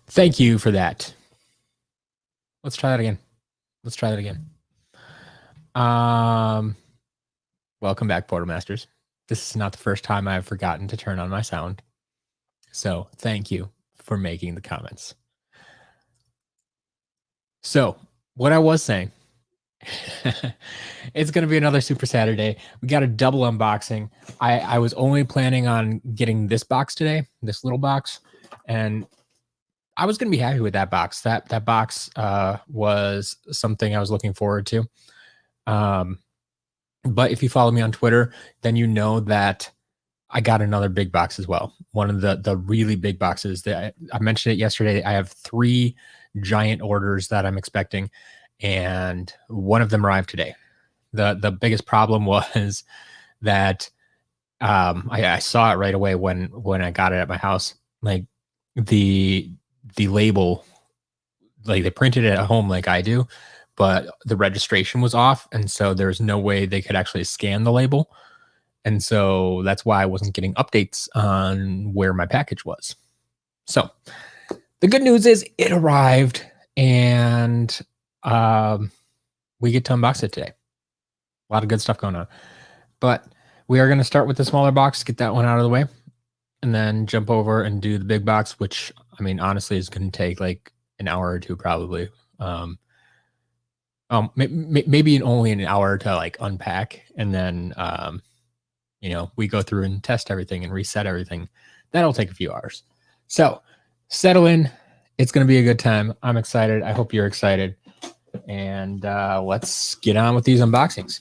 Thank you for that. Let's try that again. Welcome back, Portal Masters. This is not the first time I've forgotten to turn on my sound. So thank you for making the comments. So what I was saying, it's going to be another Super Saturday. We got a double unboxing. I was only planning on getting this box today, this little box, and I was going to be happy with that box. That box was something I was looking forward to. But if you follow me on Twitter, then you know that I got another big box as well. One of the really big boxes that I mentioned it yesterday. I have 3 giant orders that I'm expecting, and one of them arrived today. The biggest problem was that I saw it right away when I got it at my house. Like the label, like they printed it at home like I do, but the registration was off, and so there's no way they could actually scan the label. And so that's why I wasn't getting updates on where my package was. So the good news is it arrived, and we get to unbox it today. A lot of good stuff going on. But we are going to start with the smaller box, get that one out of the way, and then jump over and do the big box, which, I mean, honestly, is going to take like an hour or two probably. Maybe only an hour to like unpack, and then we go through and test everything and reset everything. That'll take a few hours. So settle in. It's going to be a good time. I'm excited. I hope you're excited. And let's get on with these unboxings.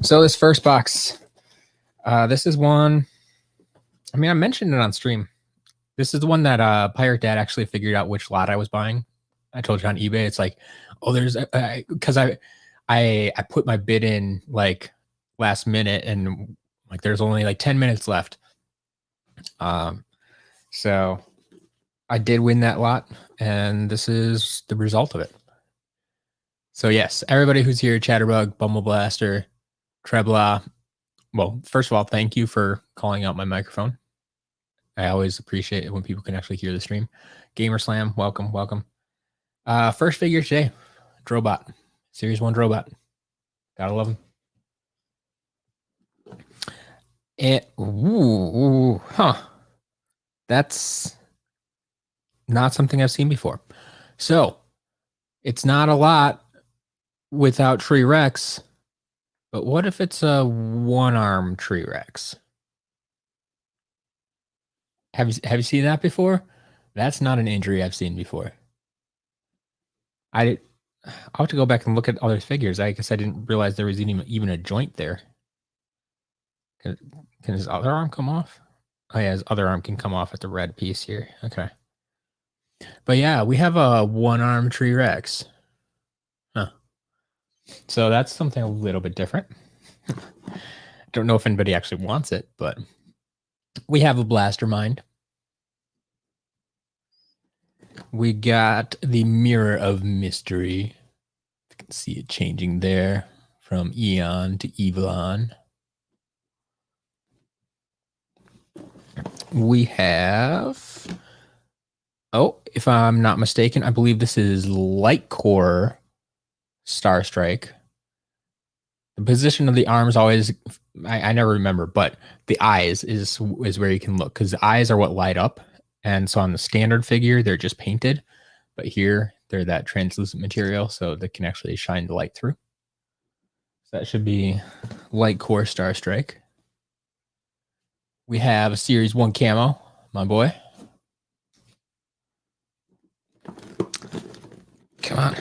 So this first box, this is one. I mean, I mentioned it on stream. This is the one that Pirate Dad actually figured out which lot I was buying. I told you on eBay. It's like, oh, there's because I put my bid in like last minute, and like there's only like 10 minutes left. So I did win that lot, and this is the result of it. So yes, everybody who's here, Chatterbug, Bumbleblaster, Trebla. Well, first of all, thank you for calling out my microphone. I always appreciate it when people can actually hear the stream. Gamer Slam, welcome. First figure today, Drobot, Series 1 Drobot. Gotta love him. That's not something I've seen before. So it's not a lot without Tree Rex, but what if it's a one-arm Tree Rex? Have you seen that before? That's not an injury I've seen before. I'll have to go back and look at other figures. I guess I didn't realize there was even a joint there. Can his other arm come off? Oh yeah, his other arm can come off at the red piece here. Okay. But yeah, we have a one-arm Tree Rex. Huh. So that's something a little bit different. Don't know if anybody actually wants it, but we have a Blaster Mind. We got the Mirror of Mystery. You can see it changing there from Eon to Evelyn. We have, if I'm not mistaken, I believe this is Light Core Star Strike. The position of the arms always, I never remember, but the eyes is where you can look, because the eyes are what light up. And so on the standard figure, they're just painted. But here, they're that translucent material, so they can actually shine the light through. So that should be Light Core Star Strike. We have a Series 1 camo, my boy. Come on.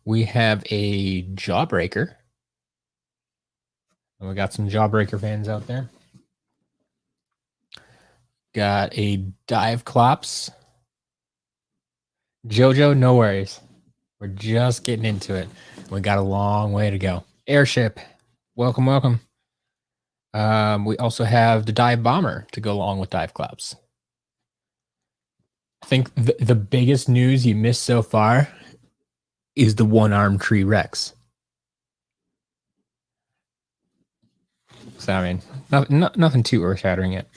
We have a Jawbreaker. And we got some Jawbreaker fans out there. Got a Dive Clops. Jojo, no worries. We're just getting into it. We got a long way to go. Airship, welcome. We also have the Dive Bomber to go along with Dive Clops. I think the biggest news you missed so far is the one-arm Tree Rex. So, I mean, nothing too earth-shattering yet.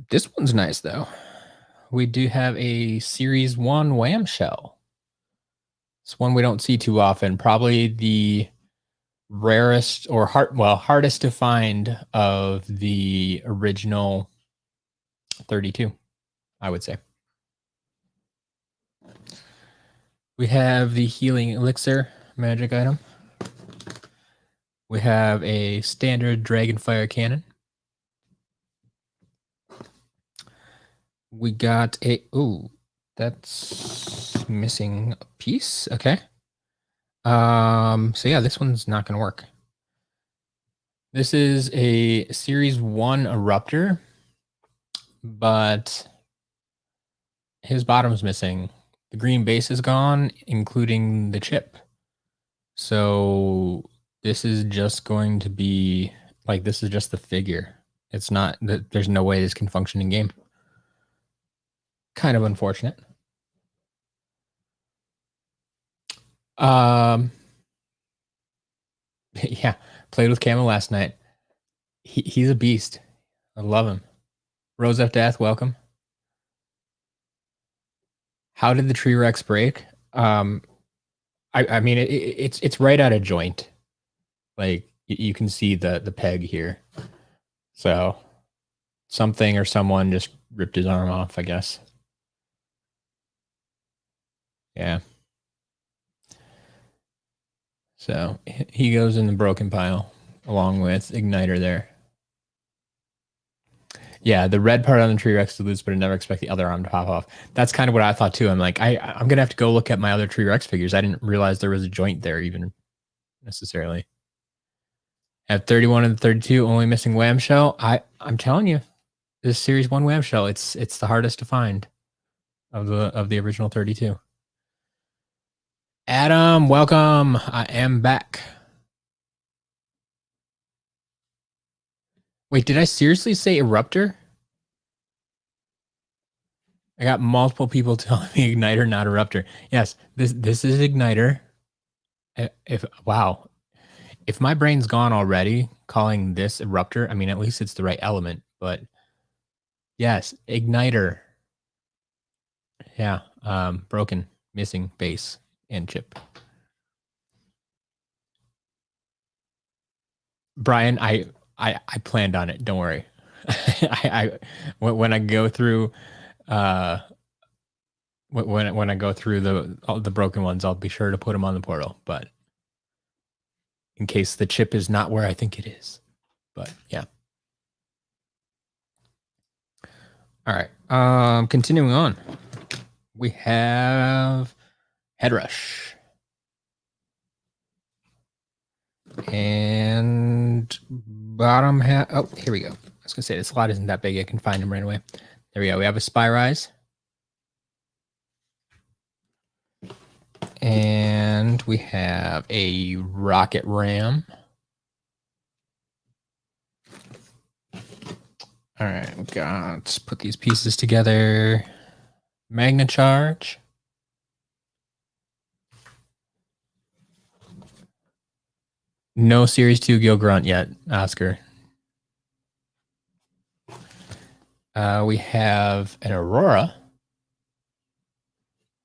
This one's nice though. We do have a Series 1 Wham shell. It's one we don't see too often. Probably the rarest or hardest to find of the original 32, I would say. We have the Healing Elixir magic item. We have a standard Dragonfire Cannon. We got a, ooh, that's missing a piece. Okay. So yeah, this one's not gonna work. This is a Series 1 Eruptor, but his bottom's missing. The green base is gone, including the chip. So this is just going to be like, this is just the figure. It's not that there's no way this can function in game. Kind of unfortunate. Yeah, played with Camo last night. He's a beast. I love him. Rose of Death, welcome. How did the tree Rex break? I mean it's right out of joint. Like you can see the peg here. So something or someone just ripped his arm off, I guess. Yeah. So he goes in the broken pile along with Igniter there. Yeah, the red part on the tree Rex dilutes, but I never expect the other arm to pop off. That's kind of what I thought too. I'm like, I'm gonna have to go look at my other tree Rex figures. I didn't realize there was a joint there even necessarily. At 31 and 32, only missing Wham shell. I'm telling you, this Series 1 Wham shell, it's the hardest to find of the original 32. Adam, welcome. I am back. Wait, did I seriously say Eruptor? I got multiple people telling me Igniter, not Eruptor. Yes, this is Igniter. If my brain's gone already, calling this Eruptor, I mean, at least it's the right element. But yes, Igniter. Yeah, broken, missing base and chip. Brian, I planned on it. Don't worry. When I go through when I go through all the broken ones, I'll be sure to put them on the portal. But in case the chip is not where I think it is, but yeah. All right. Continuing on, we have Headrush. And bottom half. Oh, here we go. I was gonna say the slot isn't that big. I can find him right away. There we go. We have a Spy Rise. And we have a Rocket Ram. All right, we got, let's put these pieces together. Magna Charge. No Series 2 Gil Grunt yet, Oscar. We have an Aurora.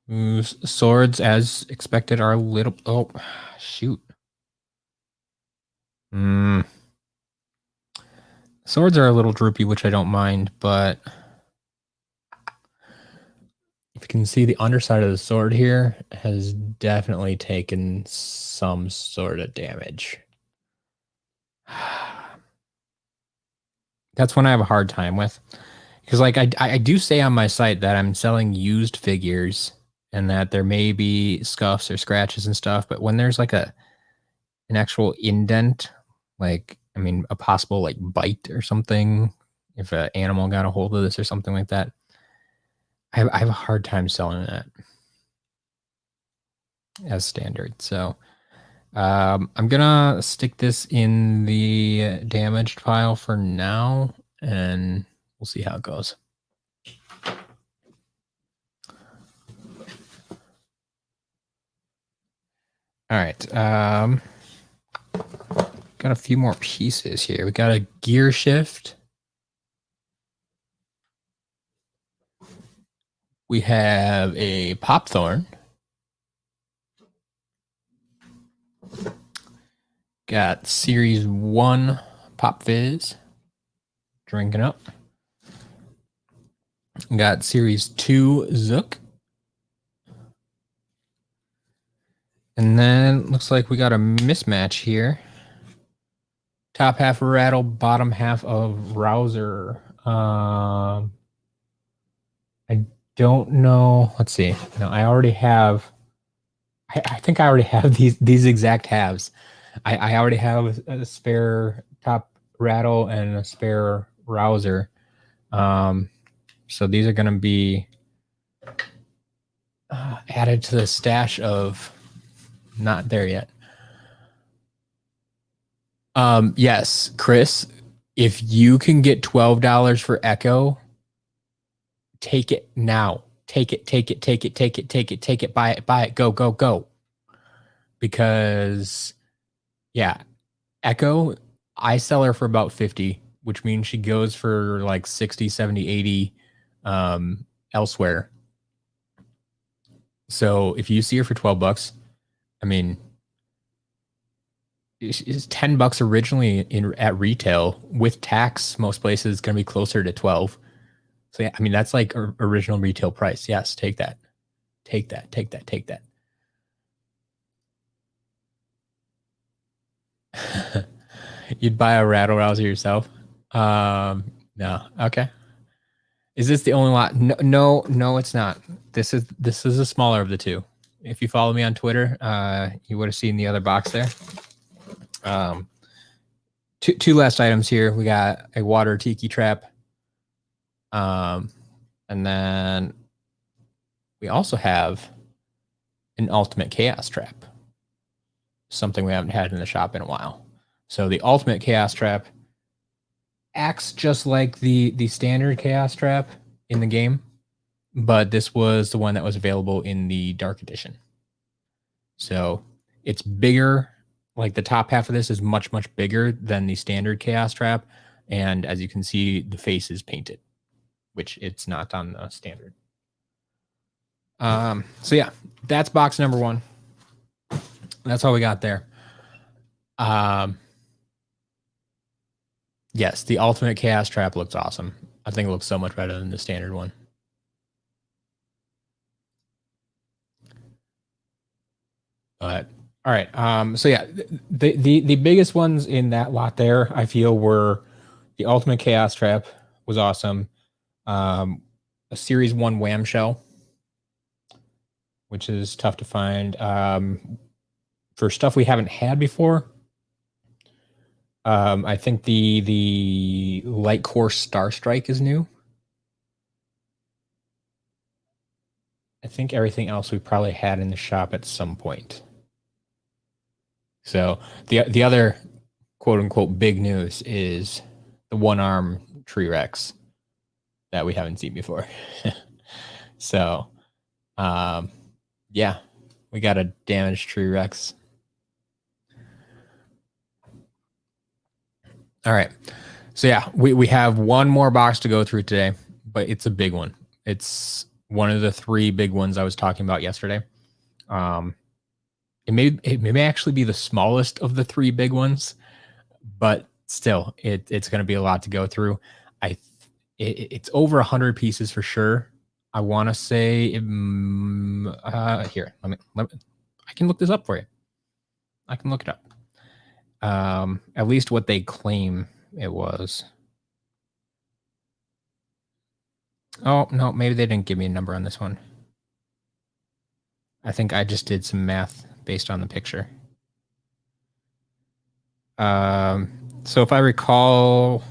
Whose swords, as expected, are a little... Oh, shoot. Swords are a little droopy, which I don't mind, but... If you can see, the underside of the sword here has definitely taken some sort of damage. That's one I have a hard time with. Because like I do say on my site that I'm selling used figures and that there may be scuffs or scratches and stuff, but when there's like an actual indent, like I mean a possible like bite or something, if an animal got a hold of this or something like that, I have a hard time selling that as standard. So I'm gonna stick this in the damaged pile for now, and we'll see how it goes. All right. Got a few more pieces here. We got a gear shift. We have a Pop Thorn. Got Series 1 Pop Fizz. Drinking up. Got Series 2 Zook. And then looks like we got a mismatch here. Top half of Rattle, bottom half of Rouser. I don't know. Let's see. No, I already have. I think I already have these exact halves. I already have a spare top Rattle and a spare Rouser. So these are going to be added to the stash of not there yet. Yes, Chris, if you can get $12 for Echo, take it now. Take it. Buy it. Go. Because yeah, Echo, I sell her for about 50, which means she goes for like 60, 70, 80 elsewhere. So if you see her for $12, I mean, it's $10 originally at retail. With tax, most places going to be closer to 12. So yeah, I mean, that's like original retail price. Yes, take that. Take that. You'd buy a rattle rouser yourself? No. Okay. Is this the only lot? No, it's not. This is the smaller of the two. If you follow me on Twitter, you would have seen the other box there. Two last items here. We got a water tiki trap. And then we also have an ultimate chaos trap. Something we haven't had in the shop in a while. So the ultimate chaos trap acts just like the standard chaos trap in the game, but this was the one that was available in the dark edition. So it's bigger. Like the top half of this is much bigger than the standard chaos trap, and as you can see, the face is painted, which it's not on the standard. So yeah, that's box number 1. That's all we got there. Yes, the ultimate chaos trap looks awesome. I think it looks so much better than the standard one. But all right. So yeah, the biggest ones in that lot there, I feel, were the ultimate chaos trap was awesome. A series 1 wham shell, which is tough to find. For stuff we haven't had before, I think the light core star strike is new. I think everything else we probably had in the shop at some point. So the other quote unquote big news is the one arm tree Rex that we haven't seen before. So yeah, we got a damaged tree Rex. All right. So yeah, we have one more box to go through today, but it's a big one. It's one of the 3 big ones I was talking about yesterday. It may actually be the smallest of the 3 big ones, but still, it's going to be a lot to go through. It's over 100 pieces for sure. I want to say here. Let me. I can look this up for you. I can look it up. At least what they claim it was. Oh no, maybe they didn't give me a number on this one. I think I just did some math based on the picture. So if I recall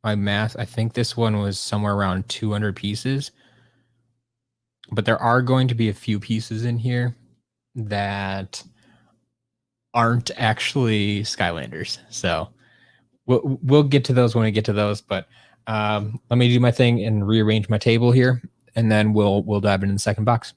my math, I think this one was somewhere around 200 pieces. But there are going to be a few pieces in here that aren't actually Skylanders. So we'll get to those when we get to those. But let me do my thing and rearrange my table here, and then we'll dive into the second box.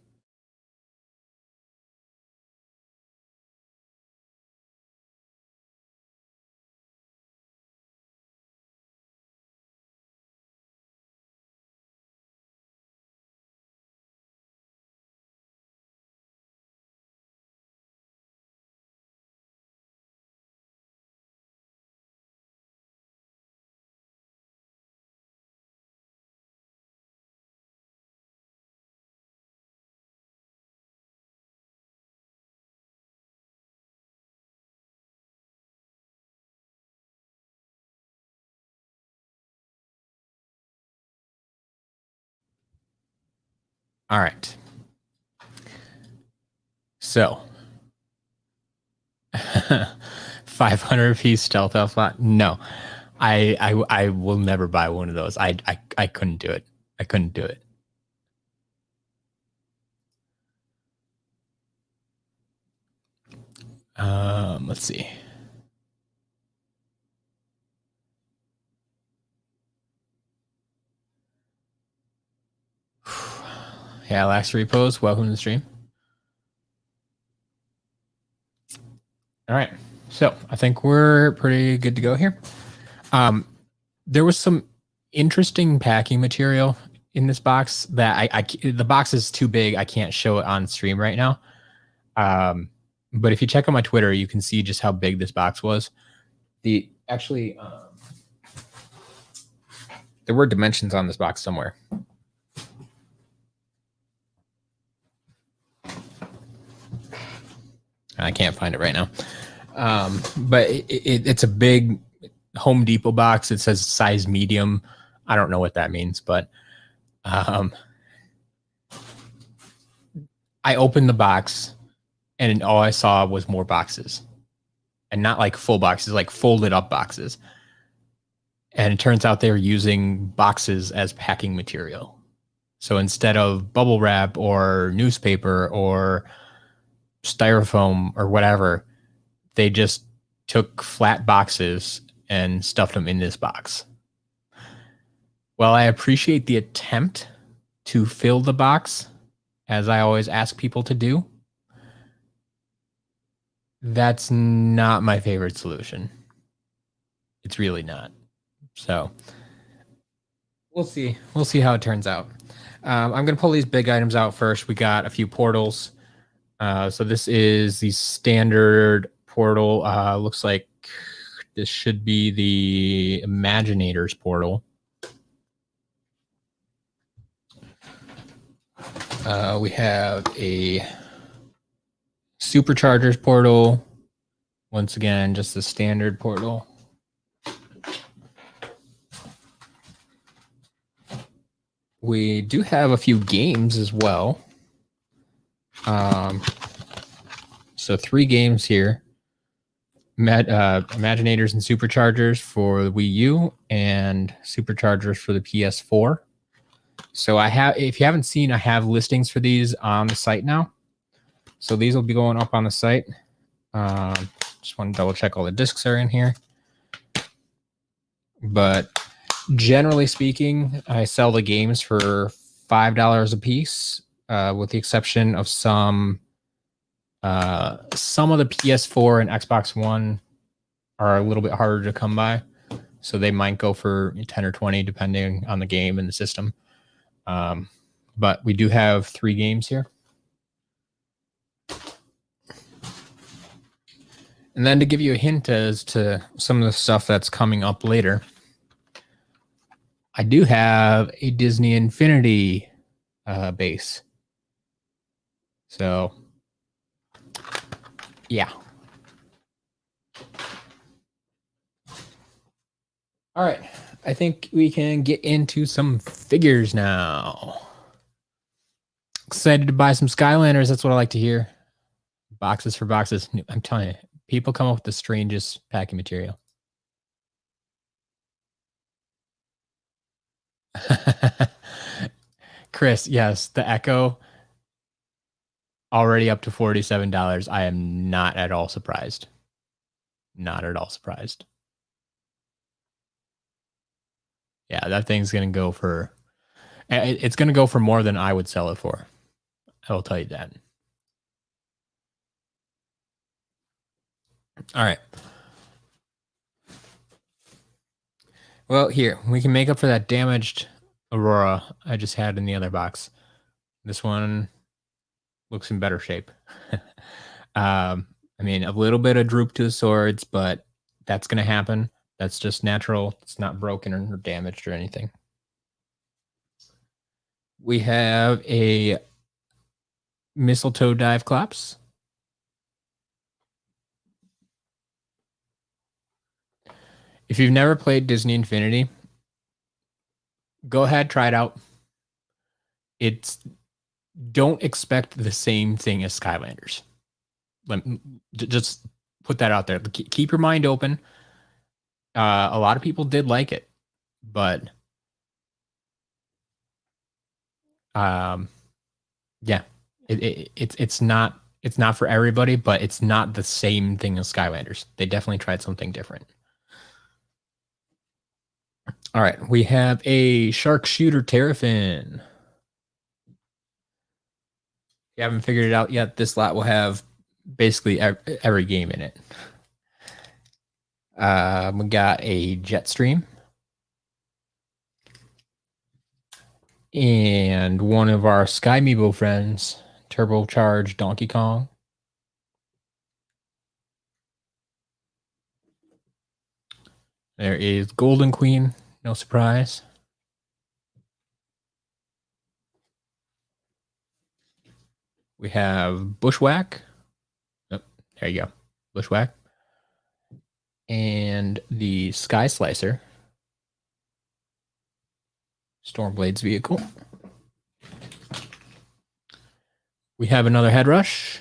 All right. So 500-piece stealth elf lot. No, I will never buy one of those. I couldn't do it. I couldn't do it. Let's see. Yeah, last repos. Welcome to the stream. All right. So I think we're pretty good to go here. There was some interesting packing material in this box that the box is too big. I can't show it on stream right now. But if you check on my Twitter, you can see just how big this box was. There were dimensions on this box somewhere. I can't find it right now. But it's a big Home Depot box. It says size medium. I don't know what that means, but I opened the box and all I saw was more boxes, and not like full boxes, like folded up boxes. And it turns out they were using boxes as packing material. So instead of bubble wrap or newspaper or styrofoam or whatever, they just took flat boxes and stuffed them in this box. Well, I appreciate the attempt to fill the box, as I always ask people to do. That's not my favorite solution. It's really not. So we'll see. We'll see how it turns out. I'm going to pull these big items out first. We got a few portals. So this is the standard portal. Looks like this should be the Imaginators portal. We have a Superchargers portal. Once again, just the standard portal. We do have a few games as well. So 3 games here. Imaginators and Superchargers for the Wii U and Superchargers for the PS4. So if you haven't seen, I have listings for these on the site now. So these will be going up on the site. Just want to double check all the discs are in here. But generally speaking, I sell the games for $5 a piece, with the exception of some of the PS4 and Xbox One are a little bit harder to come by. So they might go for 10 or 20 depending on the game and the system. But we do have 3 games here. And then to give you a hint as to some of the stuff that's coming up later, I do have a Disney Infinity base. So, yeah. All right. I think we can get into some figures now. Excited to buy some Skylanders. That's what I like to hear. Boxes for boxes. I'm telling you, people come up with the strangest packing material. Chris, yes, the Echo already up to $47. I am not at all surprised. Not at all surprised. Yeah, that thing's going to go for, it's going to go for more than I would sell it for. I will tell you that. All right. Well, here, we can make up for that damaged Aurora I just had in the other box. This one looks in better shape. I mean, a little bit of droop to the swords, but that's going to happen. That's just natural. It's not broken or damaged or anything. We have a Mistletoe Dive Clops. If you've never played Disney Infinity, go ahead, try it out. It's don't expect the same thing as Skylanders. Just put that out there. Keep your mind open. A lot of people did like it, but yeah, it's not for everybody, but it's not the same thing as Skylanders. They definitely tried something different. All right, we have a Shark Shooter Terrafin. If you haven't figured it out yet, this lot will have basically every game in it. We got a Jetstream. And one of our Sky Meebo friends, Turbocharged Donkey Kong. There is Golden Queen, no surprise. We have Bushwhack. Oh, there you go. Bushwhack. And the Sky Slicer. Stormblade's vehicle. We have another Head Rush.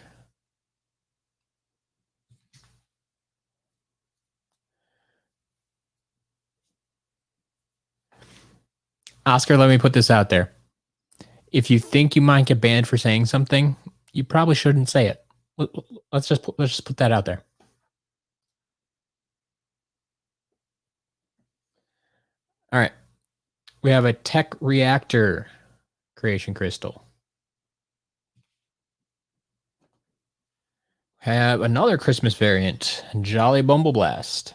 Oscar, let me put this out there. If you think you might get banned for saying something, you probably shouldn't say it. Let's just put that out there. All right. We have a Tech Reactor Creation Crystal. Have another Christmas variant, Jolly Bumble Blast.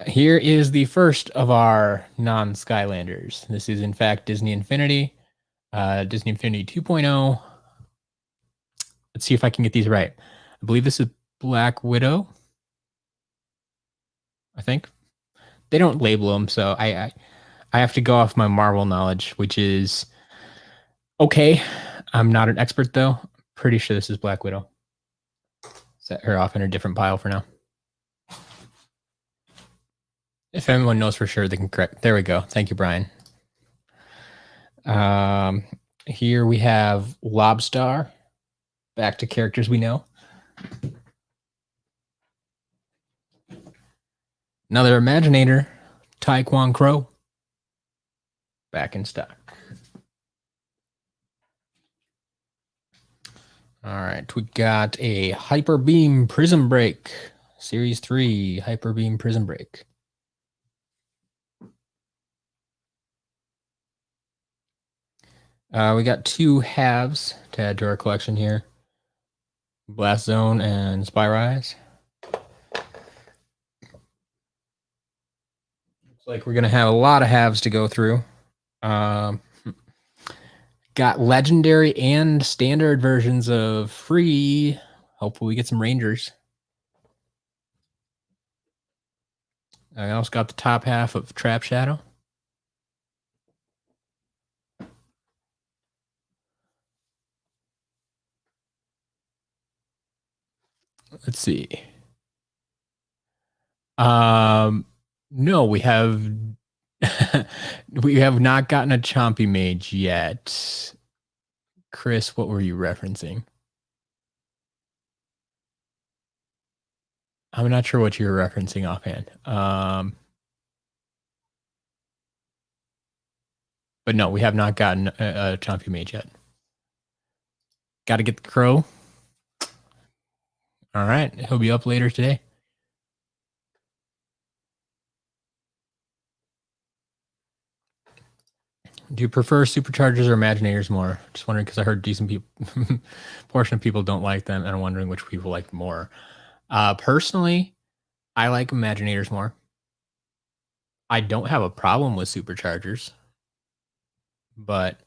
Here is the first of our non-Skylanders. This is, in fact, Disney Infinity. Disney Infinity 2.0. Let's see if I can get these right. I believe this is Black Widow. I think. They don't label them, so I have to go off my Marvel knowledge, which is okay. I'm not an expert, though. Pretty sure this is Black Widow. Set her off in a different pile for now. If anyone knows for sure, they can correct. There we go. Thank you, Brian. Here we have Lobstar. Back to characters we know. Another Imaginator, Taekwon Crow. Back in stock. All right, we got a Hyper Beam Prism Break. Series 3, Hyper Beam Prism Break. We got two halves to add to our collection here. Blast Zone and Spy Rise. Looks like we're going to have a lot of halves to go through. Got legendary and standard versions of free. Hopefully we get some Rangers. I also got the top half of Trap Shadow. Let's see. No, we have we have not gotten a Chompy Mage yet. Chris, what were you referencing? I'm not sure what you were referencing offhand. But no, we have not gotten a Chompy Mage yet. Got to get the Crow. All right, he'll be up later today. Do you prefer Superchargers or Imaginators more? Just wondering because I heard decent people, portion of people don't like them, and I'm wondering which people like more. Personally, I like Imaginators more. I don't have a problem with Superchargers, but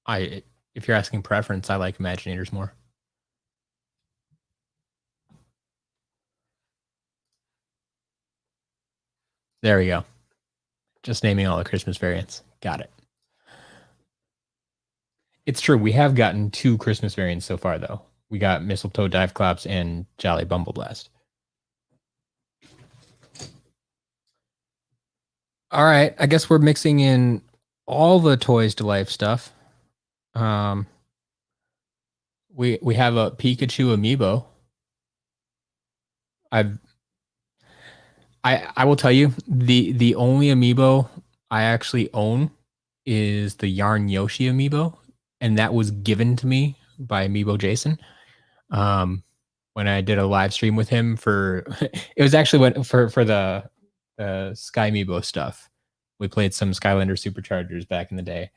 if you're asking preference, I like Imaginators more. There we go. Just naming all the Christmas variants. Got it. It's true. We have gotten two Christmas variants so far, though. We got Mistletoe Dive Clops and Jolly Bumble Blast. All right, I guess we're mixing in all the Toys to Life stuff. Um, we have a Pikachu amiibo. I've I will tell you the only amiibo I actually own is the Yarn Yoshi amiibo, and that was given to me by Amiibo Jason. Um, when I did a live stream with him for it was actually when for the Sky Amiibo stuff. We played some Skylanders Superchargers back in the day,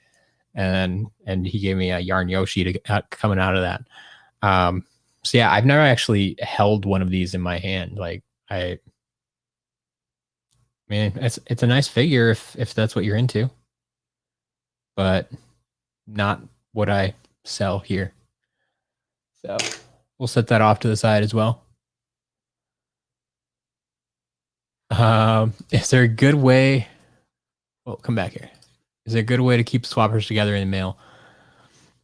and he gave me a Yarn Yoshi to coming out of that. Um, so yeah, I've never actually held one of these in my hand. Like I mean, it's a nice figure if that's what you're into, but not what I sell here. So we'll set that off to the side as well. Is there a good way? Well, come back here. Is there a good way to keep swappers together in the mail?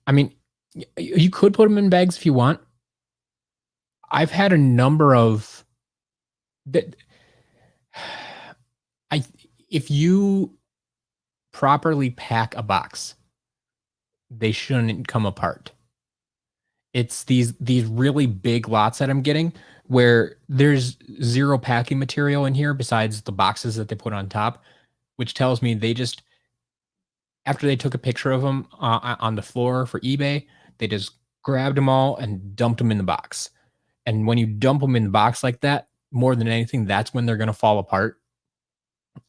I mean, you could put them in bags if you want. I've had a number of that. I if you properly pack a box, they shouldn't come apart. It's these really big lots that I'm getting where there's zero packing material in here besides the boxes that they put on top, which tells me they just after they took a picture of them on the floor for eBay, they just grabbed them all and dumped them in the box. And when you dump them in the box like that, more than anything, that's when they're going to fall apart.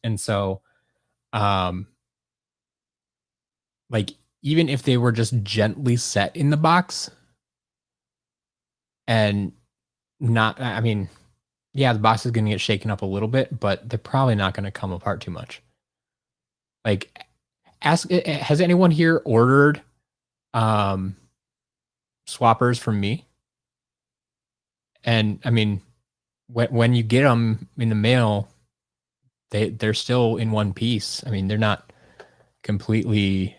And so, um, like even if they were just gently set in the box and not, I mean, yeah, the box is going to get shaken up a little bit, but they're probably not going to come apart too much. Like, has anyone here ordered swappers from me? And I mean, when you get them in the mail, they're still in one piece. I mean, they're not completely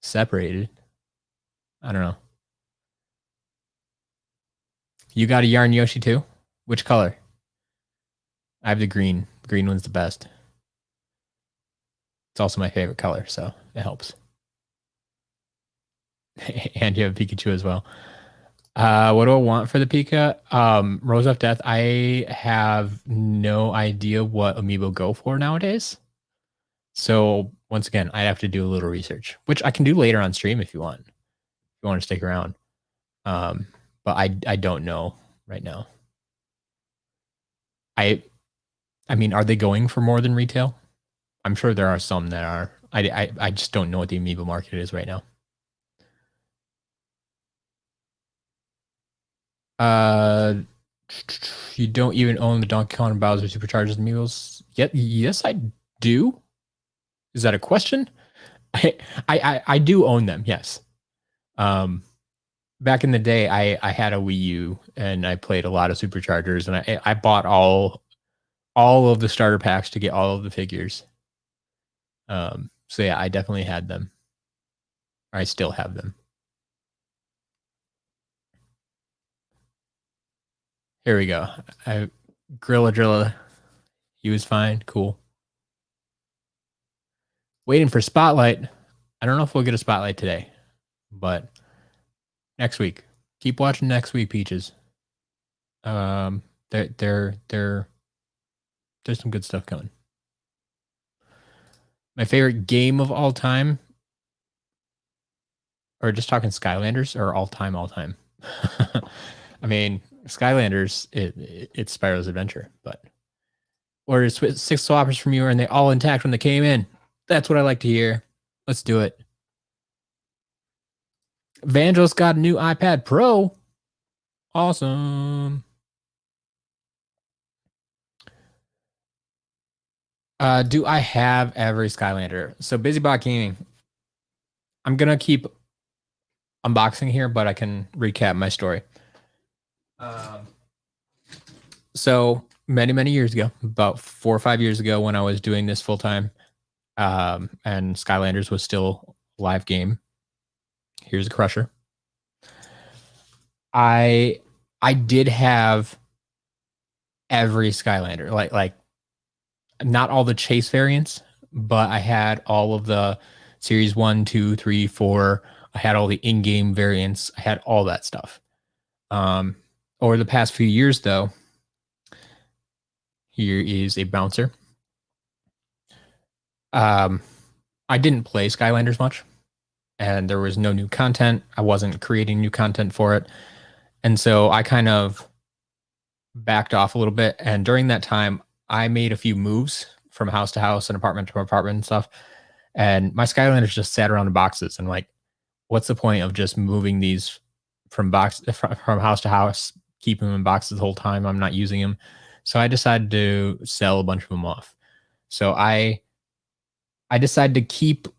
separated. I don't know. You got a Yarn Yoshi too? Which color? I have the green. The green one's the best. It's also my favorite color, so it helps. And you have Pikachu as well. What do I want for the Pika? Rose of Death. I have no idea what amiibo go for nowadays. So once again, I have to do a little research, which I can do later on stream if you want. If you want to stick around. But I don't know right now. I mean, are they going for more than retail? I'm sure there are some that are. I just don't know what the amiibo market is right now. You don't even own the Donkey Kong and Bowser Supercharged amiibos yet? Yes, I do. Is that a question? I do own them. Yes. Back in the day, I had a Wii U and I played a lot of Superchargers, and I bought all of the starter packs to get all of the figures. So yeah, I definitely had them. I still have them. Here we go. Grilla Drilla. He was fine. Cool. Waiting for Spotlight. I don't know if we'll get a Spotlight today, but next week. Keep watching next week, Peaches. There's some good stuff coming. My favorite game of all time, or just talking Skylanders, or all time. I mean, Skylanders, it's Spyro's Adventure, but ordered 6 swappers from you and they all intact when they came in. That's what I like to hear. Let's do it. Vangelis got a new iPad Pro. Awesome. Do I have every Skylander? So BusyBot Gaming. I'm gonna keep unboxing here, but I can recap my story. So many years ago, about 4 or 5 years ago, when I was doing this full time, and Skylanders was still a live game. Here's a crusher. I did have every Skylander. Like not all the chase variants, but I had all of the series 1, 2, 3, 4. I had all the in-game variants. I had all that stuff. Over the past few years, though, here is a bouncer. I didn't play Skylanders much, and there was no new content. I wasn't creating new content for it. And so I kind of backed off a little bit. And during that time, I made a few moves from house to house and apartment to apartment and stuff. And my Skylanders just sat around in boxes. And like, what's the point of just moving these from house to house, keeping them in boxes the whole time? I'm not using them. So I decided to sell a bunch of them off. So I decided to keep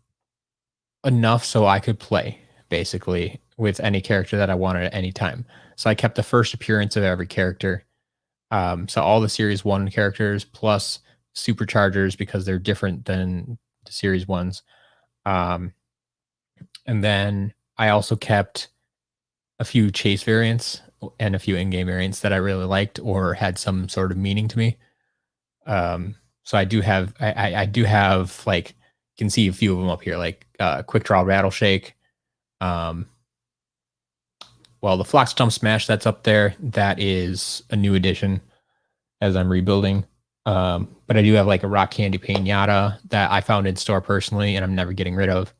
enough so I could play basically with any character that I wanted at any time. So I kept the first appearance of every character. So all the series 1 characters plus superchargers because they're different than the series 1s. And then I also kept a few chase variants and a few in-game variants that I really liked or had some sort of meaning to me. So I do have, like, you can see a few of them up here, like Quick Draw Rattle Shake. Well, the Flock Stomp Smash that's up there, that is a new addition as I'm rebuilding. But I do have like a Rock Candy Pinata that I found in store personally, and I'm never getting rid of.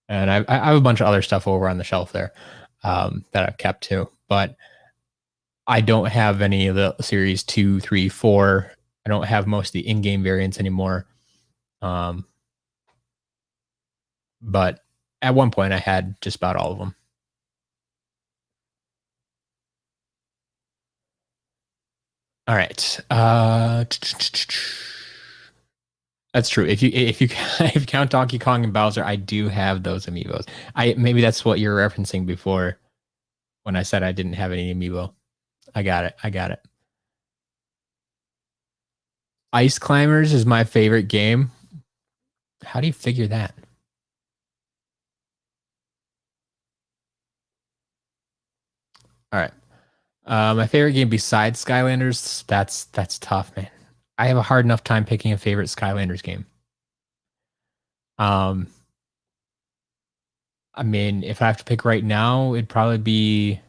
And I have a bunch of other stuff over on the shelf there that I've kept too. But I don't have any of the series 2, 3, 4. I don't have most of the in-game variants anymore. But at one point I had just about all of them. All right. That's true. If you count Donkey Kong and Bowser, I do have those amiibos. Maybe that's what you're referencing before when I said I didn't have any amiibo. I got it. Ice Climbers is my favorite game. How do you figure that? All right. My favorite game besides Skylanders, that's tough, man. I have a hard enough time picking a favorite Skylanders game. I mean, if I have to pick right now, it'd probably be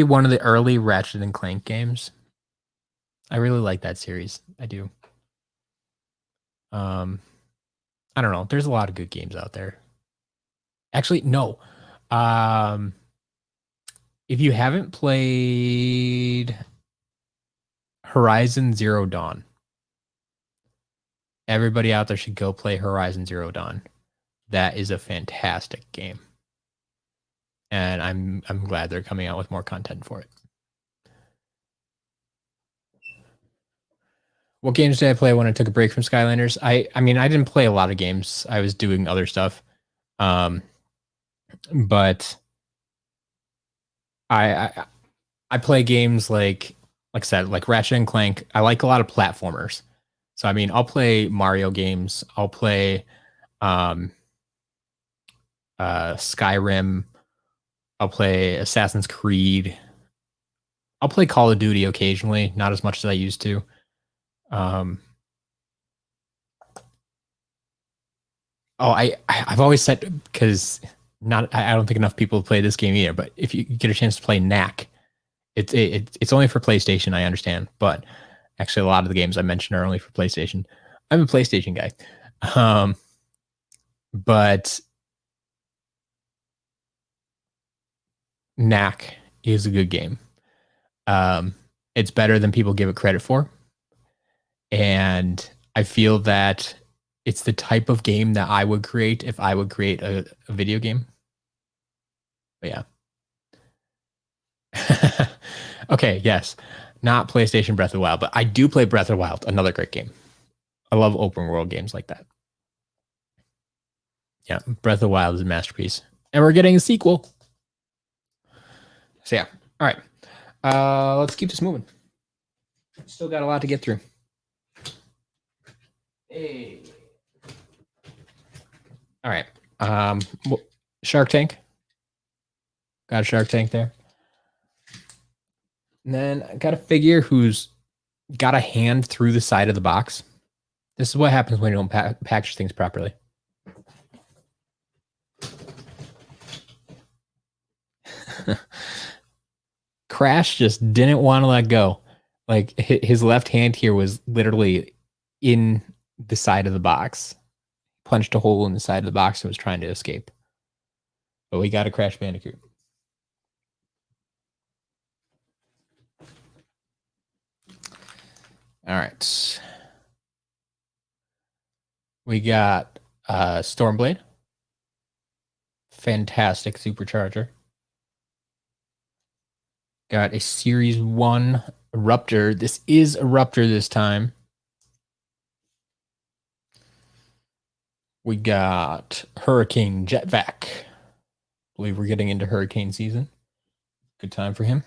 one of the early Ratchet and Clank games. I really like that series. I do. I don't know. There's a lot of good games out there. Actually, no. If you haven't played Horizon Zero Dawn, everybody out there should go play Horizon Zero Dawn. That is a fantastic game. And I'm glad they're coming out with more content for it. What games did I play when I took a break from Skylanders? I mean, I didn't play a lot of games. I was doing other stuff. But I play games like I said, like Ratchet and Clank. I like a lot of platformers. So I mean, I'll play Mario games. I'll play Skyrim. I'll play Assassin's Creed. I'll play Call of Duty occasionally, not as much as I used to. I've always said, because I don't think enough people play this game either. But if you get a chance to play Knack, it's only for PlayStation. I understand, but actually, a lot of the games I mentioned are only for PlayStation. I'm a PlayStation guy, but Knack is a good game. It's better than people give it credit for, and I feel that it's the type of game that I would create if I would create a video game. But yeah. Okay, yes. Not PlayStation Breath of the Wild, but I do play Breath of the Wild, another great game. I love open world games like that. Yeah, Breath of the Wild is a masterpiece. And we're getting a sequel. So yeah. All right. Let's keep this moving. Still got a lot to get through. Hey. All right. Shark Tank. Got a Shark Tank there. And then I got to figure who's got a hand through the side of the box. This is what happens when you don't package things properly. Crash just didn't want to let go. Like his left hand here was literally in the side of the box, punched a hole in the side of the box and was trying to escape. But we got a Crash Bandicoot. All right. We got Stormblade. Fantastic supercharger. Got a Series 1 Eruptor. This is Eruptor this time. We got Hurricane Jetvac. I believe we're getting into hurricane season. Good time for him.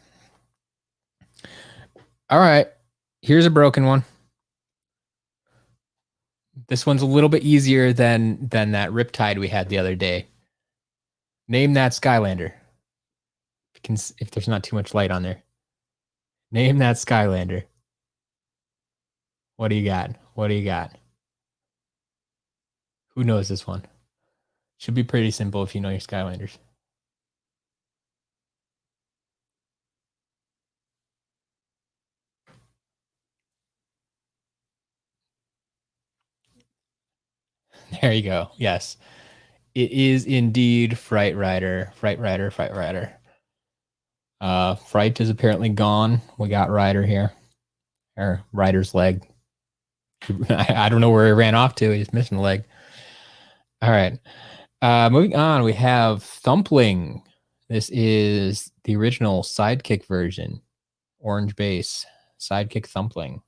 All right. Here's a broken one. This one's a little bit easier than that Riptide we had the other day. Name that Skylander. If there's not too much light on there. Name that Skylander. What do you got? What do you got? Who knows this one? Should be pretty simple if you know your Skylanders. There you go. Yes. It is indeed Fright Rider. Fright Rider, Fright Rider. Fright is apparently gone. We got Rider here. Or Rider's leg. I don't know where he ran off to. He's missing a leg. All right. Moving on, we have Thumpling. This is the original Sidekick version. Orange base. Sidekick Thumpling.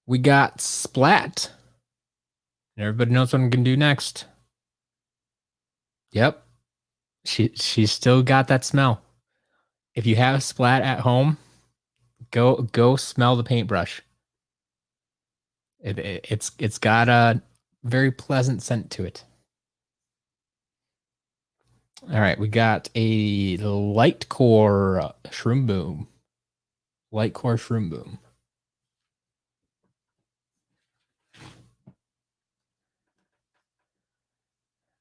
We got Splat. Everybody knows what I'm going to do next. Yep. She's still got that smell. If you have Splat at home, go smell the paintbrush. It's got a very pleasant scent to it. All right, we got a Light Core Shroom Boom. Light Core Shroom Boom.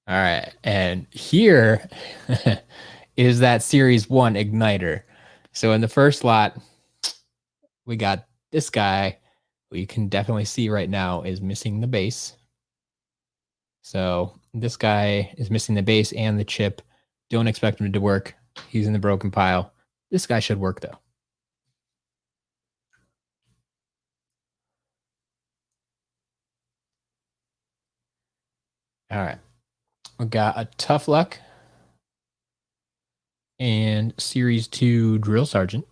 All right, and here is that Series 1 Igniter. So in the first lot, we got this guy, who you can definitely see right now is missing the base. So this guy is missing the base and the chip. Don't expect him to work. He's in the broken pile. This guy should work, though. All right. We got a Tough Luck and Series 2 Drill Sergeant.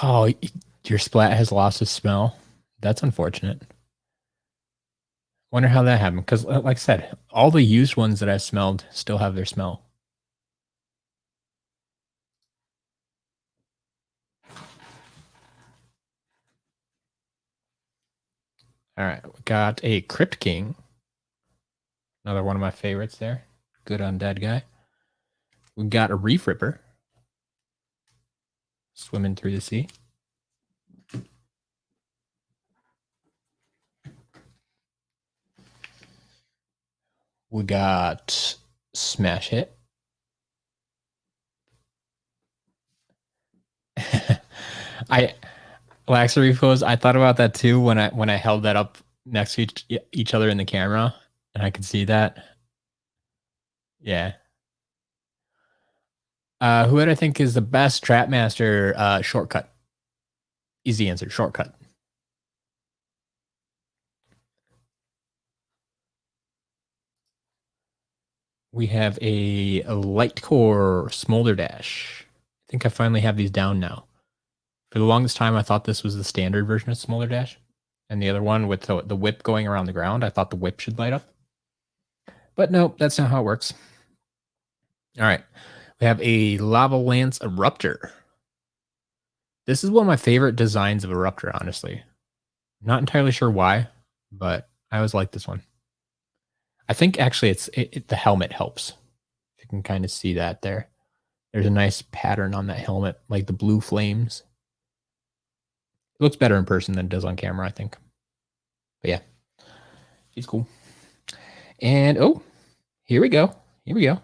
Oh, your Splat has lost its smell. That's unfortunate. Wonder how that happened. Because, like I said, all the used ones that I smelled still have their smell. All right, we got a Crypt King. Another one of my favorites there. Good undead guy. We got a Reef Ripper. Swimming through the sea. We got Smash Hit. Laxer Repos, I thought about that too when I held that up next to each other in the camera, and I could see that. Yeah. Who would I think is the best Trapmaster shortcut? Easy answer, shortcut. We have a Light Core Smolder Dash. I think I finally have these down now. For the longest time, I thought this was the standard version of Smolder Dash. And the other one with the whip going around the ground, I thought the whip should light up. But no, that's not how it works. All right. We have a Lava Lance Eruptor. This is one of my favorite designs of Eruptor, honestly. Not entirely sure why, but I always like this one. I think actually the helmet helps. You can kind of see that there. There's a nice pattern on that helmet, like the blue flames. It looks better in person than it does on camera, I think. But yeah, she's cool. And oh, here we go. Here we go.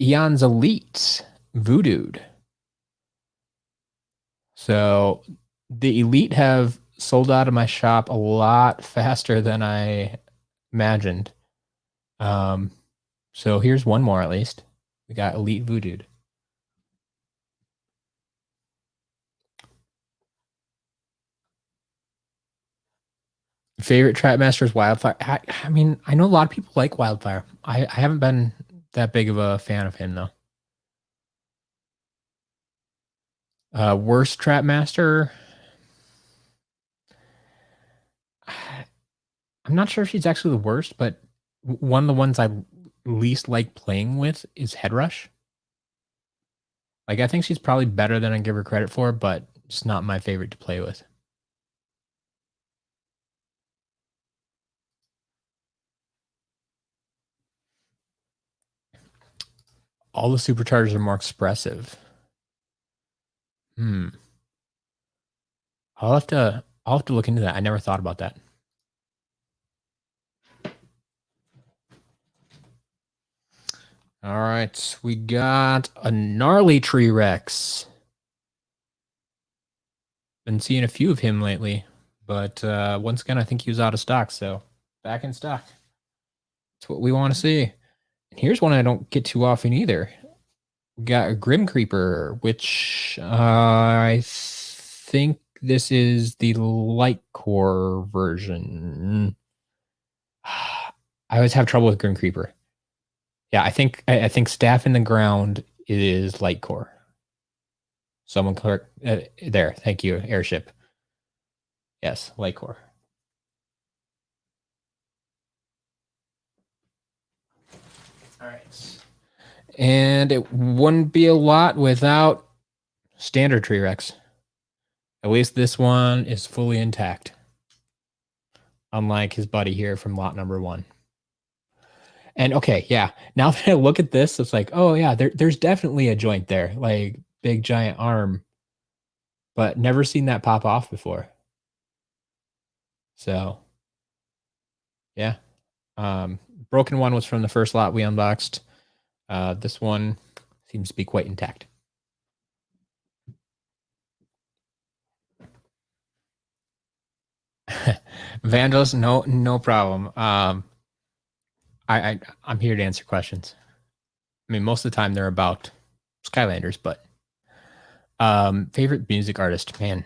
Eon's Elite Voodooed. So the Elite have sold out of my shop a lot faster than I imagined. So here's one more at least. We got Elite Voodooed. Favorite Trap Masters Wildfire. I mean, I know a lot of people like Wildfire. I haven't been that big of a fan of him though. Worst Trap Master. I'm not sure if she's actually the worst, but one of the ones I least like playing with is Head Rush. Like, I think she's probably better than I give her credit for, but it's not my favorite to play with. All the superchargers are more expressive. I'll have to look into that. I never thought about that. All right, we got a gnarly Tree Rex. Been seeing a few of him lately, but once again, I think he was out of stock, so back in stock. That's what we want to see. And here's one I don't get too often either. We got a Grim Creeper, which I think this is the light core version. I always have trouble with Grim Creeper. Yeah, I think Staff in the Ground is light core. Someone correct there. Thank you, Airship. Yes, light core. All right. And it wouldn't be a lot without standard Tree Rex. At least this one is fully intact. Unlike his buddy here from lot number 1. And okay, yeah. Now that I look at this, it's like, oh yeah, there's definitely a joint there, like big giant arm. But never seen that pop off before. So yeah. Broken one was from the first lot we unboxed. This one seems to be quite intact. Vandals, no problem. I'm here to answer questions. I mean, most of the time they're about Skylanders, but favorite music artist, man.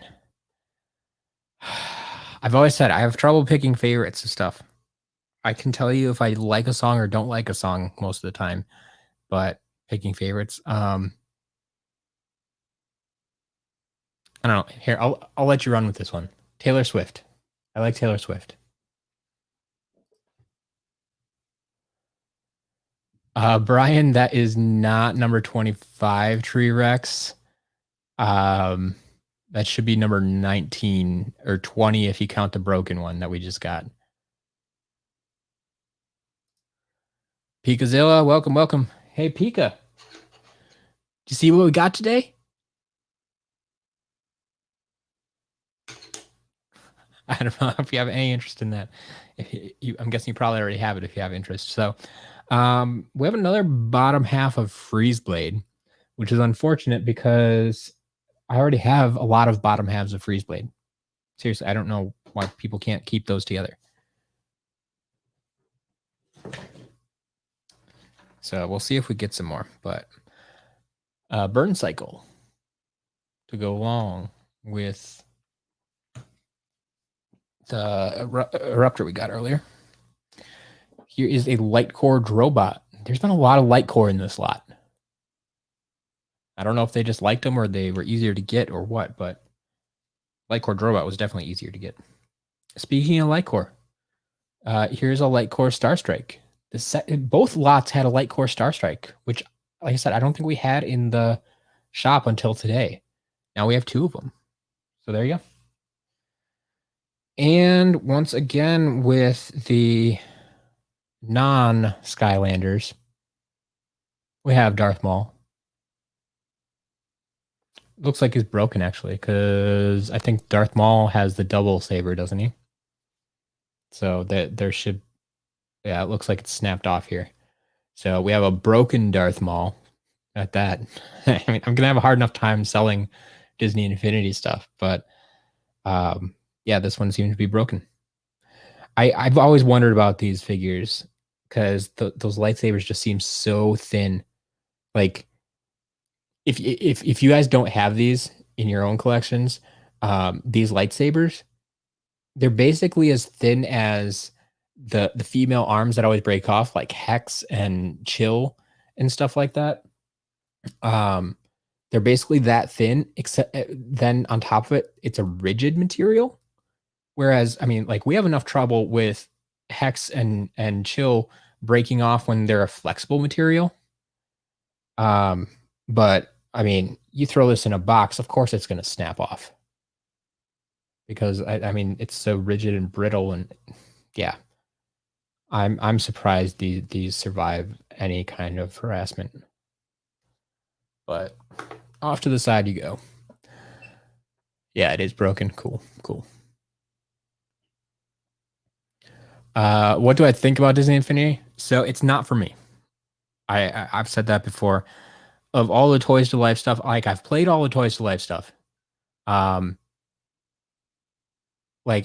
I've always said I have trouble picking favorites and stuff. I can tell you if I like a song or don't like a song most of the time, but picking favorites, I don't know. Here, I'll let you run with this one. Taylor Swift. I like Taylor Swift. Brian, that is not number 25 Tree Rex. That should be number 19 or 20 if you count the broken one that we just got. Pikazilla, welcome. Hey, Pika. Did you see what we got today? I don't know if you have any interest in that. I'm guessing you probably already have it if you have interest. So we have another bottom half of Freeze Blade, which is unfortunate because I already have a lot of bottom halves of Freeze Blade. Seriously, I don't know why people can't keep those together. So we'll see if we get some more, but Burn Cycle to go along with the Eruptor we got earlier. Here is a Light Core Drobot. There's been a lot of Light Core in this lot. I don't know if they just liked them or they were easier to get or what, but Light Core Drobot was definitely easier to get. Speaking of Light Core, here's a Light Core Starstrike. Both lots had a Light Core Starstrike, which like I said, I don't think we had in the shop until today. Now we have 2 of them. So there you go. And once again, with the non-Skylanders, we have Darth Maul. Looks like he's broken, actually, because I think Darth Maul has the double saber, doesn't he? So there should... Yeah, it looks like it's snapped off here. So we have a broken Darth Maul at that. I mean, I'm going to have a hard enough time selling Disney Infinity stuff, but yeah, this one seems to be broken. I've always wondered about these figures because those lightsabers just seem so thin. Like, if you guys don't have these in your own collections, these lightsabers, they're basically as thin as the female arms that always break off, like Hex and Chill and stuff like that. They're basically that thin, except then on top of it, it's a rigid material. Whereas, I mean, like we have enough trouble with Hex and Chill breaking off when they're a flexible material. But I mean, you throw this in a box, of course it's going to snap off because I mean it's so rigid and brittle, and yeah, I'm surprised these survive any kind of harassment. But off to the side you go. Yeah, it is broken. Cool. What do I think about Disney Infinity? So it's not for me. I've said that before. Of all the Toys to Life stuff, like I've played all the Toys to Life stuff. Like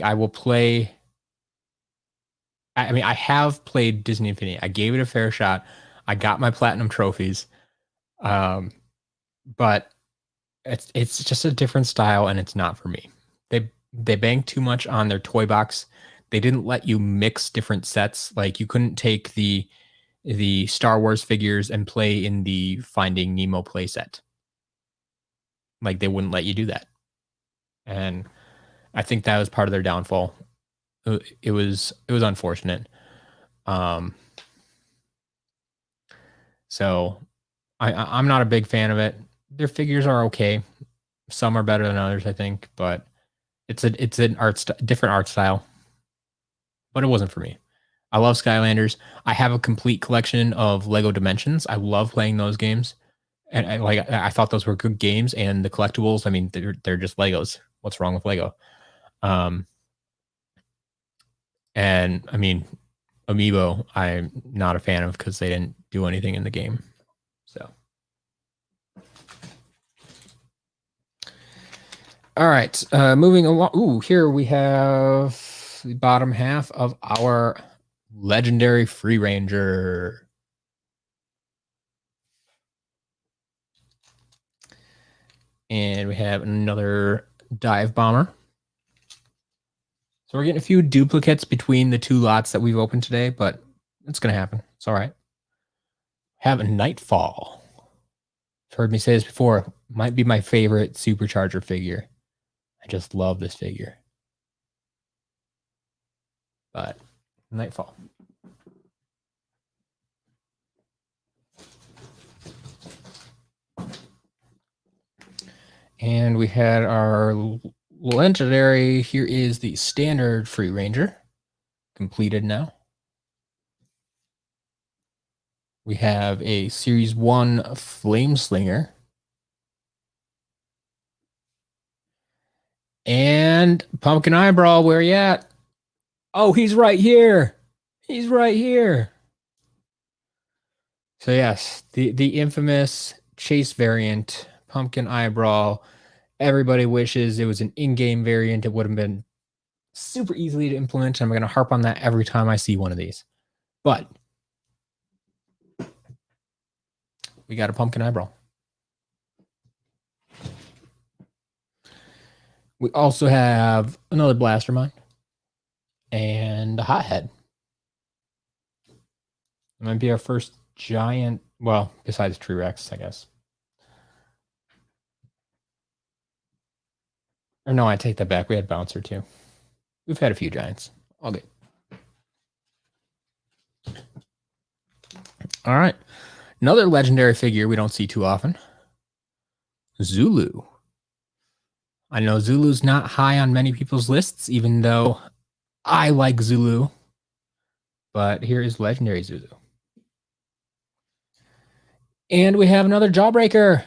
I will play. I mean, I have played Disney Infinity. I gave it a fair shot. I got my platinum trophies. But it's just a different style, and it's not for me. They banked too much on their toy box. They didn't let you mix different sets. Like you couldn't take the Star Wars figures and play in the Finding Nemo playset. Like they wouldn't let you do that. And I think that was part of their downfall. It was unfortunate. So I'm not a big fan of it. Their figures are okay. Some are better than others, I think, but it's an different art style. But it wasn't for me. I love Skylanders. I have a complete collection of Lego Dimensions. I love playing those games, and I thought those were good games. And the collectibles, I mean, they're just Legos. What's wrong with Lego? And I mean, Amiibo, I'm not a fan of because they didn't do anything in the game. So, all right, moving along. Ooh, here we have the bottom half of our legendary Free Ranger. And we have another Dive Bomber. So we're getting a few duplicates between the 2 lots that we've opened today, but it's going to happen. It's all right. Have a Nightfall. You've heard me say this before. Might be my favorite Supercharger figure. I just love this figure. But Nightfall. And we had our legendary. Here is the standard Free Ranger. Completed now. We have a Series 1 Flame Slinger. And Pumpkin Eyebrow, where you at? Oh, he's right here. He's right here. So yes, the infamous Chase variant, Pumpkin Eyebrow. Everybody wishes it was an in-game variant. It would have been super easily to implement. I'm going to harp on that every time I see one of these. But we got a Pumpkin Eyebrow. We also have another Blastermind and a Hothead. It might be our first giant, well, besides Tree Rex, I guess. Or no, I take that back. We had Bouncer too. We've had a few giants. All good. All right. Another legendary figure we don't see too often. Zulu. I know Zulu's not high on many people's lists, even though I like Zulu. But here is legendary Zulu. And we have another Jawbreaker. So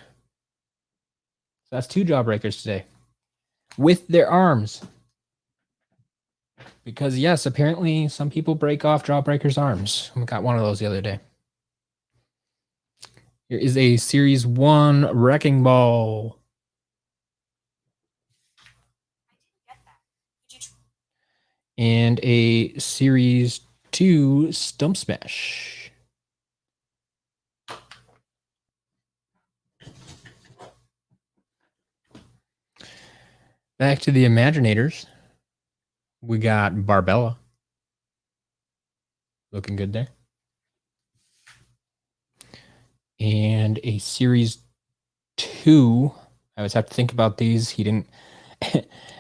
that's 2 Jawbreakers today. With their arms. Because yes, apparently some people break off Jawbreaker's arms. We got one of those the other day. Here is a Series 1 Wrecking Ball. And a Series 2 Stump Smash. Back to the Imaginators. We got Barbella. Looking good there. And a Series 2. I always have to think about these. He didn't...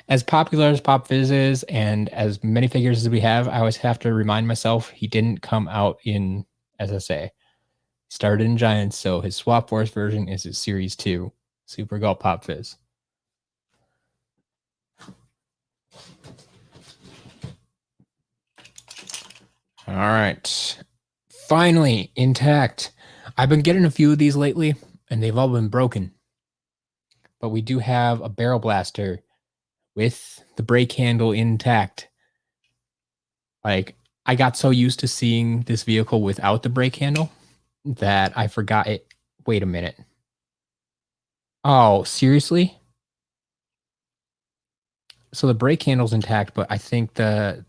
As popular as Pop Fizz is, and as many figures as we have, I always have to remind myself he didn't come out in SSA. He started in Giants, so his Swap Force version is his Series 2 Super Gulp Pop Fizz. All right. Finally, intact. I've been getting a few of these lately, and they've all been broken. But we do have a Barrel Blaster with the brake handle intact. Like, I got so used to seeing this vehicle without the brake handle that I forgot it. Wait a minute. Oh, seriously? So the brake handle's intact, but I think the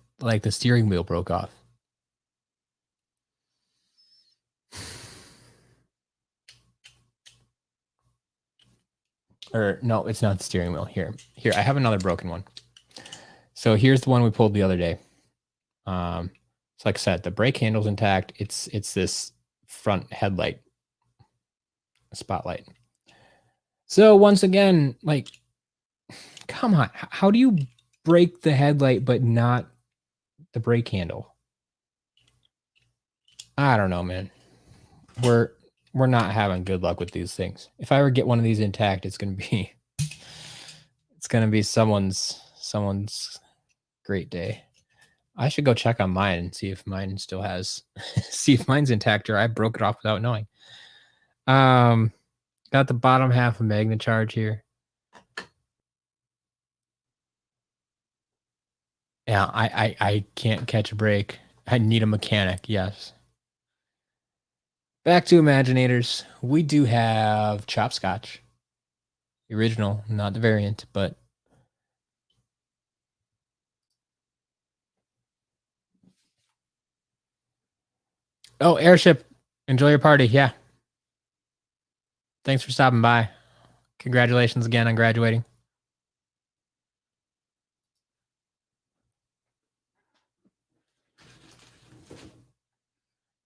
steering wheel broke off. Or no, it's not the steering wheel. Here, I have another broken one. So here's the one we pulled the other day. So like I said, the brake handle's intact. It's this front headlight spotlight. So once again, like, come on, how do you break the headlight but not the brake handle? I don't know, man. We're not having good luck with these things. If I ever get one of these intact, it's gonna be someone's great day. I should go check on mine and see if mine still has see if mine's intact or I broke it off without knowing. Got the bottom half of Magna Charge here. Yeah, I can't catch a break. I need a mechanic, yes. Back to Imaginators. We do have Chopscotch. The original, not the variant, but oh, Airship. Enjoy your party. Yeah. Thanks for stopping by. Congratulations again on graduating.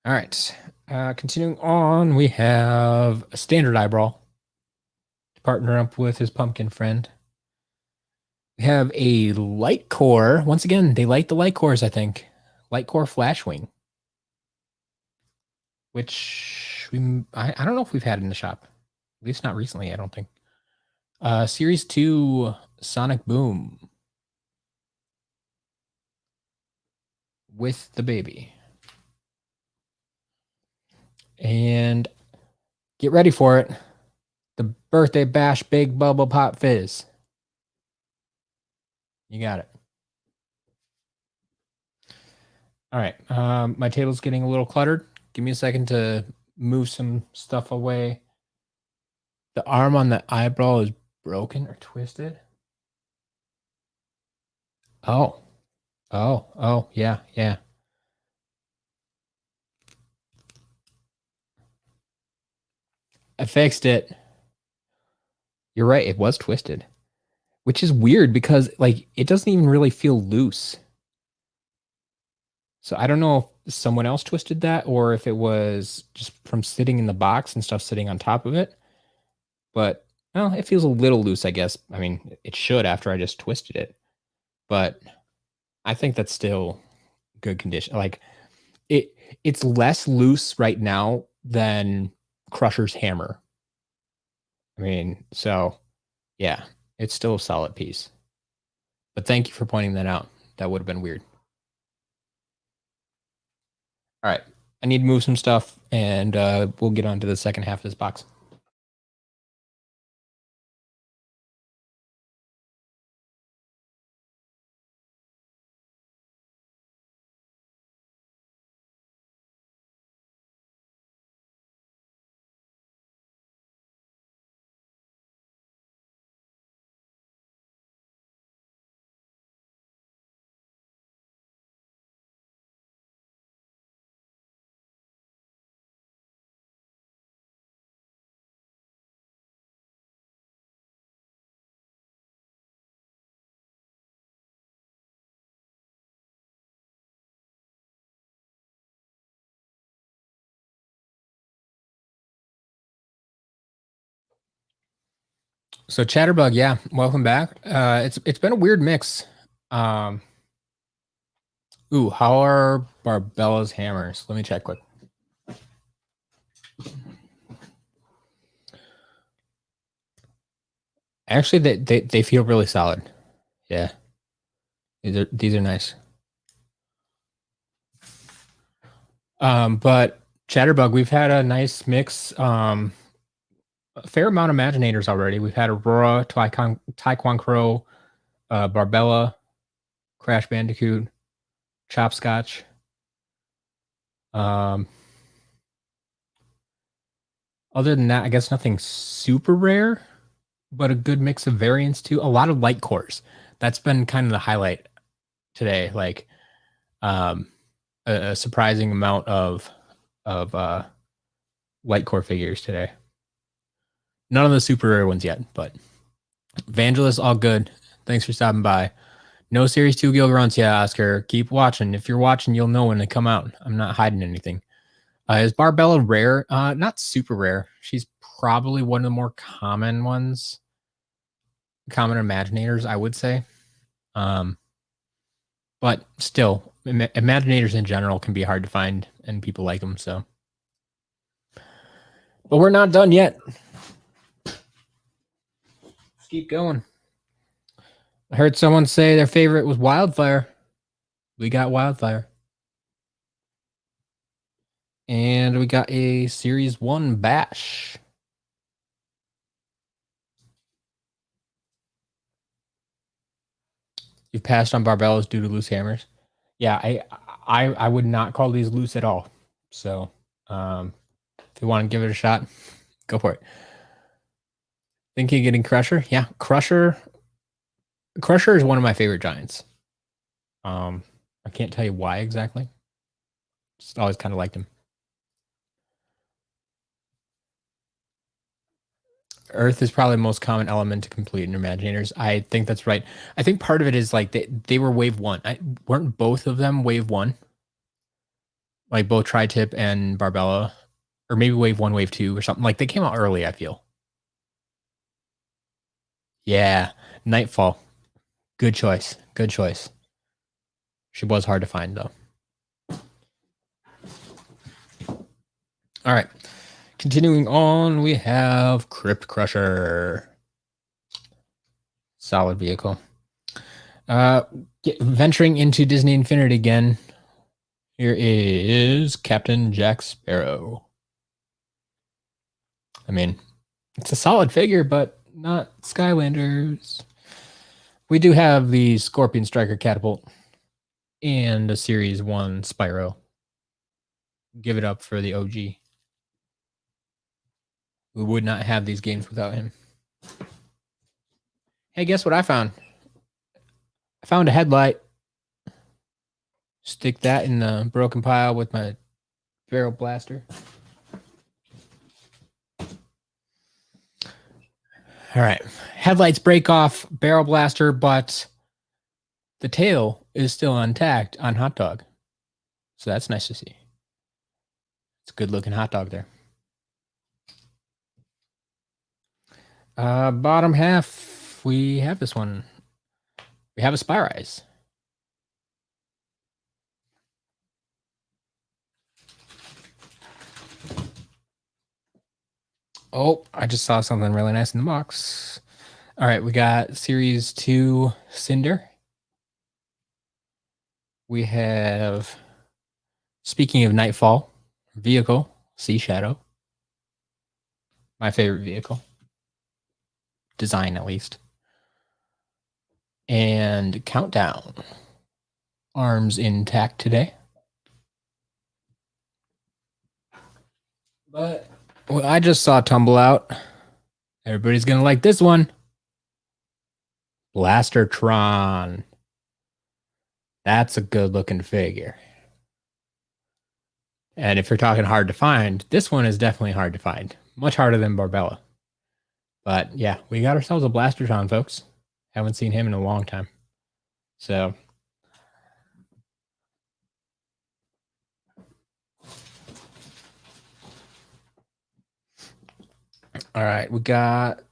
All right. Continuing on, we have a standard eyebrow to partner up with his pumpkin friend. We have a light core. Once again, they like the light cores, I think. Light core Flashwing. Which I don't know if we've had in the shop. At least not recently, I don't think. Series 2 Sonic Boom. With the baby. And get ready for it. The Birthday Bash Big Bubble Pop Fizz. You got it. All right. My table's getting a little cluttered. Give me a second to move some stuff away. The arm on the eyebrow is broken or twisted. Oh, yeah. I fixed it. You're right. It was twisted, which is weird because like it doesn't even really feel loose. So I don't know if someone else twisted that or if it was just from sitting in the box and stuff sitting on top of it. But well, it feels a little loose, I guess. I mean, it should after I just twisted it. But I think that's still good condition. Like it's less loose right now than Crusher's hammer. I mean, so yeah, it's still a solid piece. But thank you for pointing that out. That would have been weird. All right. I need to move some stuff, and we'll get on to the second half of this box. So Chatterbug, yeah, welcome back. It's been a weird mix. Um, how are Barbella's hammers? Let me check quick. Actually, they feel really solid. Yeah, these are nice. But Chatterbug, we've had a nice mix. A fair amount of Imaginators already. We've had Aurora, Taekwon Crow, Barbella, Crash Bandicoot, Chopscotch. Other than that, I guess nothing super rare, but a good mix of variants too. A lot of light cores. That's been kind of the highlight today. Like, a surprising amount of light core figures today. None of the super rare ones yet, but Vangelis, all good. Thanks for stopping by. No Series 2 Gil Grunts. Yeah, Oscar. Keep watching. If you're watching, you'll know when they come out. I'm not hiding anything. Is Barbella rare? Not super rare. She's probably one of the more common ones. Common Imaginators, I would say. But still, Imaginators in general can be hard to find, and people like them, so. But we're not done yet. Let's keep going. I heard someone say their favorite was Wildfire. We got Wildfire. And we got a Series 1 Bash. You've passed on Barbellas due to loose hammers. Yeah, I would not call these loose at all. So if you want to give it a shot, go for it. Think you're getting Crusher? Yeah, Crusher is one of my favorite giants. I can't tell you why exactly. Just always kind of liked him. Earth is probably the most common element to complete in Imaginators. I think that's right. I think part of it is like they were wave 1. Weren't both of them wave 1? Like both Tri-Tip and Barbella, or maybe wave 1, wave 2, or something. Like they came out early, I feel. Yeah, Nightfall. Good choice. Good choice. She was hard to find though. All right. Continuing on, we have Crypt Crusher. Solid vehicle. Venturing into Disney Infinity again. Here is Captain Jack Sparrow. I mean, it's a solid figure, but not Skylanders. We do have the Scorpion Striker Catapult and a Series 1 Spyro. Give it up for the OG. We would not have these games without him. Hey, guess what I found? I found a headlight. Stick that in the broken pile with my barrel blaster. All right. Headlights break off, barrel blaster, but the tail is still intact on Hot Dog. So that's nice to see. It's a good looking hot dog there. Bottom half, we have this one. We have a Spyrise. Oh, I just saw something really nice in the box. All right, we got Series 2 Cinder. We have, speaking of Nightfall, vehicle, Sea Shadow. My favorite vehicle. Design, at least. And Countdown. Arms intact today. But well, I just saw Tumble Out. Everybody's going to like this one. Blastertron. That's a good looking figure. And if you're talking hard to find, this one is definitely hard to find. Much harder than Barbella. But yeah, we got ourselves a Blastertron, folks. Haven't seen him in a long time. So all right, we got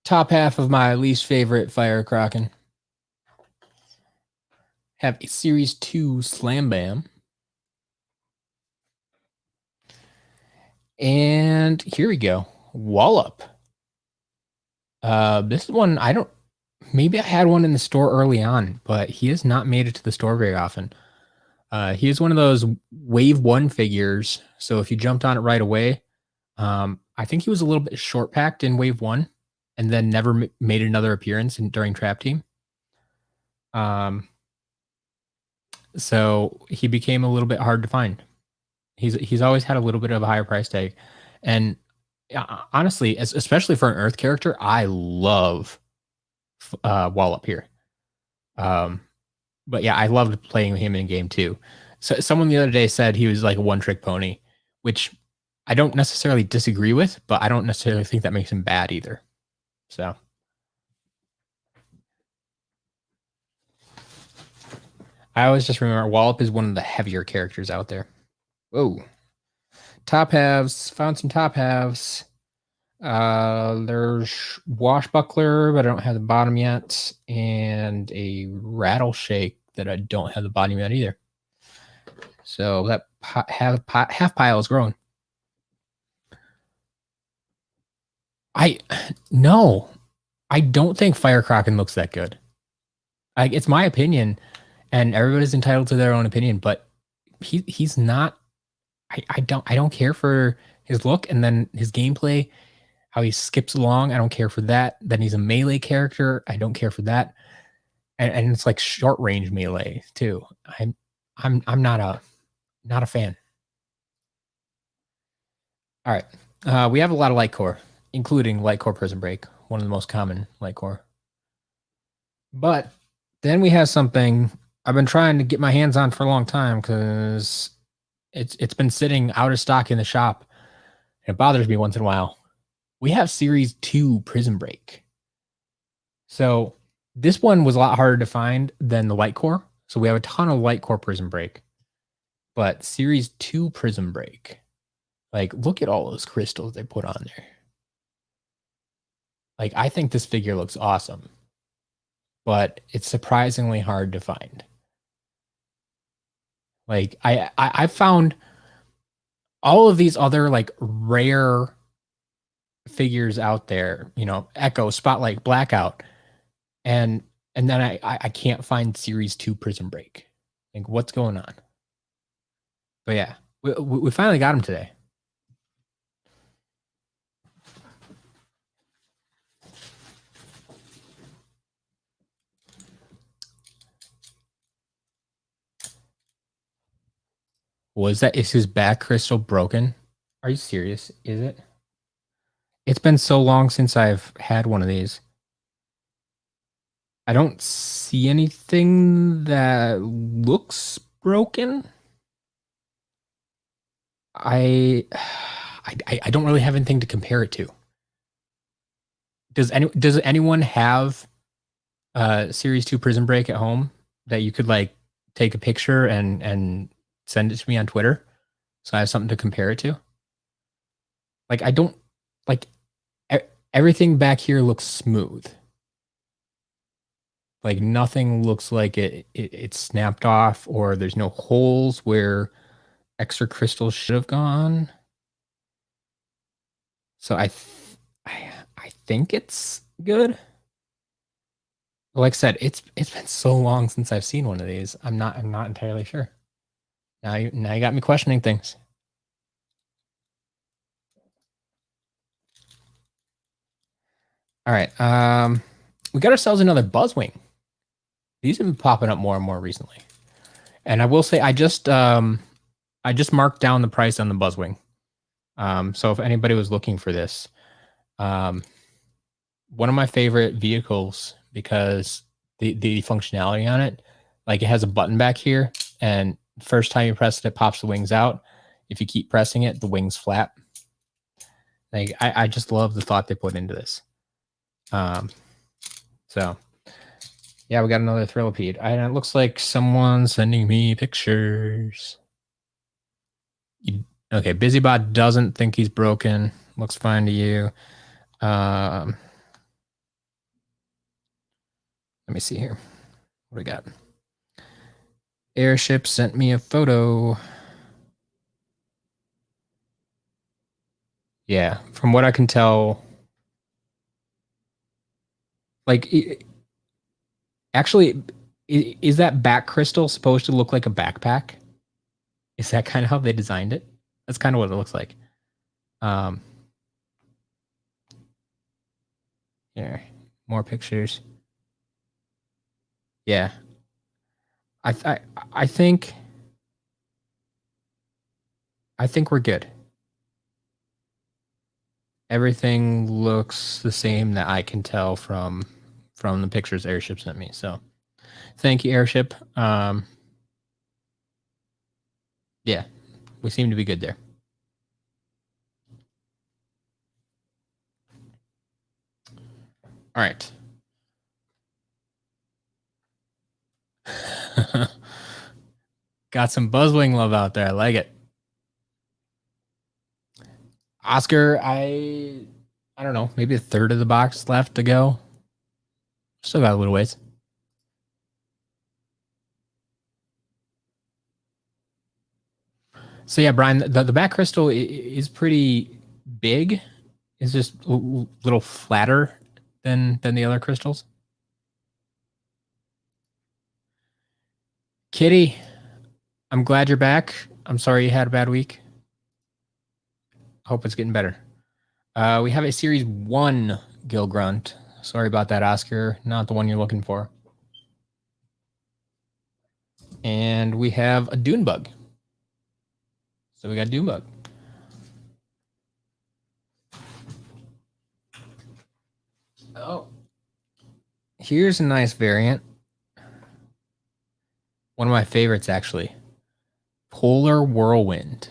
top half of my least favorite Fire Kraken. Have a Series 2 Slam Bam. And here we go. Wallop. This one, I don't, maybe I had one in the store early on, but he has not made it to the store very often. He is one of those Wave 1 figures. So if you jumped on it right away, I think he was a little bit short packed in Wave 1 and then never made another appearance during Trap Team. So he became a little bit hard to find. He's always had a little bit of a higher price tag. And honestly, especially for an Earth character, I love Wallop here. But yeah, I loved playing him in game too. So someone the other day said he was like a one-trick pony, which I don't necessarily disagree with, but I don't necessarily think that makes him bad either. So I always just remember Wallop is one of the heavier characters out there. Whoa. Top halves, found some top halves. There's Washbuckler, but I don't have the bottom yet, and a Rattle Shake that I don't have the bottom yet either. So that half pile is growing. No, I don't think Fire Kraken looks that good. It's my opinion, and everybody's entitled to their own opinion, but he's not. I don't care for his look, and then his gameplay, how he skips along. I don't care for that. Then he's a melee character. I don't care for that, and it's like short range melee too. I'm not a fan. All right, we have a lot of light core, including light core Prison Break, one of the most common light core. But then we have something I've been trying to get my hands on for a long time because it's been sitting out of stock in the shop. It bothers me once in a while. We have Series 2 Prison Break. So this one was a lot harder to find than the Light Core. So we have a ton of Light Core Prison Break. But Series 2 Prison Break, like, look at all those crystals they put on there. Like, I think this figure looks awesome. But it's surprisingly hard to find. Like, I found all of these other, like, rare figures out there, you know, Echo, Spotlight, Blackout, and then I can't find Series 2 Prison Break. Like, what's going on? But yeah, we finally got him today. Is his back crystal broken? Are you serious? Is it? It's been so long since I've had one of these. I don't see anything that looks broken. I don't really have anything to compare it to. Does anyone have Series 2 Prison Break at home that you could like take a picture and send it to me on Twitter so I have something to compare it to? Like, I don't like everything back here looks smooth. Like, nothing looks like it snapped off, or there's no holes where extra crystals should have gone. So I think it's good. Like I said, it's been so long since I've seen one of these. I'm not entirely sure. Now you got me questioning things. All right. We got ourselves another Buzzwing. These have been popping up more and more recently. And I will say I just marked down the price on the Buzzwing. So if anybody was looking for this, um one of my favorite vehicles because the functionality on it, like it has a button back here, and first time you press it, it pops the wings out. If you keep pressing it, the wings flap. Like I just love the thought they put into this. Um, so yeah, we got another Thrillipede. And it looks like someone's sending me pictures. Okay, BusyBot doesn't think he's broken. Looks fine to you. Let me see here. What do we got? Airship sent me a photo. Yeah, from what I can tell, like actually, is that back crystal supposed to look like a backpack? Is that kind of how they designed it? That's kind of what it looks like. Um, Here, more pictures. Yeah, I I I think I think we're good. Everything looks the same that I can tell from the pictures Airship sent me. So thank you, Airship. Yeah, we seem to be good there. All right. Got some Buzzwing love out there. I like it. Oscar, I don't know, maybe a third of the box left to go. Still got a little ways. So yeah, Brian, the back crystal is pretty big. It's just a little flatter than the other crystals. Kitty, I'm glad you're back. I'm sorry you had a bad week. Hope it's getting better. We have a Series 1 Gil Grunt. Sorry about that, Oscar. Not the one you're looking for. And we have a Dune Bug. So we got Dune Bug. Oh. Here's a nice variant. One of my favorites, actually. Polar Whirlwind.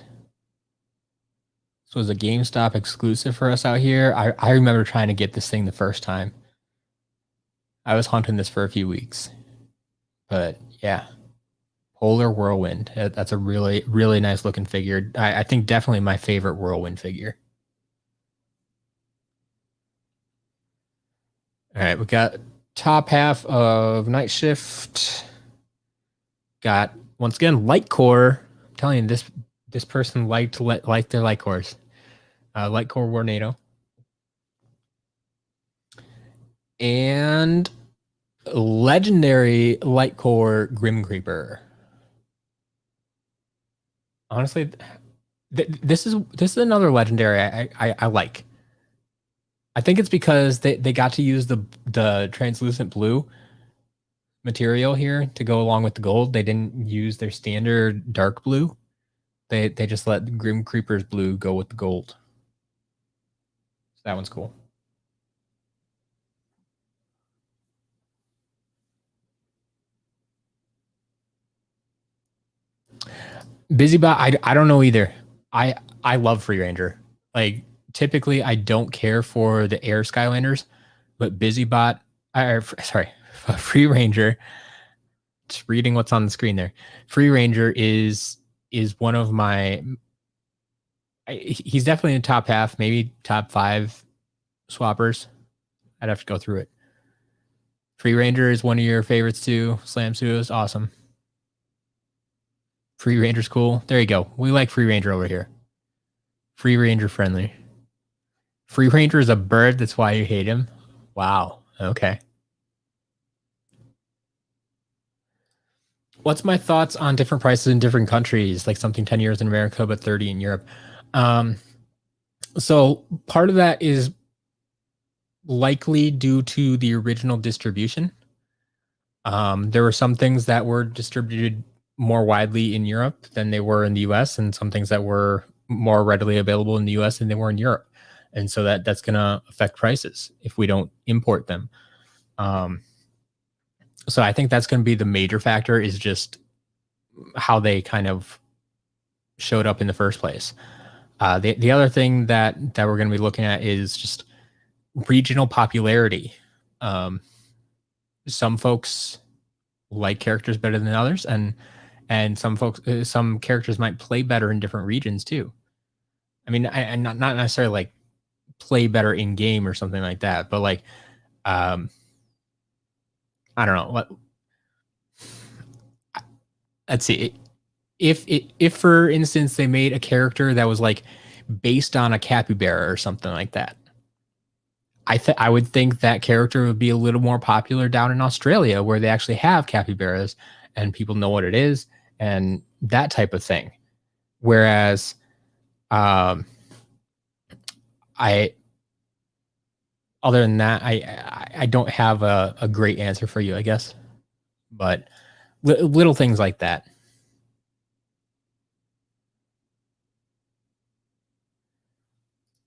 This was a GameStop exclusive for us out here. I remember trying to get this thing the first time. I was hunting this for a few weeks. But yeah, Polar Whirlwind. That's a really, really nice looking figure. I think definitely my favorite Whirlwind figure. All right, we got top half of Night Shift. Got, once again, Light Core. I'm telling you, this person liked their Light Cores. Light Core Warnado. And legendary Light Core Grim Creeper. Honestly, this is another legendary I like. I think it's because they got to use the translucent blue material here to go along with the gold. They didn't use their standard dark blue. They just let Grim Creeper's blue go with the gold. So that one's cool. BusyBot, I don't know either. I love Free Ranger. Like typically I don't care for the Air Skylanders, but BusyBot, sorry, Free Ranger. Just reading what's on the screen there. Free Ranger is one of my. He's definitely in the top half, maybe top 5 swappers. I'd have to go through it. Free Ranger is one of your favorites too. Slam Suos, awesome. Free Ranger's cool. There you go. We like Free Ranger over here. Free Ranger friendly. Free Ranger is a bird. That's why you hate him. Wow. Okay. What's my thoughts on different prices in different countries? Like something 10 years in America, but 30 in Europe. So part of that is likely due to the original distribution. There were some things that were distributed more widely in Europe than they were in the US, and some things that were more readily available in the US than they were in Europe. And so that's going to affect prices if we don't import them. So I think that's going to be the major factor, is just how they kind of showed up in the first place. The other thing that we're going to be looking at is just regional popularity. Some folks like characters better than others, and some characters might play better in different regions too. I mean, I not necessarily like play better in game or something like that, but like, I don't know what. Let's see. If for instance they made a character that was like based on a capybara or something like that, I would think that character would be a little more popular down in Australia, where they actually have capybaras and people know what it is and that type of thing. Whereas, I other than that, I don't have a great answer for you, I guess, but little things like that.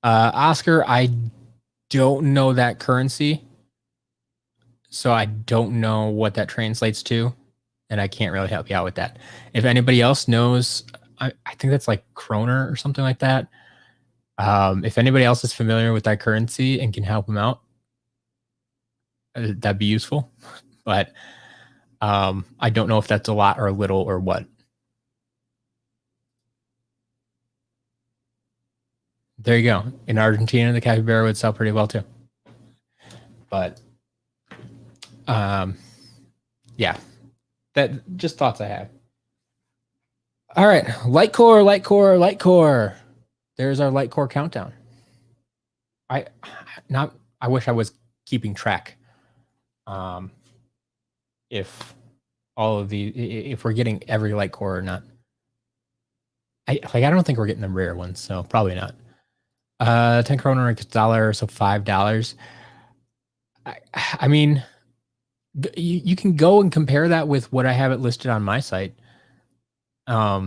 Oscar, I don't know that currency, so I don't know what that translates to, and I can't really help you out with that. If anybody else knows, I think that's like kroner or something like that. If anybody else is familiar with that currency and can help them out, that'd be useful. But I don't know if that's a lot or a little or what. There you go. In Argentina, the capybara would sell pretty well too. But yeah, that just thoughts I have. All right, light core. There's our light core countdown. I wish I was keeping track. If all of if we're getting every light core or not. I don't think we're getting the rare ones, so probably not. 10 kroner, $1, so $5. I mean, you can go and compare that with what I have it listed on my site. I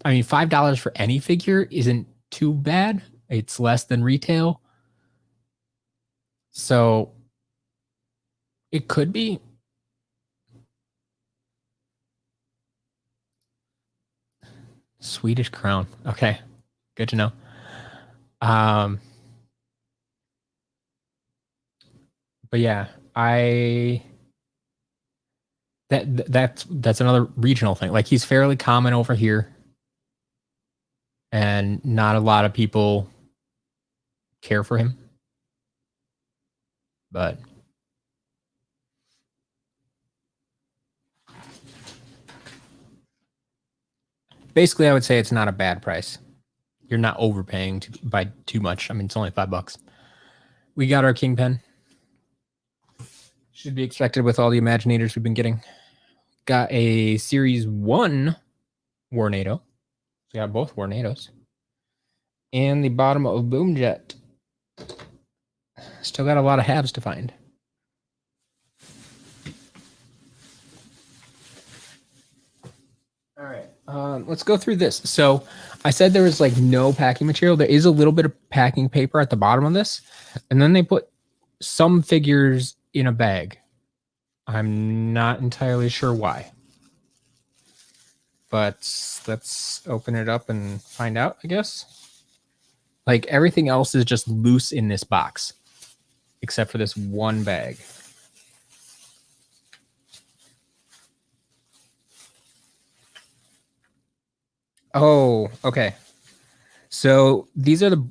mean, $5 for any figure isn't too bad. It's less than retail. So it could be. Swedish crown. Okay. Good to know. But yeah, that's another regional thing. Like, he's fairly common over here, and not a lot of people care for him. But basically, I would say it's not a bad price. You're not overpaying by too much. I mean, it's only $5. We got our Kingpin. Should be expected with all the Imaginators we've been getting. Got a Series 1 Warnado. So we got both Warnados. And the bottom of Boomjet. Still got a lot of halves to find. All right, let's go through this. So I said there was like no packing material. There is a little bit of packing paper at the bottom of this. And then they put some figures in a bag. I'm not entirely sure why. But let's open it up and find out, I guess. Like, everything else is just loose in this box, except for this one bag. Oh, okay. So these are the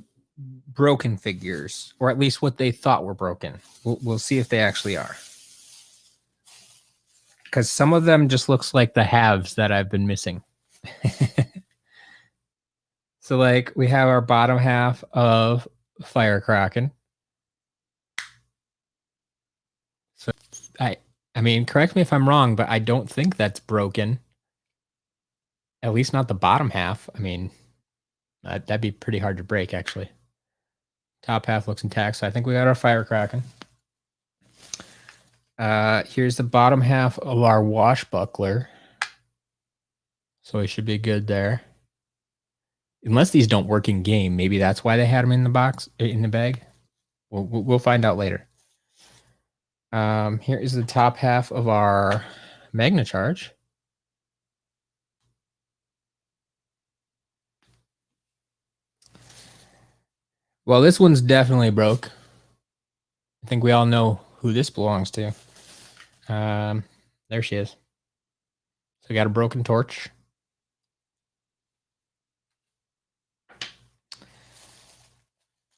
broken figures, or at least what they thought were broken. We'll see if they actually are. Because some of them just looks like the halves that I've been missing. So like, we have our bottom half of firecracking. So I mean, correct me if I'm wrong, but I don't think that's broken. At least not the bottom half. I mean, that'd be pretty hard to break, actually. Top half looks intact, so I think we got our firecracking. Here's the bottom half of our washbuckler. So we should be good there. Unless these don't work in game, maybe that's why they had them in the box, in the bag. We'll find out later. Here is the top half of our Magna Charge. Well, this one's definitely broke. I think we all know who this belongs to. There she is. So we got a broken torch.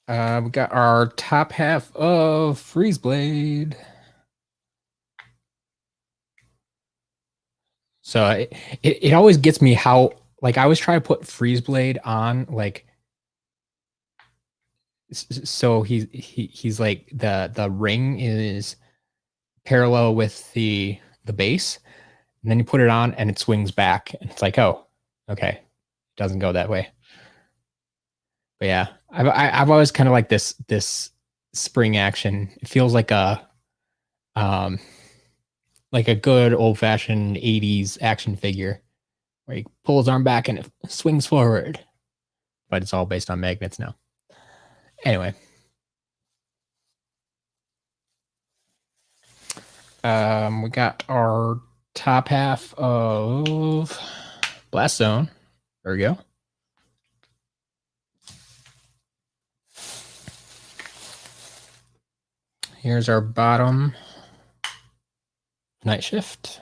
We got our top half of Freeze Blade. So it always gets me how, like, I always try to put Freeze Blade on, like, so he's like the ring is parallel with the base, and then you put it on and it swings back, and it's like, oh, okay, it doesn't go that way. But yeah, I've always kind of like this spring action. It feels like a good old fashioned 80s action figure where he pulls his arm back and it swings forward. But it's all based on magnets now. Anyway. We got our top half of Blast Zone. There we go. Here's our bottom Night Shift.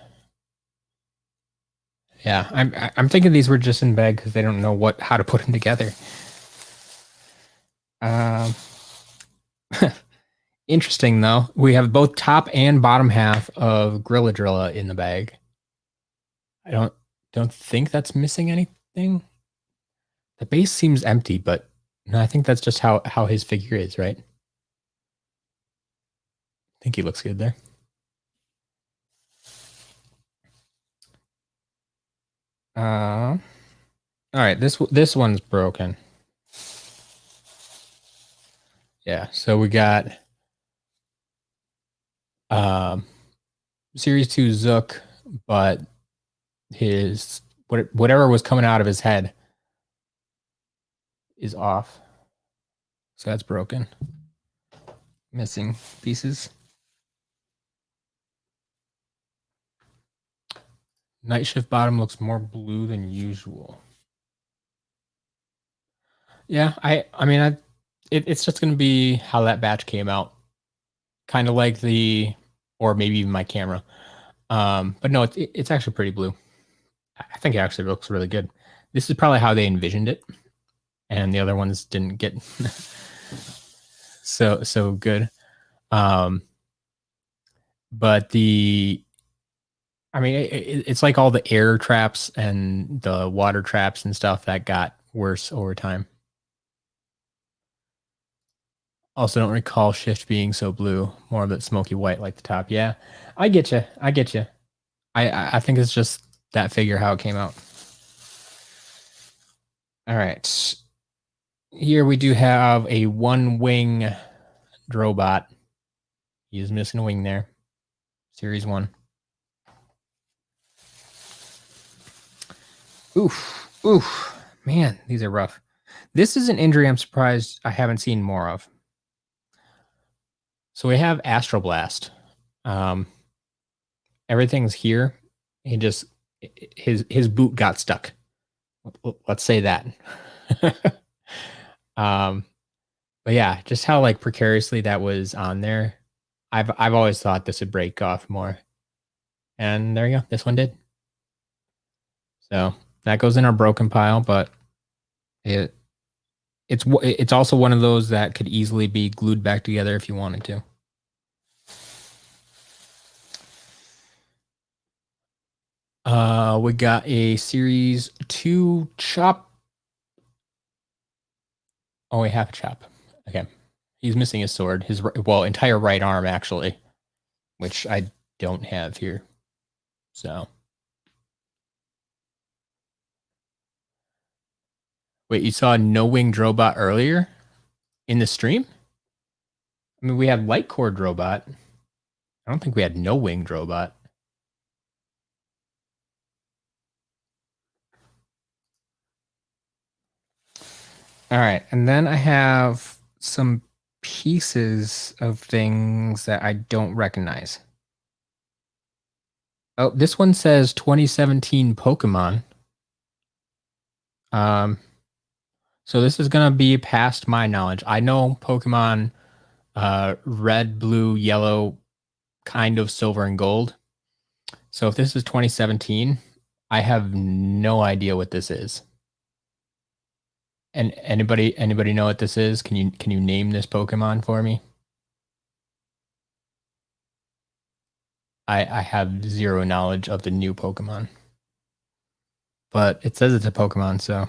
Yeah, I'm thinking these were just in bag because they don't know how to put them together. Interesting though. We have both top and bottom half of Grilladrilla in the bag. I don't think that's missing anything. The base seems empty, but no, I think that's just how his figure is, right? I think he looks good there. All right, this one's broken. Yeah, so we got Series 2 Zook, but his whatever was coming out of his head is off. So that's broken. Missing pieces. Night Shift bottom looks more blue than usual. Yeah, I mean, it's just going to be how that batch came out. Kind of like or maybe even my camera. But no, it's actually pretty blue. I think it actually looks really good. This is probably how they envisioned it, and the other ones didn't get so good. But I mean, it's like all the air traps and the water traps and stuff that got worse over time. Also, don't recall Shift being so blue, more of that smoky white like the top. Yeah, I get you. I think it's just that figure how it came out. All right. Here we do have a one wing Drobot. He is missing a wing there. Series 1. Oof. Man, these are rough. This is an injury I'm surprised I haven't seen more of. So we have Astro Blast. Everything's here. His boot got stuck. Let's say that. But yeah, just how like precariously that was on there. I've always thought this would break off more. And there you go. This one did. So that goes in our broken pile, but it's also one of those that could easily be glued back together if you wanted to. We got a Series 2 Chop. Oh, we have a Chop. Okay. He's missing his sword. His entire right arm actually, which I don't have here. So wait, you saw no winged robot earlier in the stream? I mean, we had light cord robot. I don't think we had no winged robot. All right, and then I have some pieces of things that I don't recognize. Oh, this one says 2017 Pokemon. So this is gonna be past my knowledge. I know Pokemon red, blue, yellow, kind of silver and gold. So if this is 2017, I have no idea what this is. And anybody know what this is? Can you name this Pokemon for me? I have zero knowledge of the new Pokemon. But it says it's a Pokemon, so.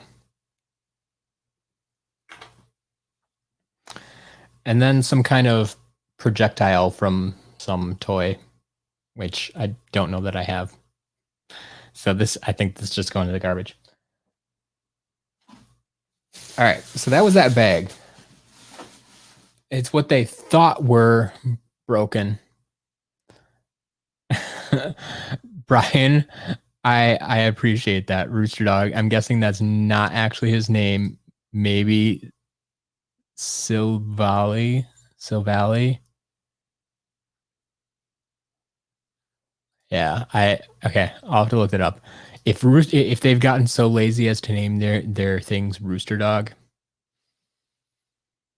And then some kind of projectile from some toy, which I don't know that I have. So I think this is just going to the garbage. All right, so that was that bag. It's what they thought were broken. Brian, I appreciate that. Rooster Dog. I'm guessing that's not actually his name. Maybe Silvally. Yeah, okay. I'll have to look it up. If they've gotten so lazy as to name their things Rooster Dog,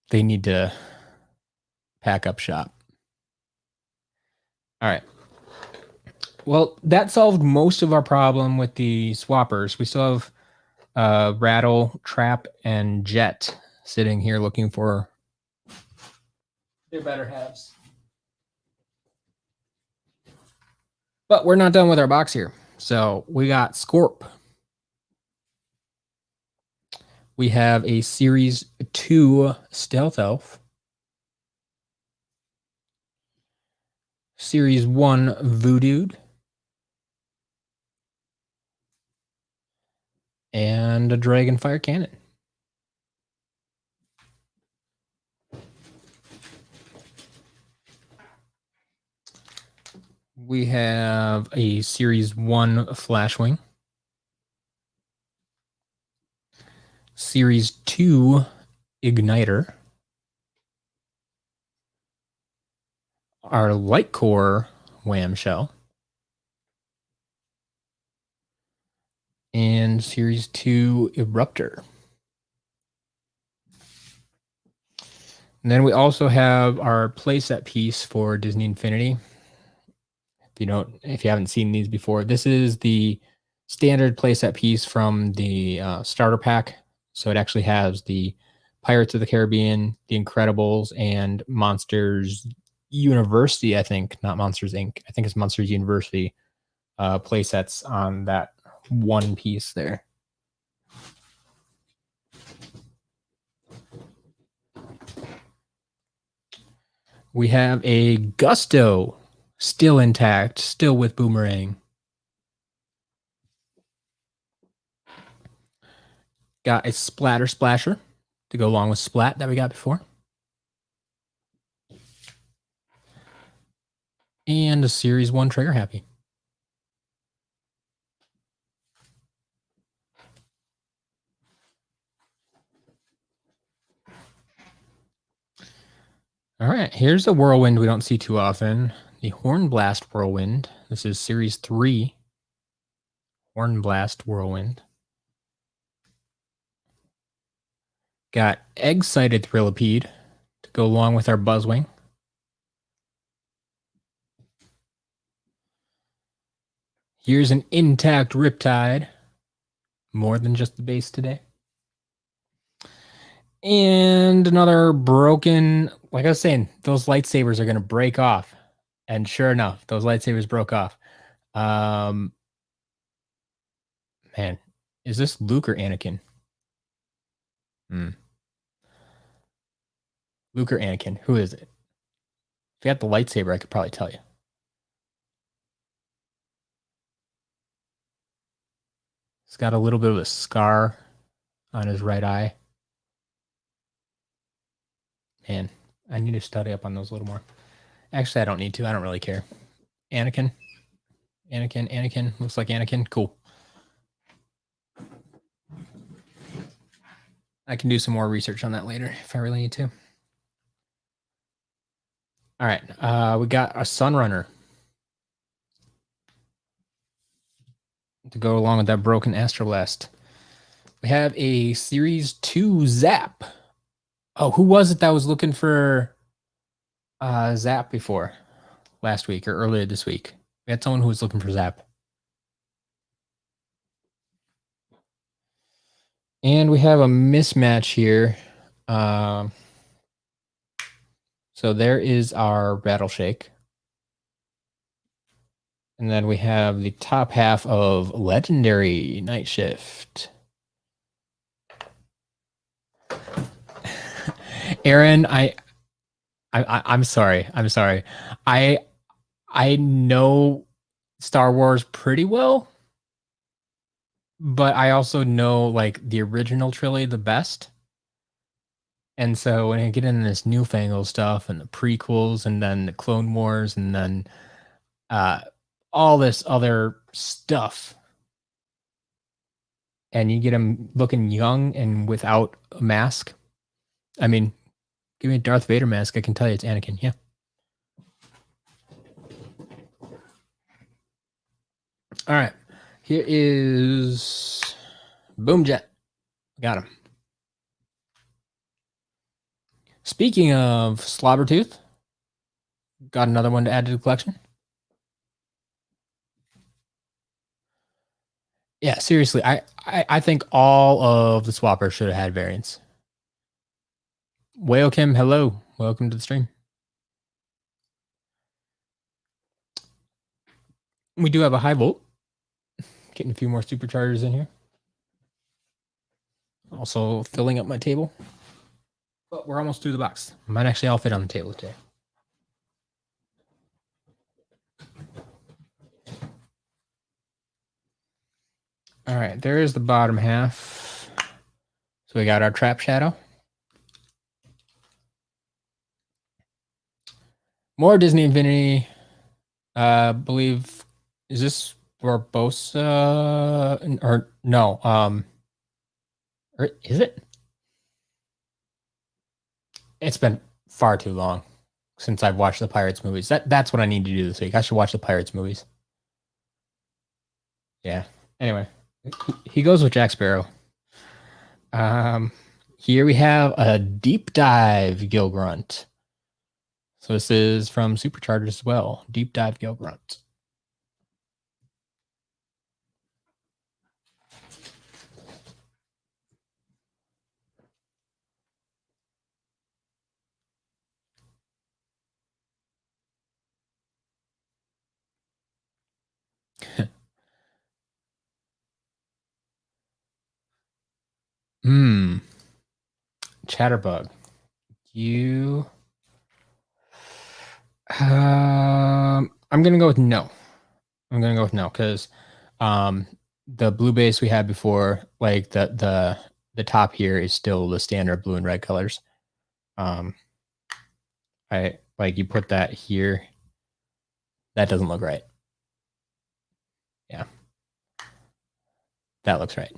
they need to pack up shop. All right. Well, that solved most of our problem with the swappers. We still have Rattle, Trap, and Jet sitting here looking for their better halves. But we're not done with our box here. So we got Scorp. We have a Series 2 Stealth Elf. Series 1 Voodooed. And a Dragonfire Cannon. We have a Series 1 Flashwing. Series 2 Igniter. Our Light Core Whamshell. And Series 2 Eruptor. And then we also have our playset piece for Disney Infinity. If you haven't seen these before, this is the standard playset piece from the starter pack. So it actually has the Pirates of the Caribbean, The Incredibles, and Monsters University, I think, not Monsters Inc. I think it's Monsters University playsets on that one piece there. We have a Gusto, still intact, still with Boomerang. Got a Splatter Splasher to go along with Splat that we got before. And a Series 1 Trigger Happy. All right, here's a Whirlwind we don't see too often. The Hornblast Whirlwind. This is Series 3 Hornblast Whirlwind. Got Egg-Sighted Thrillipede to go along with our Buzzwing. Here's an intact Riptide. More than just the base today. And another broken, like I was saying, those lightsabers are going to break off. And sure enough, those lightsabers broke off. Man, is this Luke or Anakin? Luke or Anakin? Who is it? If you had the lightsaber, I could probably tell you. He's got a little bit of a scar on his right eye. Man, I need to study up on those a little more. Actually, I don't need to. I don't really care. Anakin. Anakin. Looks like Anakin. Cool. I can do some more research on that later if I really need to. All right. We got a Sunrunner to go along with that broken Astroblast. We have a Series 2 Zap. Oh, who was it that was looking for Zap before? Last week or earlier this week? We had someone who was looking for Zap. And we have a mismatch here. So there is our Battle Shake. And then we have the top half of Legendary Night Shift. Aaron, I'm sorry. I'm sorry. I know Star Wars pretty well, but I also know like the original trilogy the best. And so when I get into this newfangled stuff and the prequels and then the Clone Wars and then all this other stuff, and you get him looking young and without a mask. I mean, give me a Darth Vader mask. I can tell you it's Anakin. Yeah. All right. Here is Boomjet. Got him. Speaking of Slobbertooth, got another one to add to the collection. Yeah, seriously, I think all of the swappers should have had variants. Whale Kim, hello. Welcome to the stream. We do have a high volt. Getting a few more superchargers in here. Also filling up my table. But we're almost through the box. Might actually all fit on the table today. All right, there is the bottom half. So we got our Trap Shadow. More Disney Infinity. Believe, is this Barbosa? Or no, or is it? It's been far too long since I've watched the Pirates movies. That's what I need to do this week. I should watch the Pirates movies. Yeah. Anyway, he goes with Jack Sparrow. Here we have a Deep Dive Gil Grunt. So this is from Superchargers as well. Deep Dive Gil Grunt. Chatterbug. You I'm gonna go with no. I'm gonna go with no because the blue base we had before, like the top here is still the standard blue and red colors. I like you put that here. That doesn't look right. Yeah. That looks right.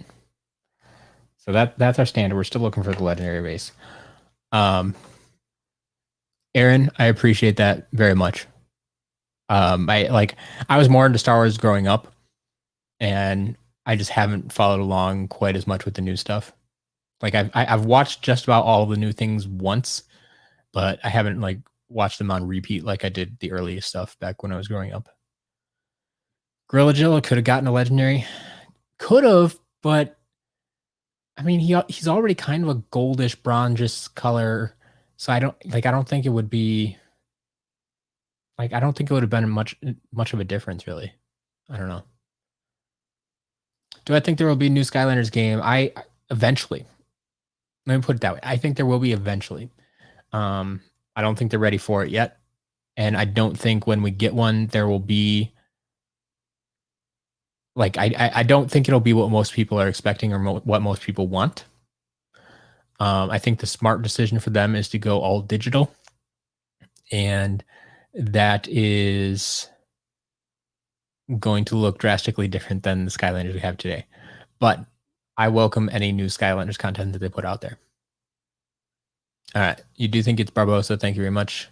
So that's our standard. We're still looking for the legendary base. Aaron, I appreciate that very much. I was more into Star Wars growing up, and I just haven't followed along quite as much with the new stuff. Like I've watched just about all the new things once, but I haven't like watched them on repeat like I did the earliest stuff back when I was growing up. Grillagilla could have gotten a legendary, could have, but I mean he's already kind of a goldish bronzish color, so I don't think it would be like I don't think it would have been much of a difference really. I don't know. Do I think there will be a new Skylanders game? I eventually. Let me put it that way. I think there will be eventually. I don't think they're ready for it yet. And I don't think when we get one, there will be like I don't think it'll be what most people are expecting or what most people want. I think the smart decision for them is to go all digital, and that is going to look drastically different than the Skylanders we have today. But I welcome any new Skylanders content that they put out there. All right, you do think it's Barbosa? Thank you very much.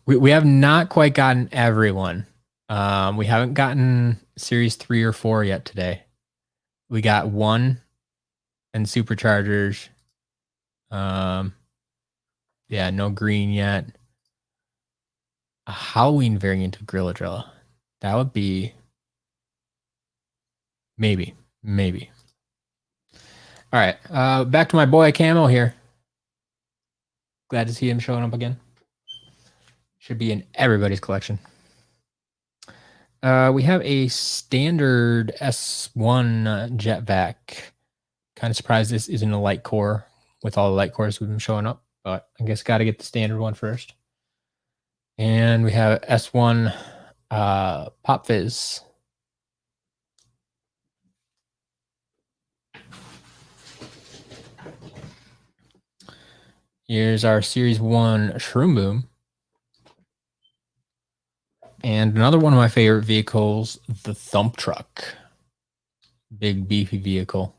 we have not quite gotten everyone. We haven't gotten Series 3 or 4 yet today. We got 1 and Superchargers. Yeah, no green yet. A Halloween variant of Grilladrilla. That would be maybe. All right, back to my boy Camo here. Glad to see him showing up again. Should be in everybody's collection. We have a standard S1 jetvac. Kind of surprised this isn't a light core with all the light cores we've been showing up, but I guess got to get the standard one first. And we have S1 Pop Fizz. Here's our Series 1 Shroom Boom. And another one of my favorite vehicles, the Thump Truck. Big, beefy vehicle.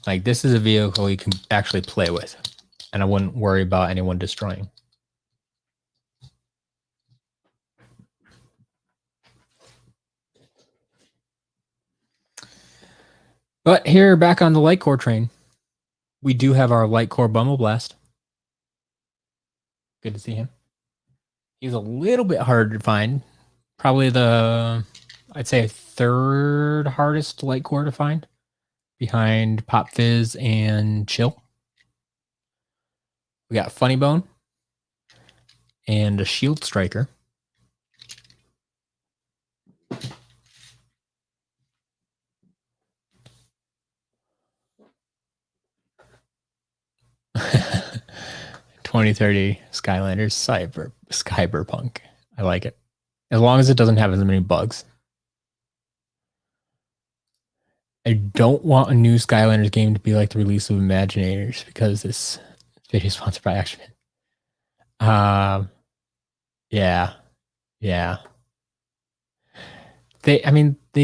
Like, this is a vehicle you can actually play with, and I wouldn't worry about anyone destroying. But here, back on the light core train, we do have our light core Bumble Blast. Good to see him. He's a little bit harder to find. Probably I'd say, 3rd hardest light core to find, behind Pop Fizz and Chill. We got Funny Bone and a Shield Striker. (2030) Skylanders Cyberpunk. I like it. As long as it doesn't have as many bugs. I don't want a new Skylanders game to be like the release of Imaginators, because this video is sponsored by Action. Yeah. They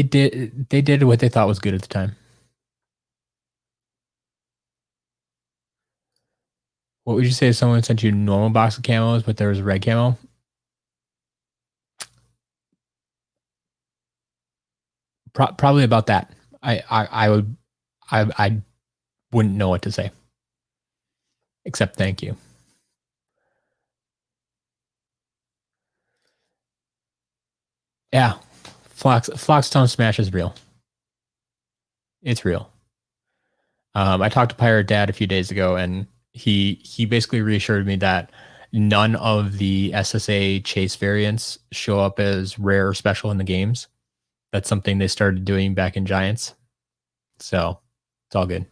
did what they thought was good at the time. What would you say if someone sent you a normal box of camos, but there was a red camo? Probably about that. I wouldn't know what to say, except thank you. Yeah, Flockstone Smash is real. It's real. I talked to Pirate Dad a few days ago, and he basically reassured me that none of the SSA chase variants show up as rare or special in the games. That's something they started doing back in Giants. So it's all good.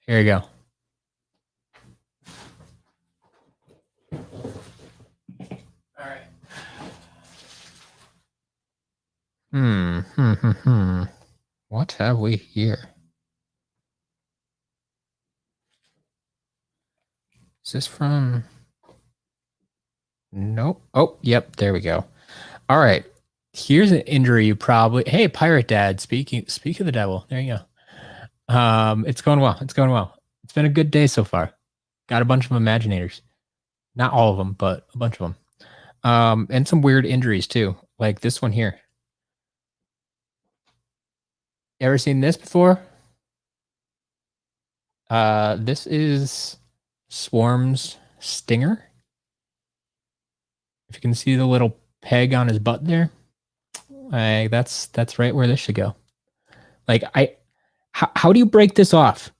Here you go. All right. What have we here? Is this from? Nope. Oh, yep. There we go. All right. Here's an injury you probably. Hey, Pirate Dad. Speak of the devil. There you go. It's going well. It's been a good day so far. Got a bunch of Imaginators. Not all of them, but a bunch of them. And some weird injuries too, like this one here. You ever seen this before? This is Swarm's Stinger. If you can see the little peg on his butt there, that's right where this should go. Like, how do you break this off?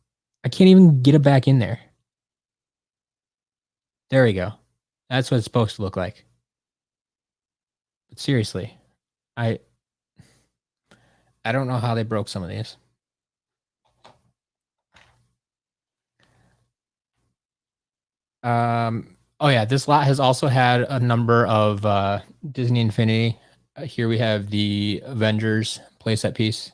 I can't even get it back in there. There we go. That's what it's supposed to look like. But seriously, I don't know how they broke some of these. Oh yeah, this lot has also had a number of Disney Infinity. Here we have the Avengers playset piece.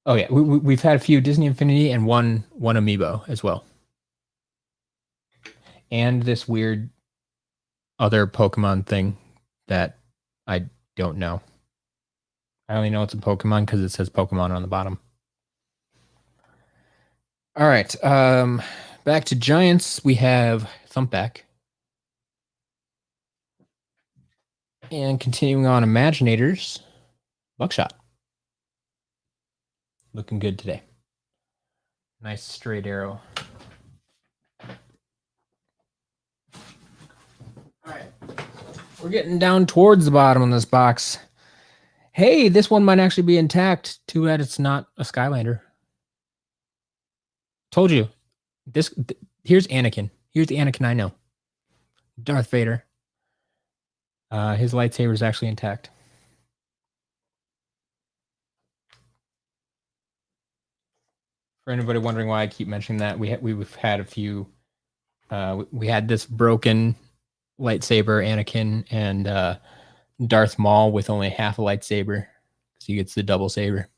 Oh yeah, we've had a few Disney Infinity and one amiibo as well, and this weird other Pokemon thing that I don't know. I only know it's a Pokemon because it says Pokemon on the bottom. All right, back to Giants. We have Thumpback, and continuing on Imaginators, Buckshot. Looking good today. Nice straight arrow. All right. We're getting down towards the bottom of this box. Hey, this one might actually be intact. Too bad it's not a Skylander. Told you. Here's Anakin. Here's the Anakin I know. Darth Vader. His lightsaber is actually intact. For anybody wondering why I keep mentioning that, we've had a few. We had this broken lightsaber Anakin and Darth Maul with only half a lightsaber, so he gets the double saber.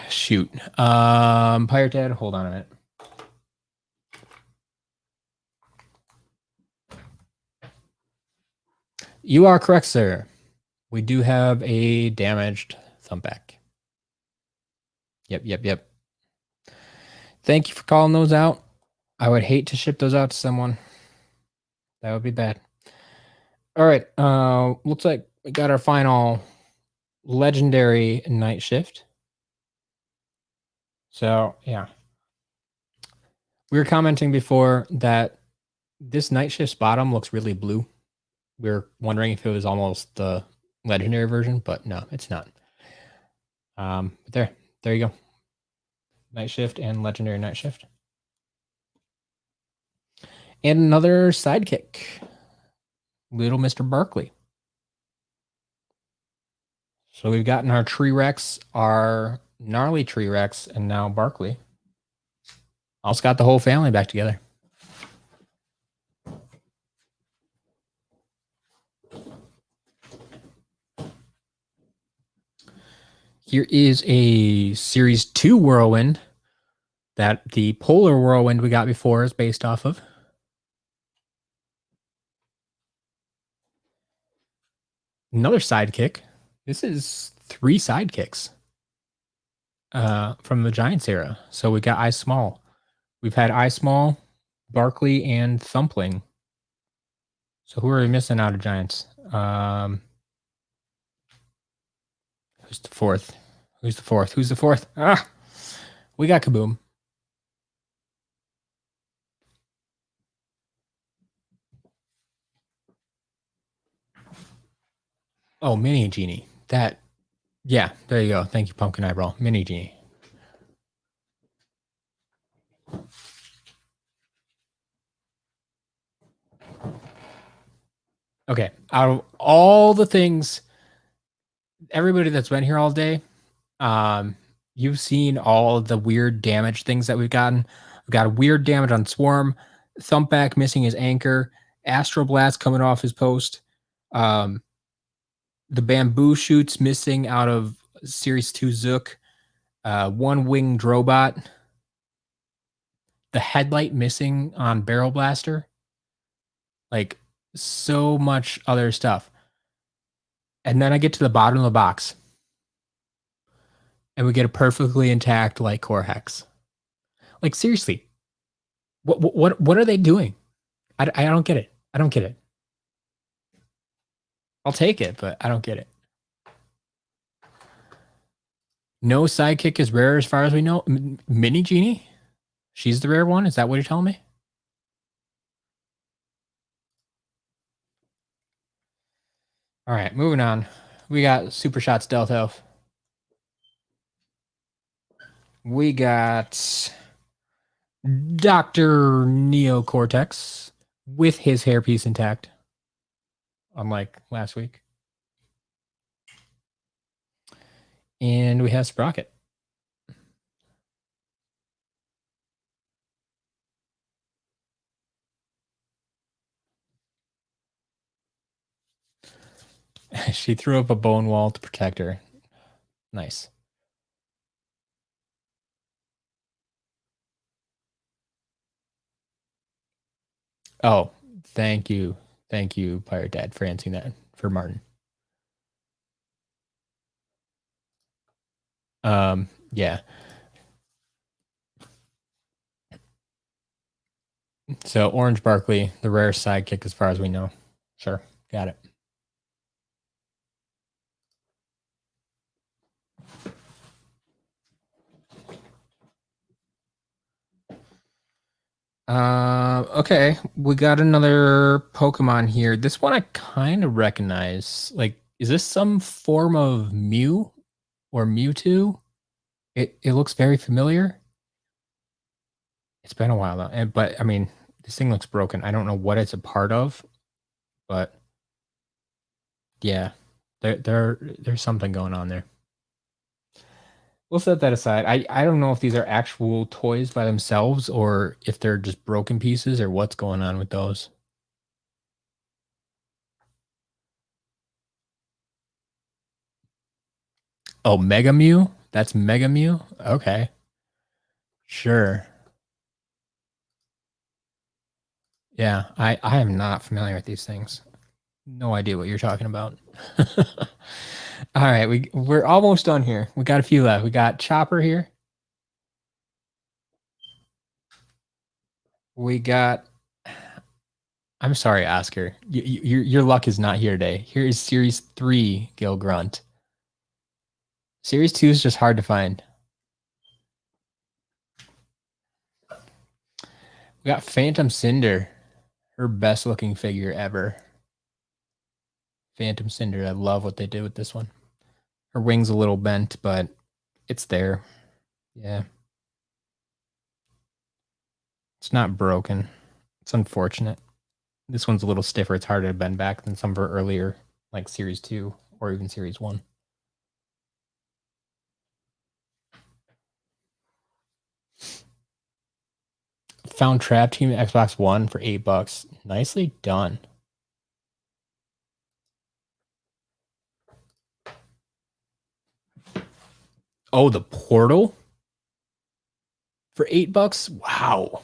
Shoot, Pirate Dad, hold on a minute. You are correct, sir. We do have a damaged Thumpback. Yep. Thank you for calling those out. I would hate to ship those out to someone. That would be bad. All right. Looks like we got our final legendary Night Shift. So, yeah. We were commenting before that this Night Shift's bottom looks really blue. We were wondering if it was almost the legendary version, but no, it's not. But there you go. Night Shift and legendary Night Shift. And another sidekick, little Mr. Barkley. So we've gotten our Tree Rex, our gnarly Tree Rex, and now Barkley. Also got the whole family back together. Here is a Series 2 Whirlwind that the Polar Whirlwind we got before is based off of. Another sidekick. This is 3 sidekicks from the Giants era. So we got Ice Small. We've had Ice Small, Barkley, and Thumpling. So who are we missing out of Giants? Who's the fourth? Who's the fourth? Ah, we got Kaboom. Oh, Mini Genie. Yeah, there you go. Thank you, Pumpkin Eyebrow. Mini Genie. Okay, out of all the things, everybody that's been here all day, you've seen all the weird damage things that we've gotten. We've got a weird damage on Swarm, Thumpback missing his anchor, Astro Blast coming off his post, the bamboo shoots missing out of Series 2 Zook, one wing Drobot, the headlight missing on Barrel Blaster, like so much other stuff. And then I get to the bottom of the box and we get a perfectly intact Light Core Hex. Like seriously, what are they doing? I don't get it. I don't get it. I'll take it, but I don't get it. No sidekick is rare as far as we know. Mini Genie? She's the rare one? Is that what you're telling me? All right, moving on. We got Super Shot Stealth Elf. We got Dr. Neocortex with his hairpiece intact, unlike last week. And we have Sprocket. She threw up a bone wall to protect her. Nice. Oh, thank you. Thank you, Pirate Dad, for answering that for Martin. Yeah. So Orange Barkley, the rare sidekick as far as we know. Sure. Got it. Okay, we got another Pokemon here. This one I kind of recognize. Like, is this some form of Mew or Mewtwo? It looks very familiar. It's been a while though, but I mean, this thing looks broken. I don't know what it's a part of, but yeah, there's something going on there. We'll set that aside. I don't know if these are actual toys by themselves or if they're just broken pieces or what's going on with those. Oh, Mega Mew? That's Mega Mew? Okay. Sure. Yeah, I am not familiar with these things. No idea what you're talking about. All right, we're almost done here. We got a few left. We got Chopper here. We got. I'm sorry, Oscar. Your luck is not here today. Here is Series 3, Gil Grunt. Series 2 is just hard to find. We got Phantom Cinder, her best looking figure ever. Phantom Cinder. I love what they did with this one. Her wing's a little bent, but it's there. Yeah. It's not broken. It's unfortunate. This one's a little stiffer. It's harder to bend back than some of her earlier, like Series 2 or even Series 1. Found Trap Team Xbox One for $8. Nicely done. Oh, the Portal for $8? Wow.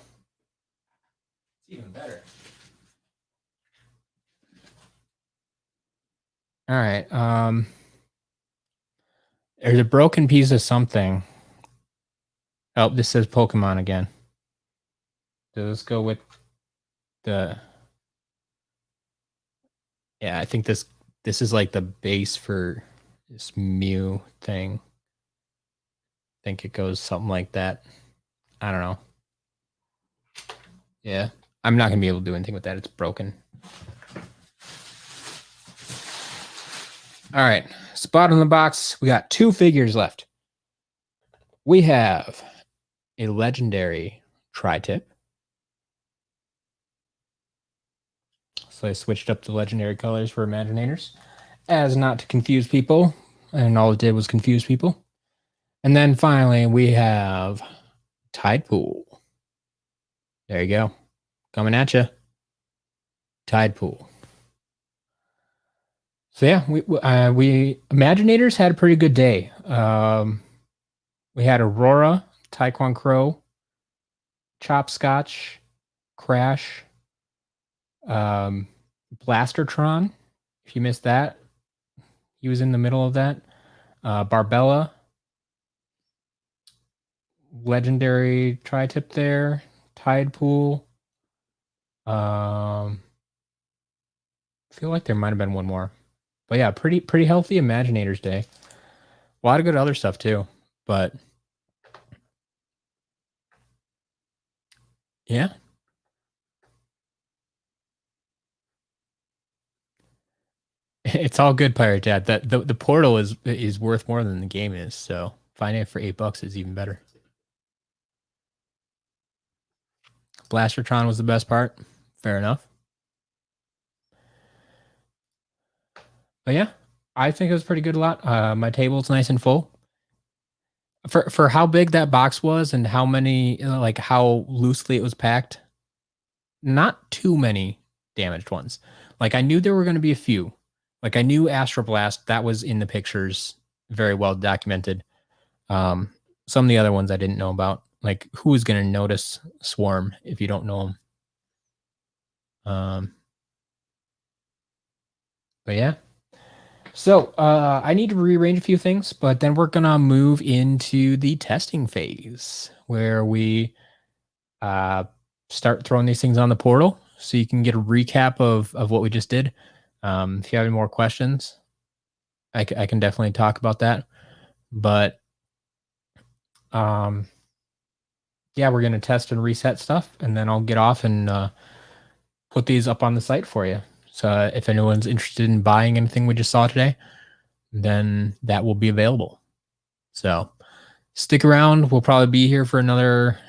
It's even better. All right. There's a broken piece of something. Oh, this says Pokemon again. So let's go with the. Yeah, I think this is like the base for this Mew thing. I think it goes something like that. I don't know. Yeah, I'm not gonna be able to do anything with that. It's broken. All right, spot on the box. We got 2 figures left. We have a legendary tri-tip. So I switched up the legendary colors for Imaginators as not to confuse people. And all it did was confuse people. And then finally, we have Tide Pool. There you go. Coming at you. Tide Pool. So yeah, we Imaginators had a pretty good day. We had Aurora, Taekwon Crow, Chopscotch, Crash, Blastertron. If you missed that, he was in the middle of that. Barbella, legendary tri-tip there. Tide Pool. I feel like there might have been one more, but yeah, pretty healthy Imaginators day. A lot of good other stuff too, but yeah. It's all good, Pirate Dad. That the portal is worth more than the game is, so finding it for $8 is even better. Blastertron was the best part. Fair enough. But yeah, I think it was pretty good lot. My table's nice and full. For how big that box was and how many, like how loosely it was packed, not too many damaged ones. Like I knew there were going to be a few. Like I knew Astro Blast, that was in the pictures, very well documented. Some of the other ones I didn't know about. Like who's going to notice Swarm if you don't know them? But yeah. So I need to rearrange a few things, but then we're gonna move into the testing phase where we start throwing these things on the portal so you can get a recap of what we just did. If you have any more questions, I can definitely talk about that. But yeah, we're gonna test and reset stuff, and then I'll get off and put these up on the site for you. So if anyone's interested in buying anything we just saw today, then that will be available. So stick around. We'll probably be here for another,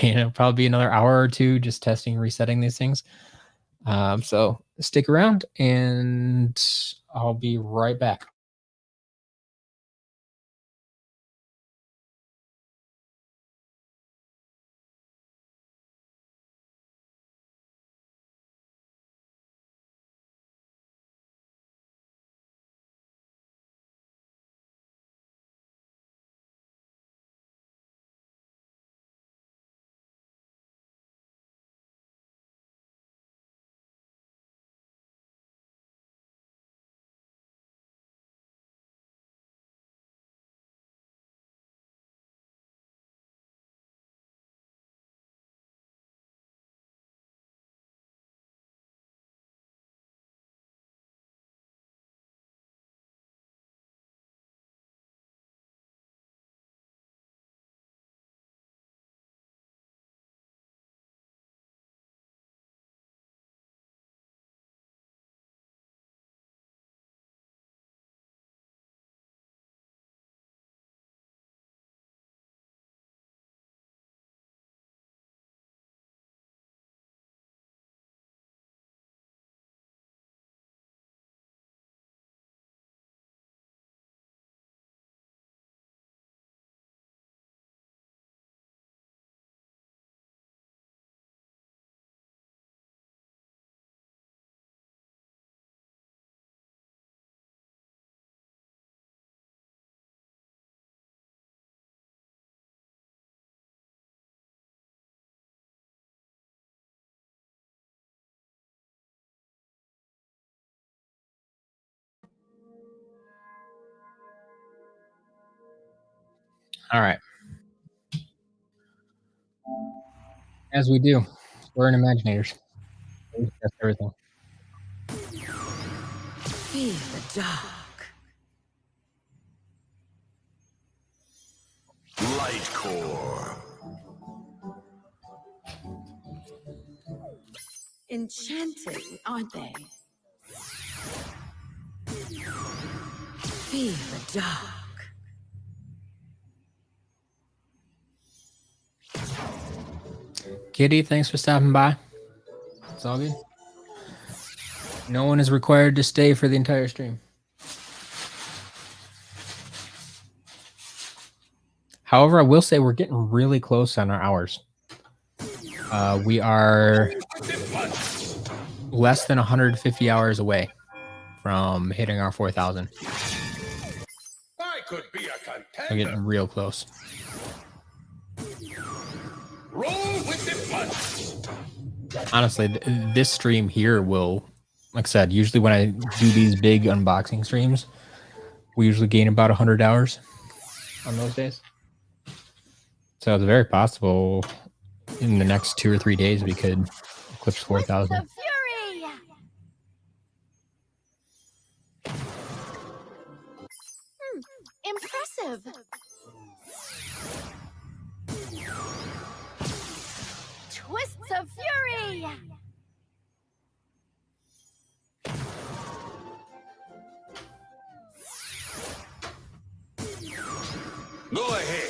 it'll probably be another hour or two just testing, resetting these things. So stick around and I'll be right back. All right. As we do, we're in Imaginators. We test everything. Fear the dark. Light core. Enchanting, aren't they? Fear the dark. Kitty, thanks for stopping by. It's all good. No one is required to stay for the entire stream. However, I will say we're getting really close on our hours. We are less than 150 hours away from hitting our 4,000. I could be a contender. We're getting real close. Roll with the punch. Honestly, this stream here will, like I said, usually when I do these big unboxing streams, we usually gain about 100 hours on those days. So it's very possible in the next 2 or 3 days we could eclipse 4,000. Impressive. Twists of fury. Go ahead.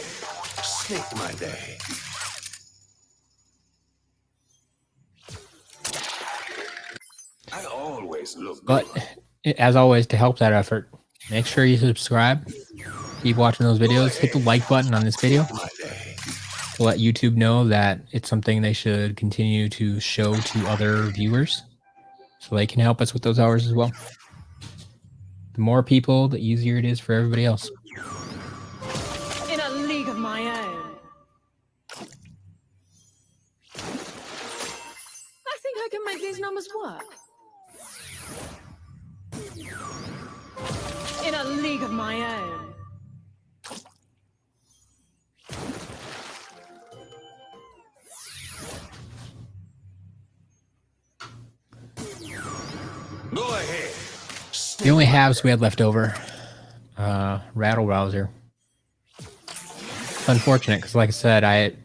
Snake my day. This looks But as always, to help that effort, make sure you subscribe. Keep watching those videos. Hit the like button on this video to let YouTube know that it's something they should continue to show to other viewers so they can help us with those hours as well. The more people, the easier it is for everybody else. In a league of my own. I think I can make these numbers work. In a league of my own. Go ahead. The only halves we had left over, Rattle Rouser. It's unfortunate because, like I said,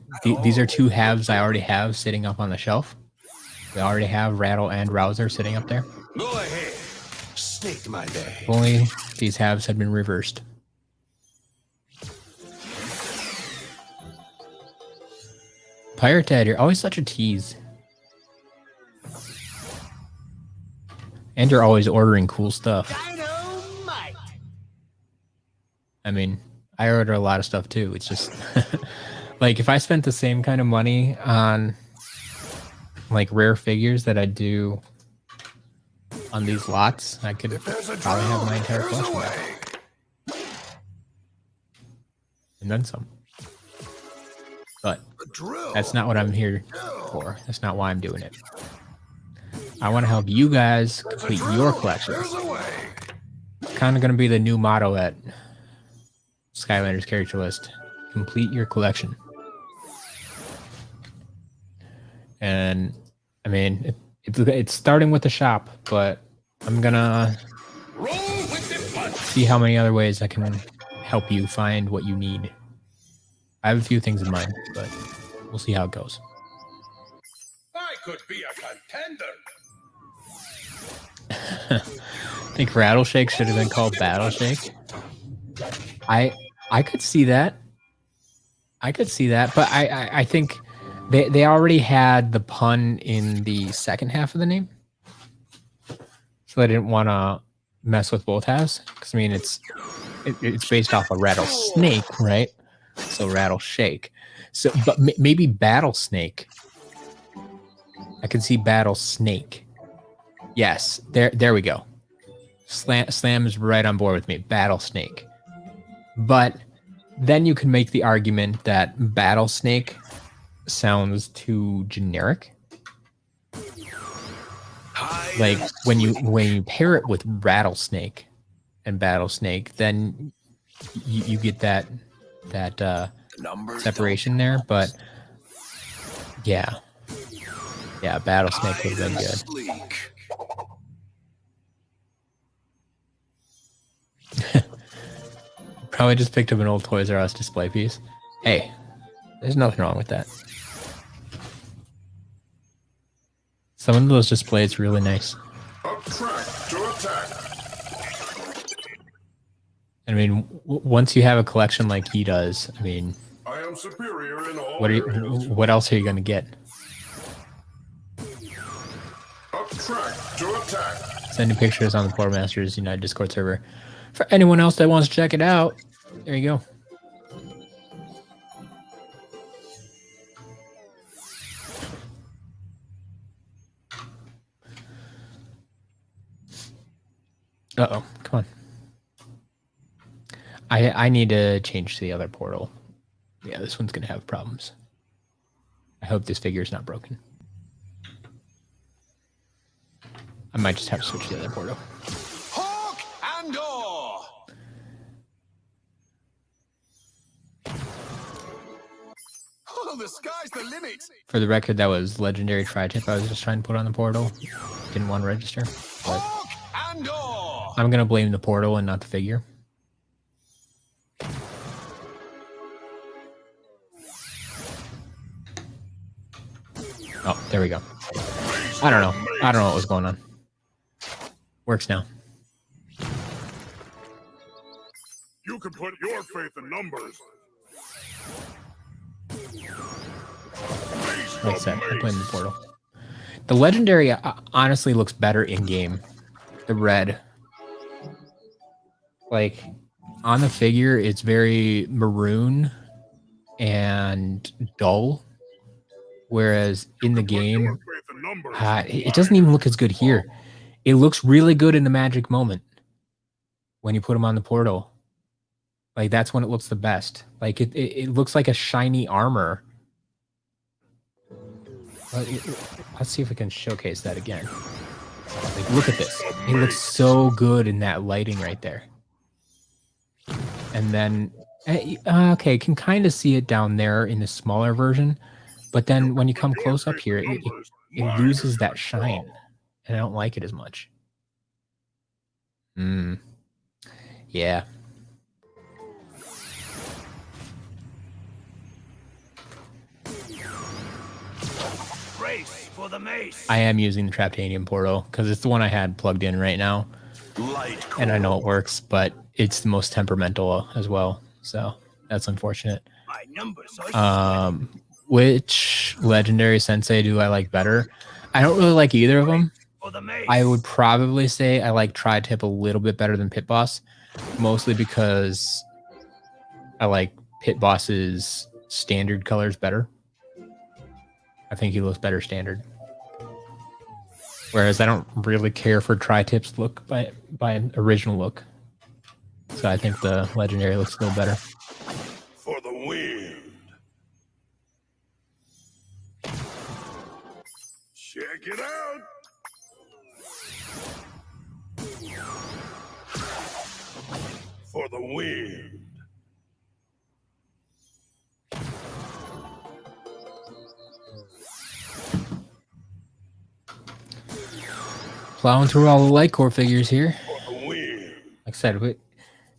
these are two halves I already have sitting up on the shelf. We already have Rattle and Rouser sitting up there. Go ahead. Snake my day. If only these halves had been reversed. Pirate Dad, you're always such a tease. And you're always ordering cool stuff. Dynamite. I mean, I order a lot of stuff too. It's just like if I spent the same kind of money on like rare figures that I do on these lots, I could probably have my entire collection back. And then some. But that's not what I'm here for. That's not why I'm doing it. I want to help you guys complete your collections. Kind of going to be the new motto at Skylanders character list. Complete your collection. And I mean, it's starting with the shop, but I'm gonna see how many other ways I can help you find what you need. I have a few things in mind, but we'll see how it goes. I could be a contender. I think Rattle Shake should have been called Battle Shake. I could see that. I could see that, but I think they already had the pun in the second half of the name, so I didn't want to mess with both halves. Because I mean, it's based off a rattlesnake, right? So Rattle Shake. So, but maybe Battle Snake. I could see Battle Snake. Yes, there we go. Slam is right on board with me. Battle Snake. But then you can make the argument that Battle Snake sounds too generic. Like when you pair it with Rattlesnake and Battle Snake, then you get that separation there. But yeah, Battle Snake would have been good. Probably just picked up an old Toys R Us display piece. Hey, there's nothing wrong with that. Some of those displays are really nice. I mean, once you have a collection like he does, I mean, I am superior in all what else are you going to get? Sending pictures on the Portmasters United Discord server. For anyone else that wants to check it out, there you go. Uh-oh, come on. I need to change to the other portal. Yeah, this one's going to have problems. I hope this figure is not broken. I might just have to switch to the other portal. Hawk and Door. Oh, the sky's the limit. For the record, that was Legendary Tri-Tip I was just trying to put on the portal. Didn't want to register. But Hawk and Door. I'm going to blame the portal and not the figure. Oh, there we go. I don't know. I don't know what was going on. Works now. You can put your faith in numbers. Like I said, I blame the portal. The Legendary honestly looks better in game the red. Like on the figure, it's very maroon and dull, whereas in the game, it doesn't even look as good here. It looks really good in the magic moment when you put them on the portal. Like that's when it looks the best. Like it looks like a shiny armor. Let's see if we can showcase that again. Like, look at this. It looks so good in that lighting right there. And then, okay, can kind of see it down there in the smaller version. But then when you come close up here, it loses that shine. And I don't like it as much. Yeah. Race for the mace. I am using the Traptanium portal because it's the one I had plugged in right now. And I know it works, but it's the most temperamental as well. So that's unfortunate. Which legendary sensei do I like better? I don't really like either of them. I would probably say I like Tri-Tip a little bit better than Pit Boss, mostly because I like Pit Boss's standard colors better. I think he looks better standard. Whereas I don't really care for Tri-Tip's look by original look. So I think the legendary looks a little better. For the wind. Check it out. For the wind. Plowing through all the light core figures here. Like I said, we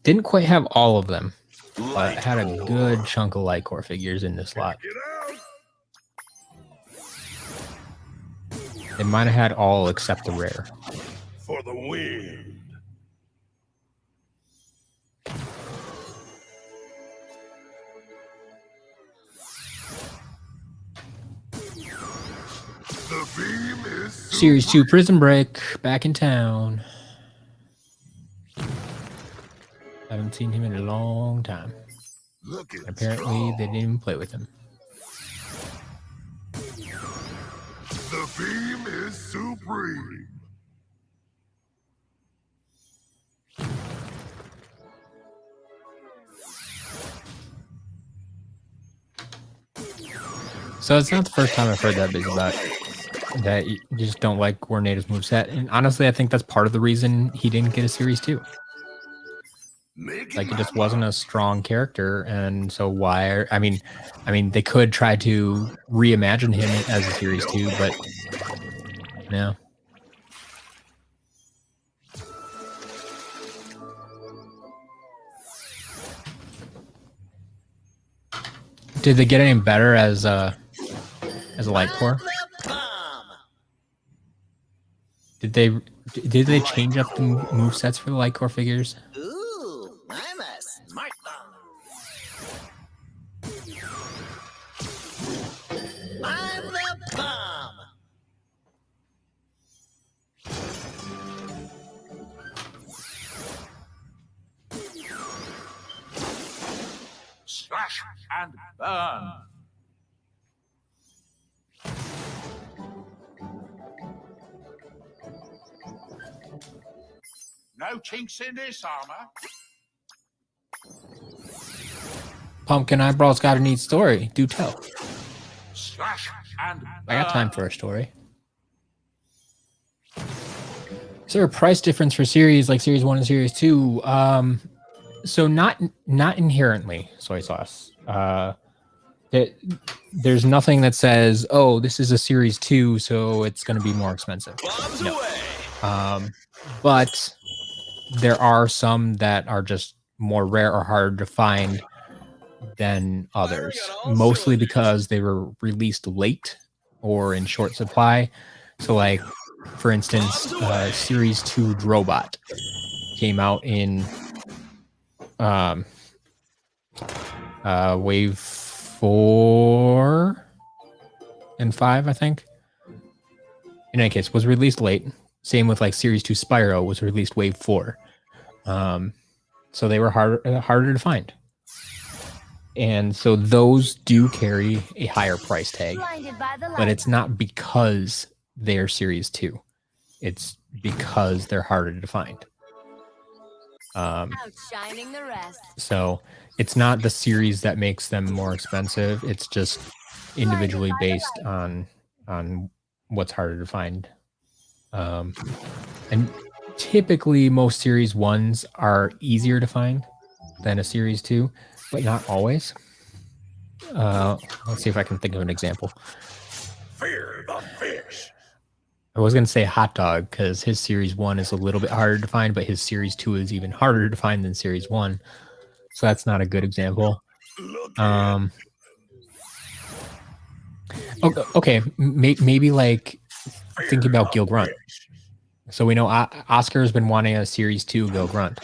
didn't quite have all of them, but I had a good chunk of light core figures in this lot. They might have had all except the rare. For the wind. The beam is Series 2 Prison Break back in town. Haven't seen him in a long time. Apparently, they didn't even play with him. The beam is supreme. So it's not the first time I've heard that big about that you just don't like Coordinator's moveset. And honestly, I think that's part of the reason he didn't get a Series 2. Like, it just wasn't a strong character, and so why? I mean, they could try to reimagine him as a Series 2, but no. Did they get any better as a light core? Did they change up the movesets for the light core figures? Ooh, I'm a smart bomb. I'm the bomb. Slash and burn. No chinks in this armor. Pumpkin Eyebraw's got a neat story. Do tell. Slash and burn. I got time for a story. Is there a price difference for series like Series 1 and Series 2? So not inherently, soy sauce. There's nothing that says, oh, this is a Series 2, so it's going to be more expensive. No. But there are some that are just more rare or harder to find than others, mostly because they were released late or in short supply. So, like, for instance, Series 2 Drobot came out in wave 4 and 5, I think. In any case, was released late, Same with like Series 2 Spyro was released Wave 4. So they were harder to find. And so those do carry a higher price tag, but it's not because they're Series 2. It's because they're harder to find. Outshining the rest. So it's not the series that makes them more expensive. It's just individually based on what's harder to find. And typically most Series 1s are easier to find than a Series 2, but not always. Let's see if I can think of an example. Fear the fish. I was going to say hot dog because his Series 1 is a little bit harder to find, but his Series 2 is even harder to find than Series 1. So that's not a good example. Okay, maybe like thinking about Gil Grunt. So we know Oscar has been wanting a Series 2 Gil Grunt.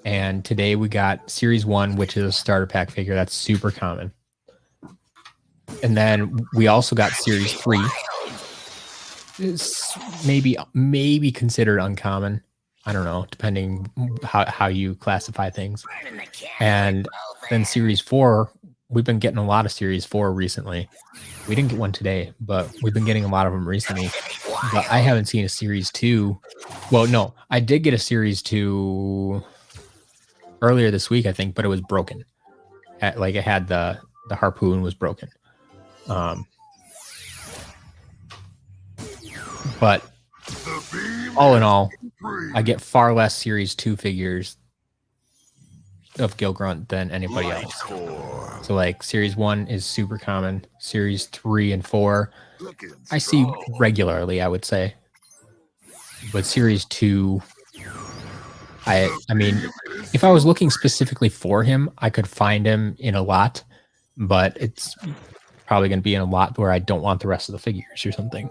And today we got Series 1, which is a starter pack figure. That's super common. And then we also got Series 3. It's maybe considered uncommon. I don't know, depending how you classify things. And then Series 4, we've been getting a lot of Series 4 recently. We didn't get one today, but we've been getting a lot of them recently. But I haven't seen a Series 2. Well, no, I did get a Series 2 earlier this week, I think, but it was broken. Like it had the harpoon was broken. But all in all, I get far less Series 2 figures of Gil Grunt than anybody else. So like Series 1 is super common. Series 3 and 4, I see regularly, I would say. But Series 2, I mean, if I was looking specifically for him, I could find him in a lot, but it's probably going to be in a lot where I don't want the rest of the figures or something.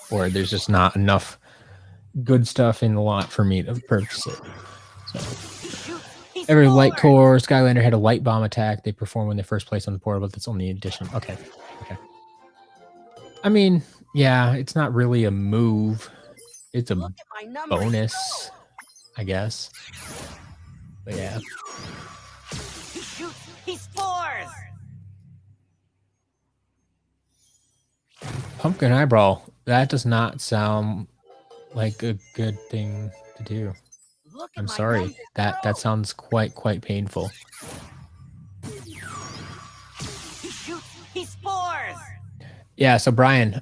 Or there's just not enough good stuff in the lot for me to purchase it. So every light core Skylander had a light bomb attack. They perform when they first place on the portal, but that's only an addition. Okay. I mean, yeah, it's not really a move. It's a bonus, I guess. But yeah. He spores. Pumpkin eyebrow. That does not sound like a good thing to do. I'm sorry. That sounds quite painful. He spores. Yeah, so Brian,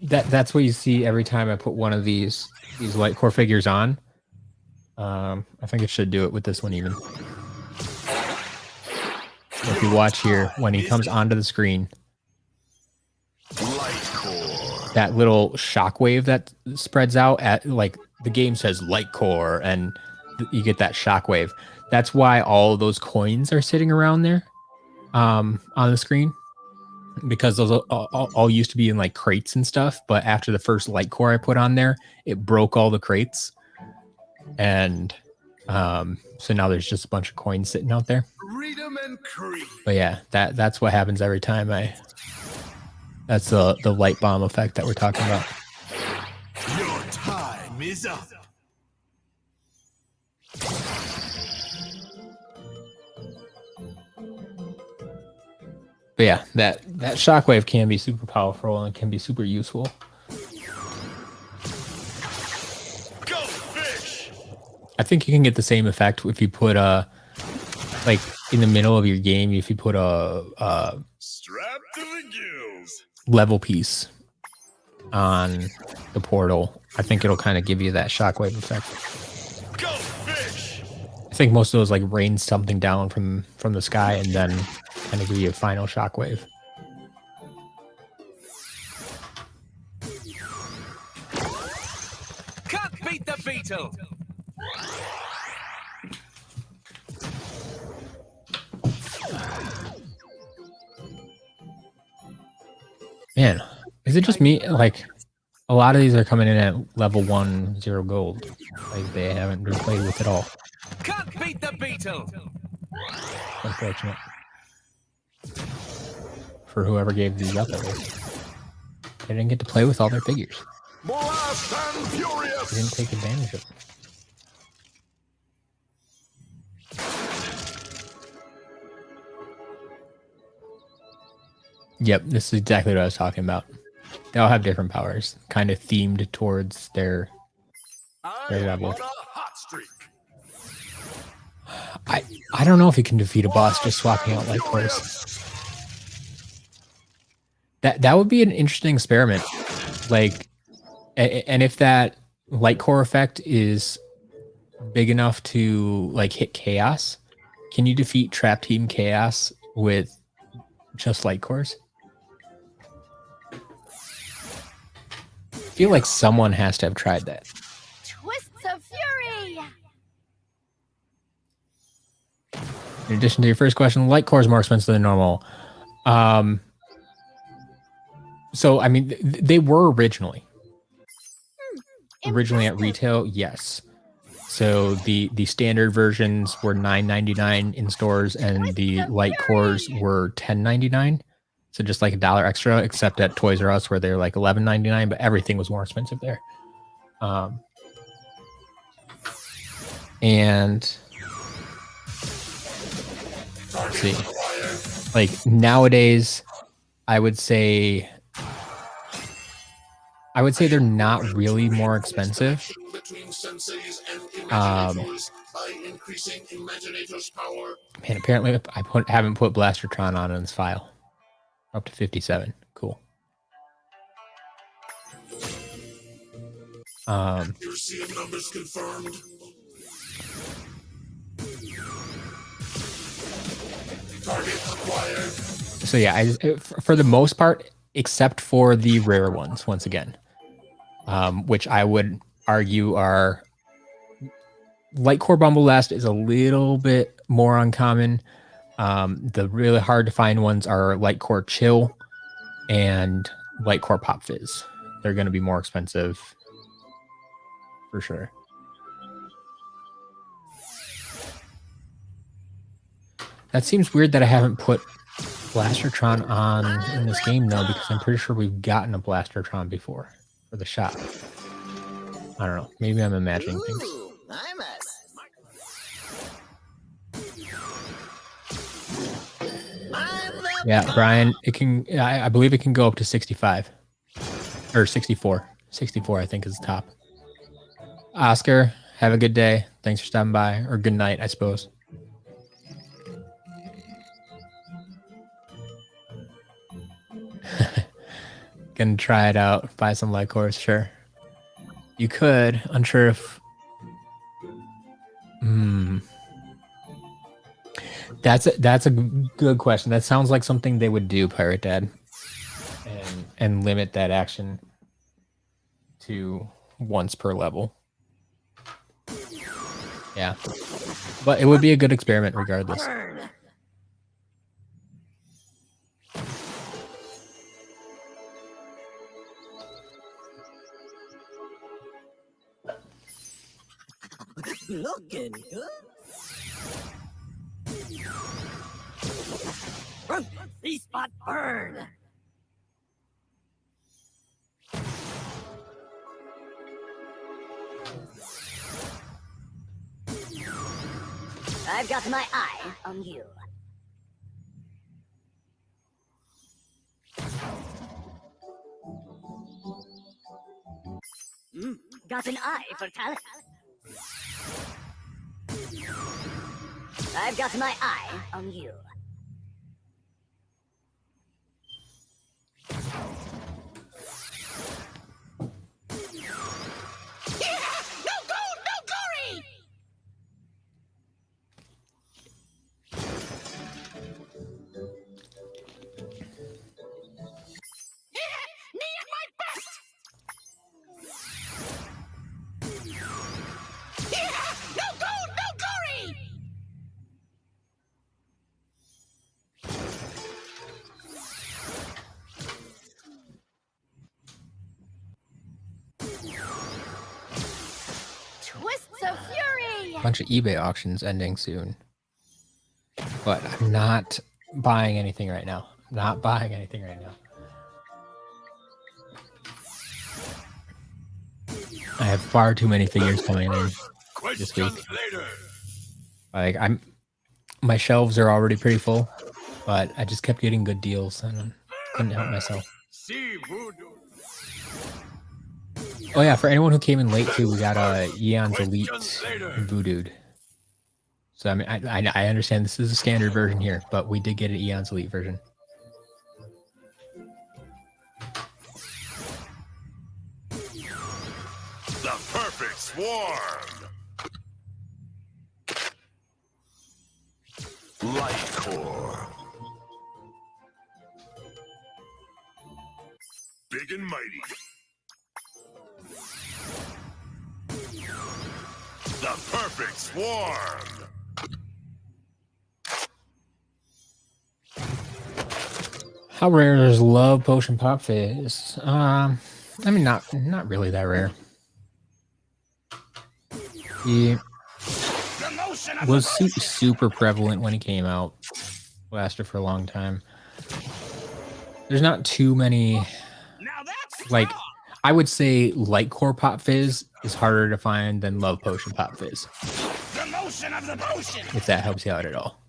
that's what you see every time I put one of these light core figures on. I think it should do it with this one even. If you watch here, when he comes onto the screen, that little shockwave that spreads out at like the game says light core and you get that shockwave. That's why all those coins are sitting around there on the screen, because those all used to be in like crates and stuff. But after the first light core I put on there, it broke all the crates. And so now there's just a bunch of coins sitting out there. But yeah, that's what happens every time that's the light bomb effect that we're talking about. Your time is up. But yeah, that shockwave can be super powerful and can be super useful. Go fish. I think you can get the same effect if you put like in the middle of your game, if you put a Strapped to the gills. level piece on the portal. I think it'll kind of give you that shockwave effect. Go fish. I think most of those like rain something down from the sky and then kind of give you a final shockwave. Can't beat the beetle. Man, is it just me? Like, a lot of these are coming in at level 1, 0 gold. Like, they haven't been played with at all. Can't beat the beetle. Unfortunate. For whoever gave these up, at least. They didn't get to play with all their figures. Blast and He furious. didn't take advantage of it. Yep, this is exactly what I was talking about. They all have different powers, kind of themed towards their level. On a hot streak. I don't know if you can defeat a boss just swapping out light cores. That would be an interesting experiment. Like, and if that light core effect is big enough to like hit chaos, can you defeat Trap Team Chaos with just light cores? I feel like someone has to have tried that. Twists of fury. In addition to your first question, light core is more expensive than normal. So I mean, they were originally at retail, yes. So the standard versions were $9.99 in stores, and the light cores were $10.99. So just like $1 extra, except at Toys R Us where they're like $11.99, but everything was more expensive there. And let's see, like nowadays, I would say they're not really more expensive. Man, apparently I haven't put Blastertron on in this file. Up to 57. Cool. Numbers confirmed. Target acquired. So yeah, for the most part, except for the rare ones, once again, which I would argue are Light Core Bumble Last is a little bit more uncommon. The really hard to find ones are Light Core Chill and Light Core Pop Fizz. They're going to be more expensive for sure. That seems weird that I haven't put Blastertron on in this game though, because I'm pretty sure we've gotten a Blastertron before for the shop. I don't know. Maybe I'm imagining things. Ooh, I'm a Yeah, Brian, it can. I believe it can go up to 65 or 64. 64, I think, is the top. Oscar, have a good day. Thanks for stopping by, or good night, I suppose. Gonna try it out. Buy some light cores, sure. You could. Unsure if. That's a good question. That sounds like something they would do, Pirate Dad, and limit that action to once per level. Yeah, but it would be a good experiment regardless. looking good. See spot burn. I've got my eye on you. Got an eye for talent. I've got my eye on you. Twists of fury. Bunch of eBay auctions ending soon, but I'm not buying anything right now. Not buying anything right now. I have far too many figures coming in this week. Questions later. Like my shelves are already pretty full, but I just kept getting good deals and couldn't help myself. See voodoo. Oh yeah, for anyone who came in late too, we got Eon's Elite Questions later. voodooed. So I mean, I understand this is a standard version here, but we did get an Eon's Elite version. The perfect swarm. Light core. Big and mighty. The perfect swarm. How rare is Love Potion Pop Fizz? I mean, not really that rare. He was super prevalent when he came out. Lasted for a long time. There's not too many. Now that's Like, I would say Light Core Pop Fizz is harder to find than Love Potion Pop Fizz. the motion of the potion. If that helps you out at all.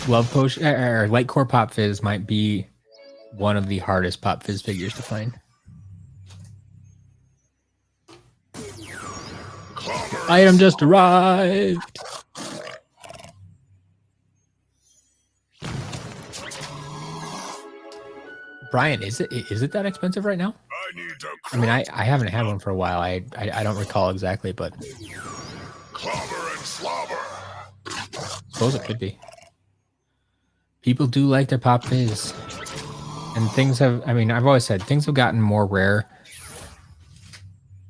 Love Potion or Light Core Pop Fizz might be one of the hardest Pop Fizz figures to find. Item just arrived. Brian, is it that expensive right now? I need to I mean, I haven't had one for a while. I don't recall exactly, but clobber and slobber. suppose it could be. People do like their Pop Fizz. And things have, I mean, I've always said things have gotten more rare.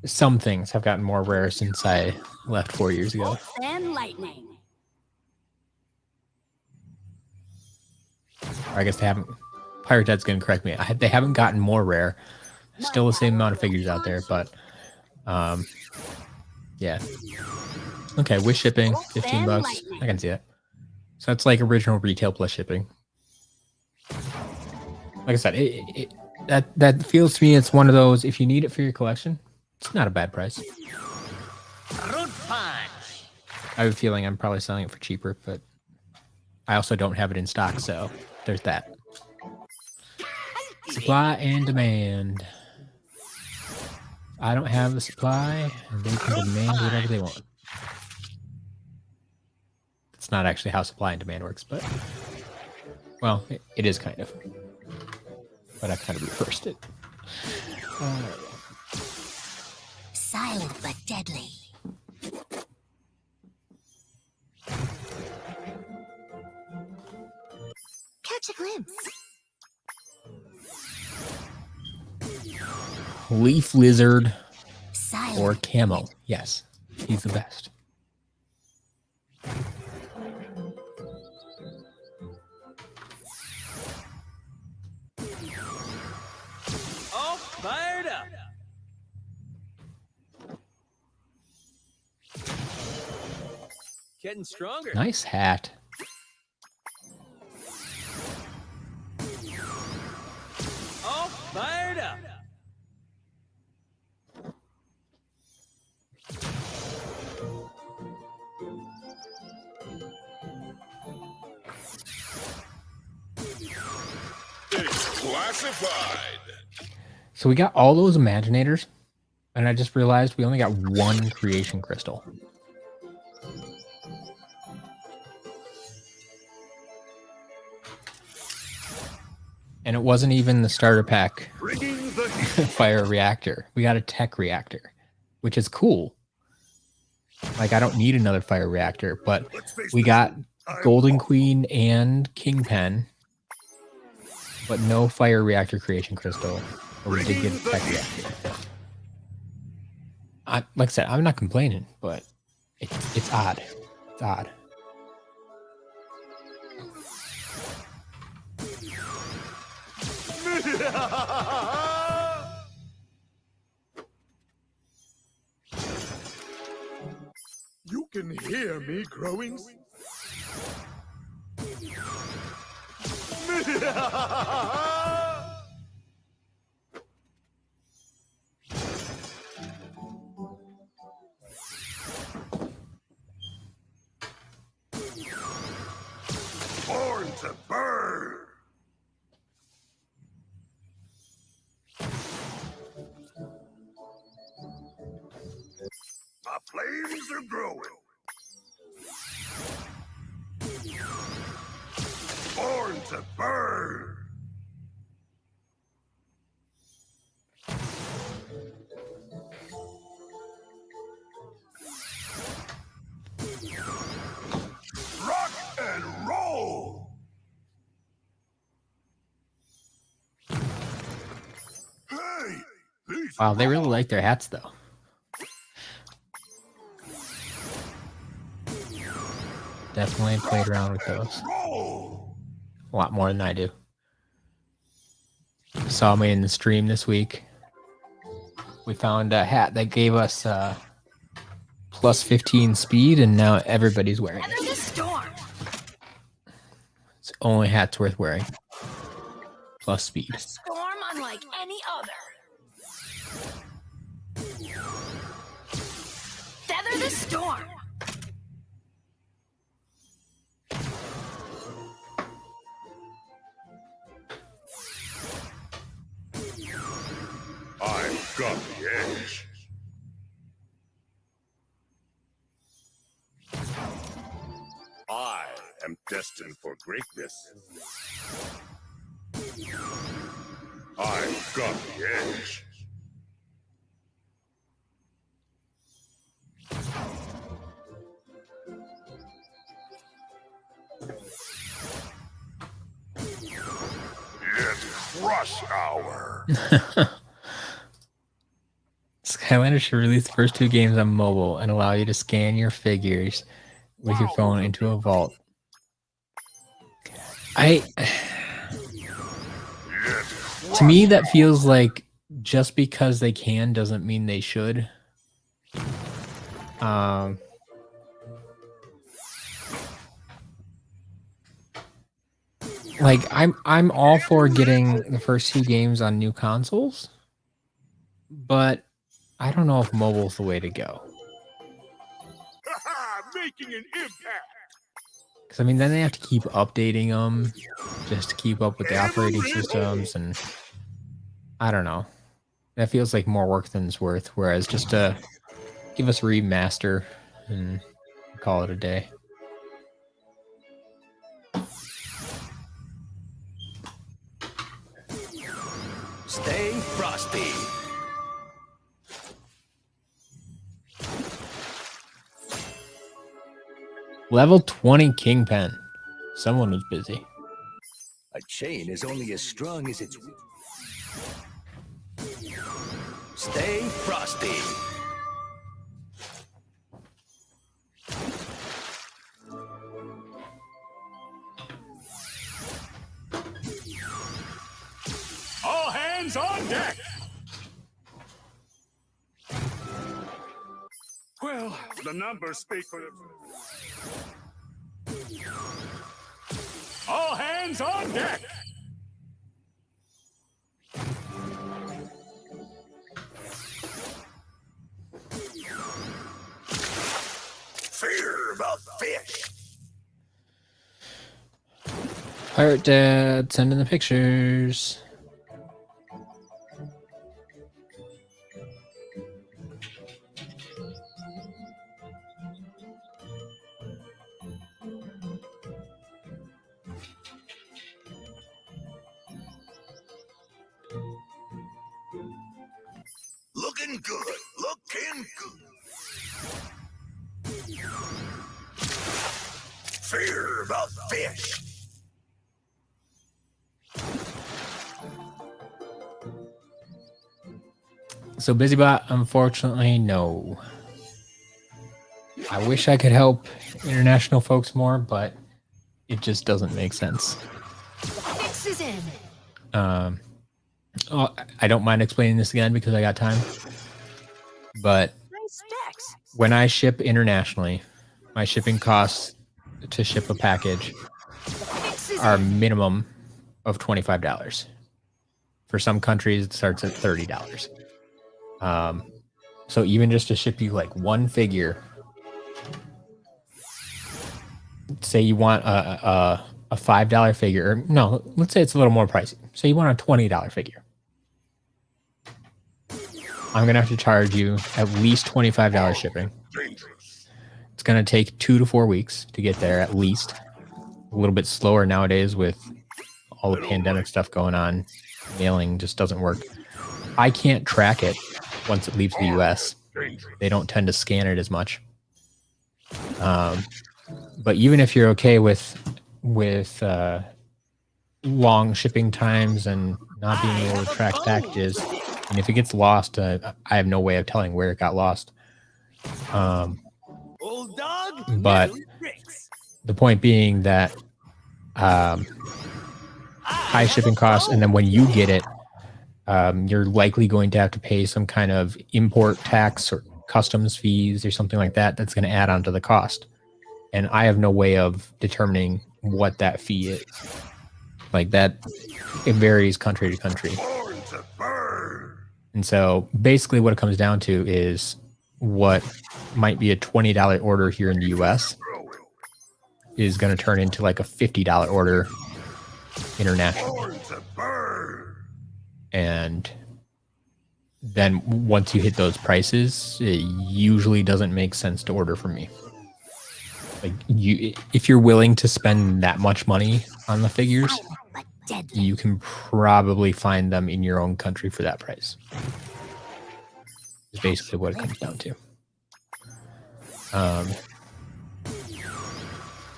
Some things have gotten more rare since I left 4 years ago. Bolt and lightning. Or I guess they haven't. Pirate Dad's going to correct me. They haven't gotten more rare. Still the same amount of figures out there, but yeah. Okay, with shipping, 15 bucks. I can see that. So that's like original retail plus shipping. Like I said, that feels to me it's one of those, if you need it for your collection, it's not a bad price. Fruit punch. I have a feeling I'm probably selling it for cheaper, but I also don't have it in stock, so there's that. Supply and demand. I don't have the supply, and they can demand whatever they want. It's not actually how supply and demand works, but well, it is kind of. But I kind of reversed it. Silent but deadly. Catch a glimpse. Leaf Lizard Silent. or Camo. Yes, he's the best. All fired up. Getting stronger. Nice hat. All fired up. It's classified. So we got all those Imaginators, and I just realized we only got one creation crystal. And it wasn't even the starter pack Bringing the fire reactor. We got a tech reactor, which is cool. Like, I don't need another fire reactor, but Let's face we this, got I'm- Golden Queen and Kingpen, but no fire reactor creation crystal. But we did get a tech reactor. Like I said, I'm not complaining, but it's odd. It's odd. You can hear me growing. to burn! My flames are growing. Born to burn! Rock and roll! Hey! These Wow, they really like their hats though. Definitely played around with those. roll! A lot more than I do. Saw me in the stream this week. We found a hat that gave us plus 15 speed, and now everybody's wearing it. Weather the storm. It's the only hat's worth wearing. Plus speed. A storm unlike any other. Feather the storm. I've got the edge. I am destined for greatness. I've got the edge. It's rush hour. Skylanders should release the first 2 games on mobile and allow you to scan your figures with your phone into a vault. To me, that feels like just because they can doesn't mean they should. Like I'm all for getting the first 2 games on new consoles, but I don't know if mobile's the way to go. Making an impact. Because I mean, then they have to keep updating them just to keep up with the operating systems, and I don't know. That feels like more work than it's worth. Whereas just to give us a remaster and call it a day. Stay frosty. Level 20 Kingpin. Someone was busy. A chain is only as strong as its. Stay frosty. All hands on deck. Well, the numbers speak for them. All hands on deck. Fear about fish. Pirate Dad, send in the pictures. Looking good. Looking good. Fear about fish. So BusyBot, unfortunately, no. I wish I could help international folks more, but it just doesn't make sense. Fix is in. Oh, I don't mind explaining this again because I got time. But Nice specs. when I ship internationally, my shipping costs to ship a package Fix is are in. minimum of $25. For some countries, it starts at $30. So even just to ship you like one figure, say you want a a $5 figure, or no, let's say it's a little more pricey. So you want a $20 figure. I'm going to have to charge you at least $25 shipping. It's going to take 2 to 4 weeks to get there at least. A little bit slower nowadays with all the pandemic stuff going on. Mailing just doesn't work. I can't track it once it leaves the US. They don't tend to scan it as much. But even if you're okay with long shipping times and not being able to track packages, and if it gets lost, I have no way of telling where it got lost. Old dog. But new tricks. the point being that high shipping costs, and then when you get it, you're likely going to have to pay some kind of import tax or customs fees or something like that. That's going to add on to the cost. And I have no way of determining what that fee is. Like that, it varies country to country. And so basically what it comes down to is what might be a $20 order here in the US is going to turn into like a $50 order internationally. And then once you hit those prices, it usually doesn't make sense to order from me. Like if you're willing to spend that much money on the figures, you can probably find them in your own country for that price. Is basically what it comes down to.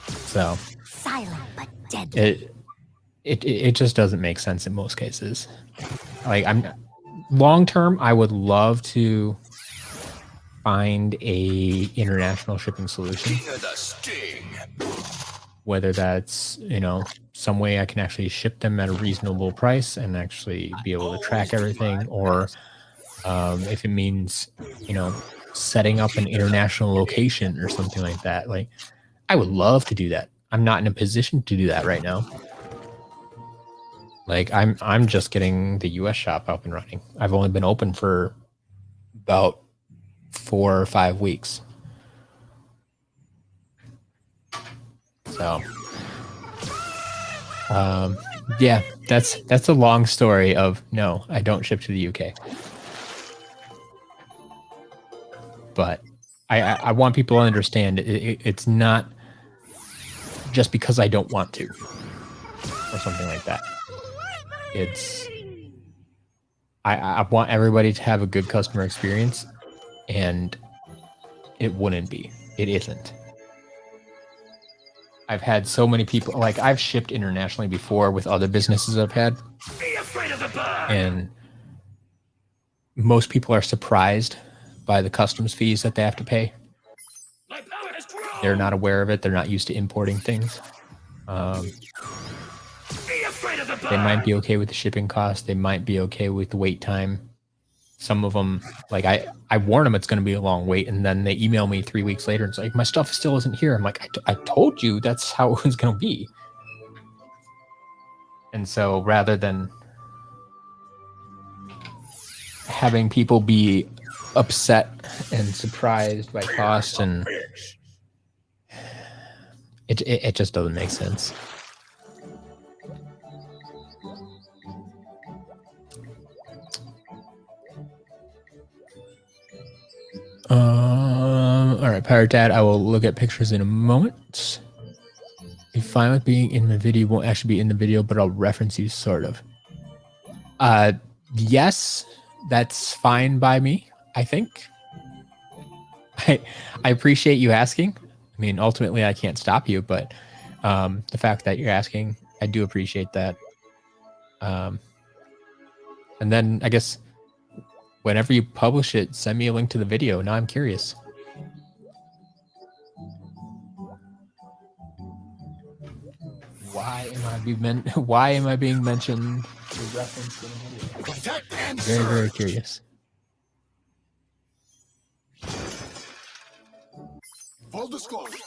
So Silent but deadly. it just doesn't make sense in most cases. Like long term, I would love to find a international shipping solution. Whether that's, some way I can actually ship them at a reasonable price and actually be able to track everything, or if it means, setting up an international location or something like that. Like, I would love to do that. I'm not in a position to do that right now. Like, I'm just getting the US shop up and running. I've only been open for about 4 or 5 weeks. So, yeah, that's a long story of no, I don't ship to the UK. But I want people to understand it's not just because I don't want to or something like that. It's I want everybody to have a good customer experience, and it wouldn't be. It isn't. I've had so many people, like I've shipped internationally before with other businesses I've had. Be afraid of the bird. And most people are surprised by the customs fees that they have to pay. My power has grown. They're not aware of it. They're not used to importing things. Be afraid of the bird. They might be okay with the shipping cost. They might be okay with the wait time. Some of them, like I warn them it's going to be a long wait, and then they email me 3 weeks later and it's like, my stuff still isn't here. I'm like, I told you that's how it was going to be. And so rather than having people be upset and surprised by cost, and it just doesn't make sense. All right, Pirate Dad, I will look at pictures in a moment. Be fine with being in the video. Won't actually be in the video, but I'll reference you sort of. Yes, that's fine by me, I think. I appreciate you asking. I mean, ultimately, I can't stop you, but the fact that you're asking, I do appreciate that. And then I guess whenever you publish it, send me a link to the video. Now I'm curious. Why am I being mentioned with reference to the video? Very, very curious. Full disclosure.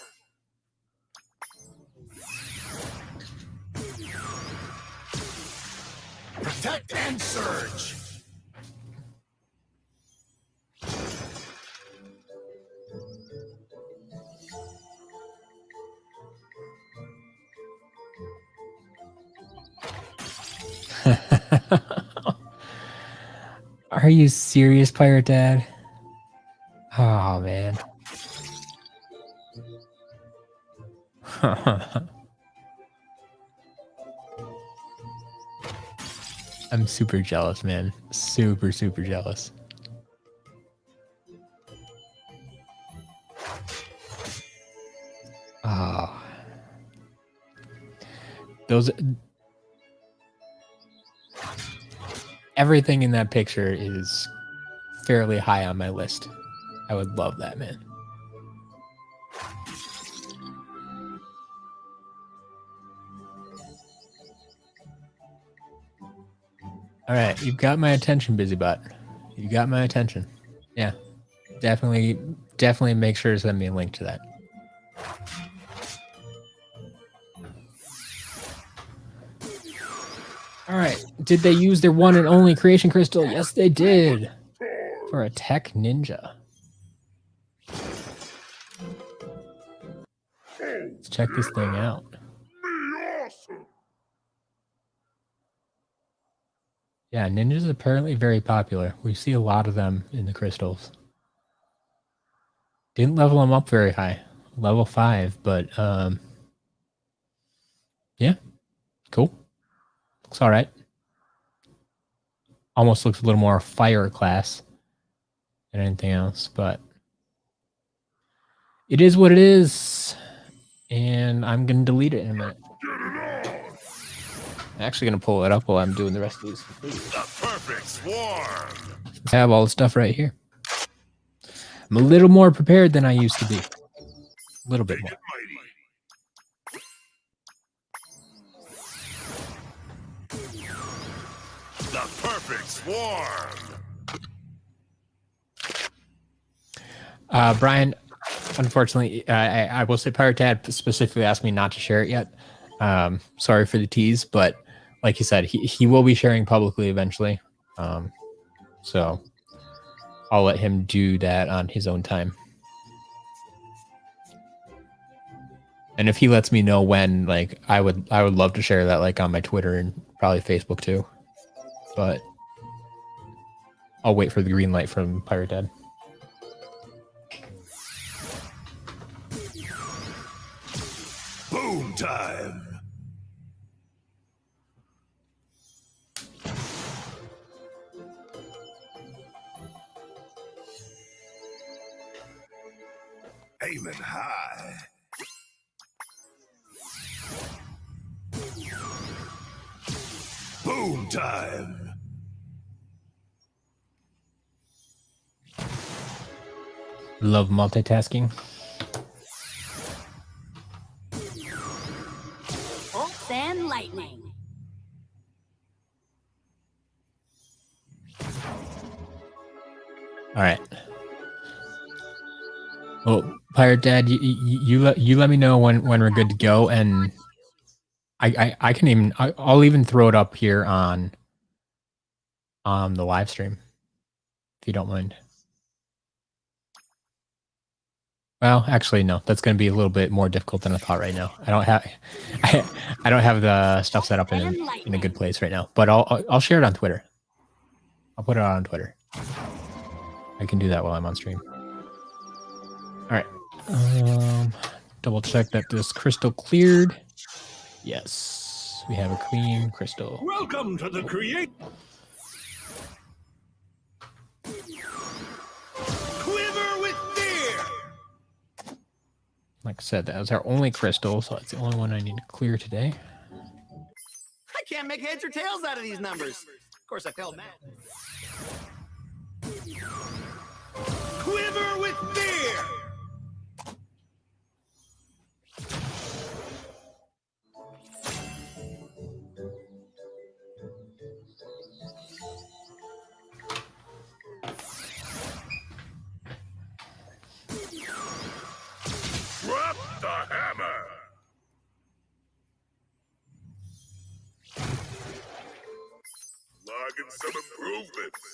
Protect and surge. Are you serious, Pirate Dad? Oh, man. I'm super jealous, man. Super, super jealous. Oh. Those... Everything in that picture is fairly high on my list. I would love that, man. All right, you've got my attention, BusyBot. You got my attention. Yeah, definitely make sure to send me a link to that. All right, did they use their one and only creation crystal? Yes, they did. For a tech ninja. Let's check this thing out. Yeah, ninjas are apparently very popular. We see a lot of them in the crystals. Didn't level them up very high. Level 5, but yeah, cool. Looks all right. Almost looks a little more fire class than anything else, but it is what it is. And I'm going to delete it in a minute. I'm actually going to pull it up while I'm doing the rest of these. The perfect swarm. I have all the stuff right here. I'm a little more prepared than I used to be. A little bit more. The perfect swarm. Brian, unfortunately, I will say Pirate Dad specifically asked me not to share it yet. Sorry for the tease, but like he said, he will be sharing publicly eventually. So I'll let him do that on his own time. And if he lets me know when, like, I would love to share that, like, on my Twitter and probably Facebook too. But I'll wait for the green light from Pirate Dad. Boom time. Aiming high. Boom time. Love multitasking. Bolts and lightning. All right. Well, Pirate Dad, you let me know when we're good to go, and I can even I'll even throw it up here on the live stream if you don't mind. Well, actually, no. That's going to be a little bit more difficult than I thought right now. I don't have the stuff set up in a good place right now. But I'll share it on Twitter. I'll put it out on Twitter. I can do that while I'm on stream. All right. Double check that this crystal cleared. Yes, we have a clean crystal. Welcome to the create. Quiver with fear. Like I said, that was our only crystal, so that's the only one I need to clear today. I can't make heads or tails out of these numbers. Of course, I felt mad. Quiver with fear. Drop the hammer. Logging some improvements.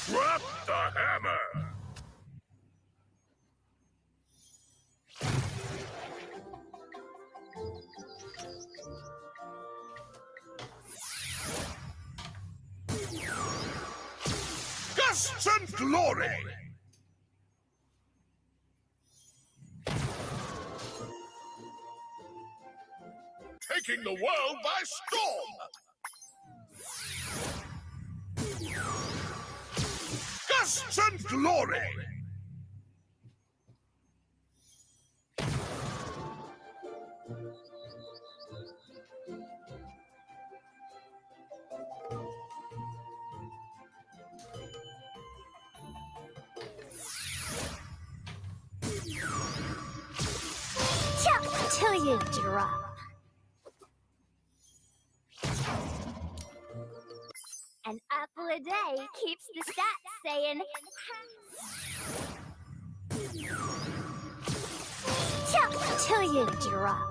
Drop the hammer. Gusts and glory! Taking the world by storm! Gusts and glory! Chop till you drop. An apple a day keeps the stats saying. Chop till you drop.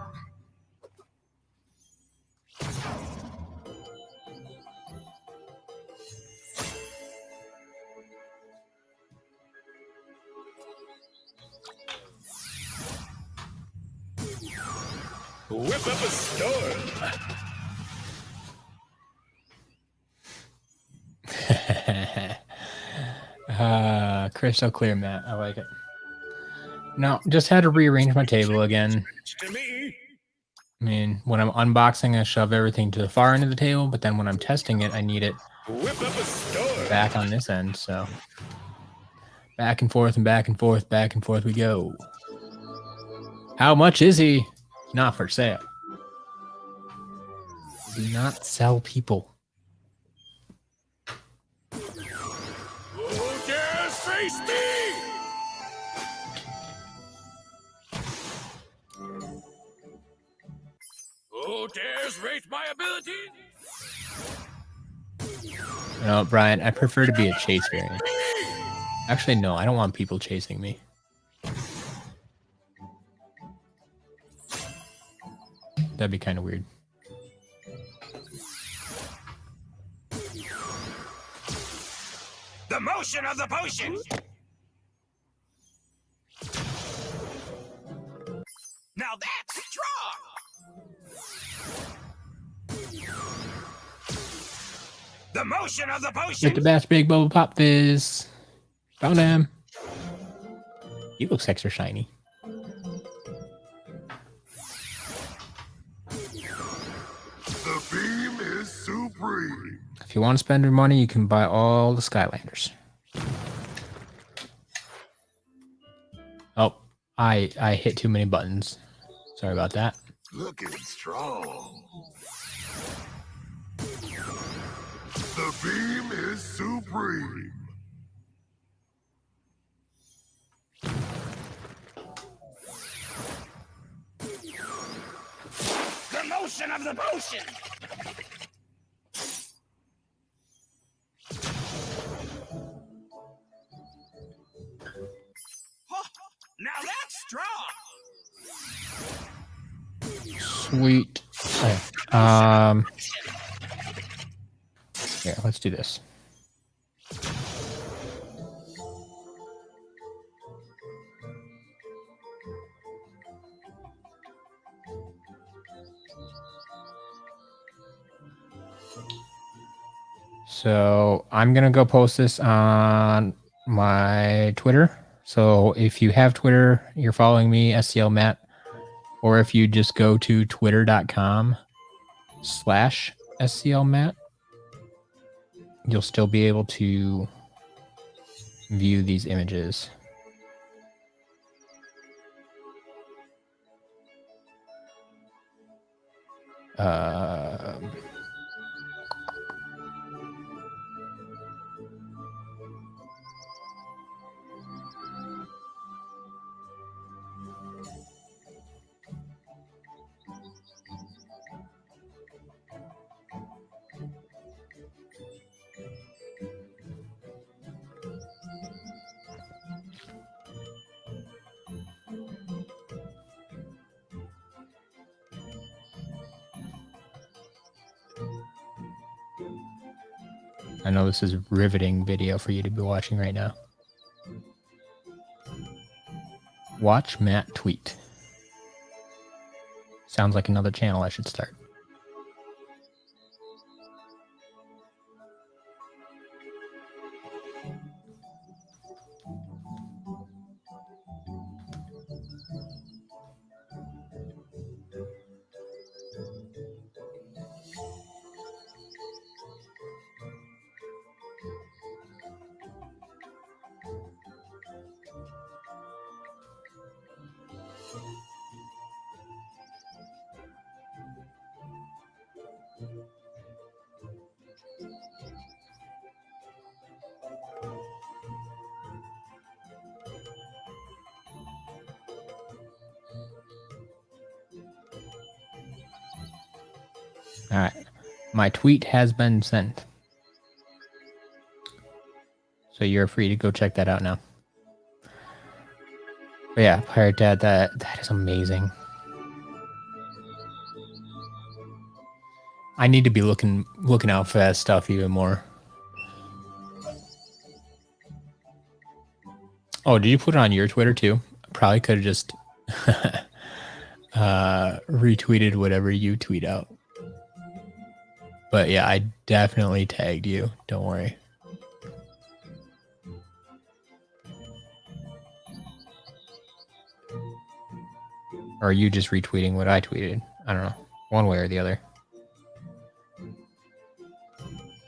Whip up a storm. Crystal clear, Matt. I like it. No, just had to rearrange my table again. To me. I mean, when I'm unboxing, I shove everything to the far end of the table, but then when I'm testing it, I need it Whip up a storm. back on this end. So back and forth and back and forth we go. How much is he? Not for sale. Do not sell people. Who dares face me? Who dares rate my ability? You know, Brian, I prefer to be a chase variant. Actually, no, I don't want people chasing me. That'd be kind of weird. The motion of the potion. Now that's strong. The motion of the potion. Get the Bass Big Bubble Pop Fizz. Found him. He looks extra shiny. The beam is supreme. If you want to spend your money, you can buy all the Skylanders. Oh, I hit too many buttons. Sorry about that. Looking strong. The beam is supreme. The motion of the potion. Now that's strong. Sweet. Okay. Here, let's do this. So I'm gonna go post this on my Twitter. So if you have Twitter, you're following me, SCL Matt, or if you just go to twitter.com/SCL Matt, you'll still be able to view these images. I know this is a riveting video for you to be watching right now. Watch Matt tweet. Sounds like another channel I should start. All right. My tweet has been sent. So you're free to go check that out now. But yeah, Pirate Dad, that is amazing. I need to be looking out for that stuff even more. Oh, did you put it on your Twitter too? Probably could have just retweeted whatever you tweet out. But yeah, I definitely tagged you. Don't worry. Or are you just retweeting what I tweeted? I don't know. One way or the other.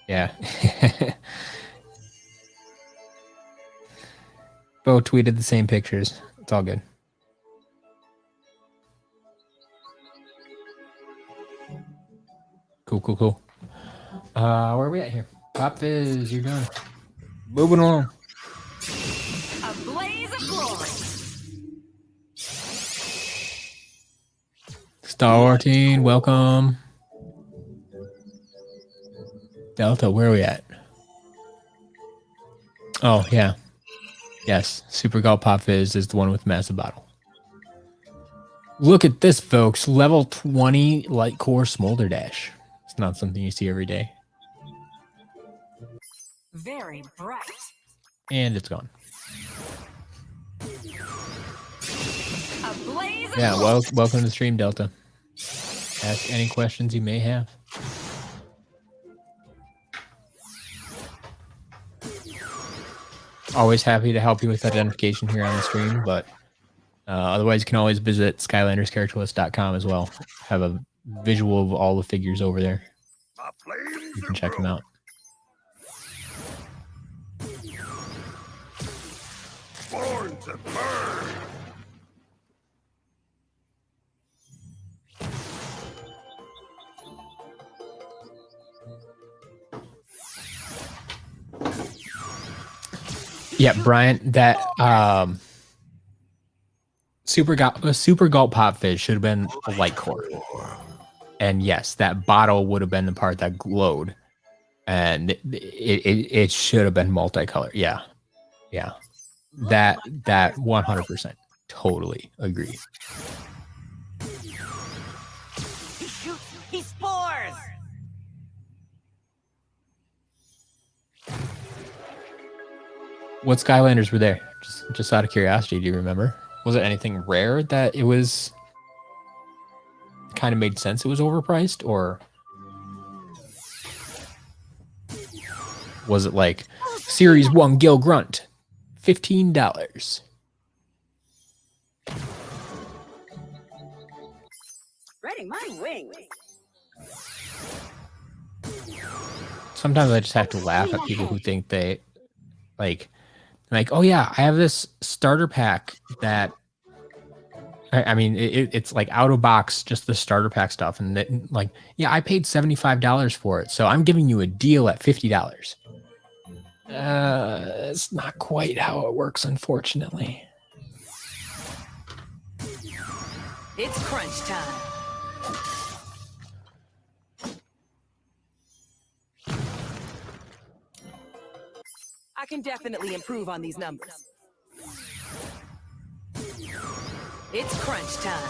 Yeah. Both tweeted the same pictures. It's all good. Cool. Where are we at here? Pop Fizz, you're done. Moving on. A blaze of glory. Star Wars Teen, welcome. Delta, where are we at? Oh, yeah. Yes, Super Gulp Pop Fizz is the one with massive bottle. Look at this, folks. Level 20 Light Core Smolder Dash. It's not something you see every day. Very bright. And it's gone. A blaze of Yeah, glory. welcome to the stream, Delta. Ask any questions you may have. Always happy to help you with identification here on the stream, but otherwise you can always visit SkylandersCharacterList.com as well. Have a visual of all the figures over there. You can check them out. Born to burn. Yeah, Brian, that Super Gulp Pop Fizz should have been a light core. And yes, that bottle would have been the part that glowed. And it should have been multicolored. Yeah. Yeah. That 100%. Totally agree. He shoots. He spores. What Skylanders were there? Just out of curiosity, do you remember? Was it anything rare that it was kind of made sense it was overpriced, or was it like Series 1 Gil Grunt, $15? Spreading my wings. Sometimes I just have to laugh at people who think they like, oh yeah, I have this starter pack that, I mean, it's like out of box, just the starter pack stuff. And that, like, yeah, I paid $75 for it. So I'm giving you a deal at $50. It's not quite how it works, unfortunately. It's crunch time. I can definitely improve on these numbers. It's crunch time.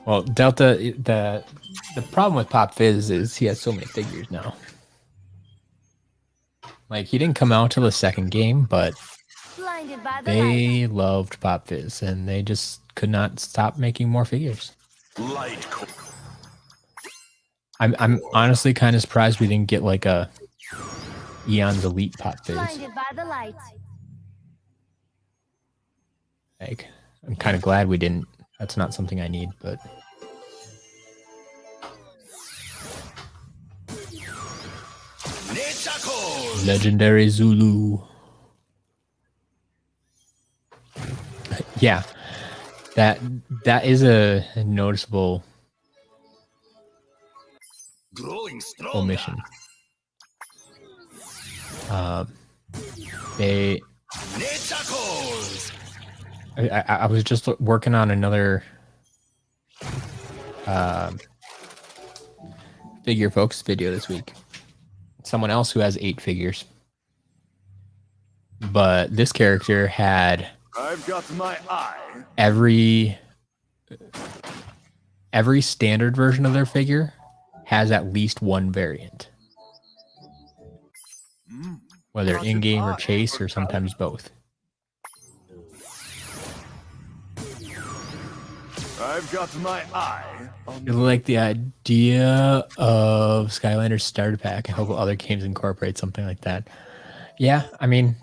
Well, Delta, the problem with Pop Fizz is he has so many figures now. Like, he didn't come out till the second game, but Blinded by the light. they loved Pop Fizz, and they just could not stop making more figures. Light core. I'm honestly kind of surprised we didn't get like a Eon's Elite Pop Fizz. Blinded by the light. Like, I'm kind of glad we didn't. That's not something I need, but Legendary Zulu. Yeah, that is a noticeable Growing stronger. omission. They. Tentacles. I was just working on another figure focus video this week. Someone else who has 8 figures. But this character had I've got my eye. every standard version of their figure has at least one variant. Whether in-game or chase or sometimes both. I've got my eye. I like the idea of Skylanders starter pack. I hope other games incorporate something like that. Yeah, I mean,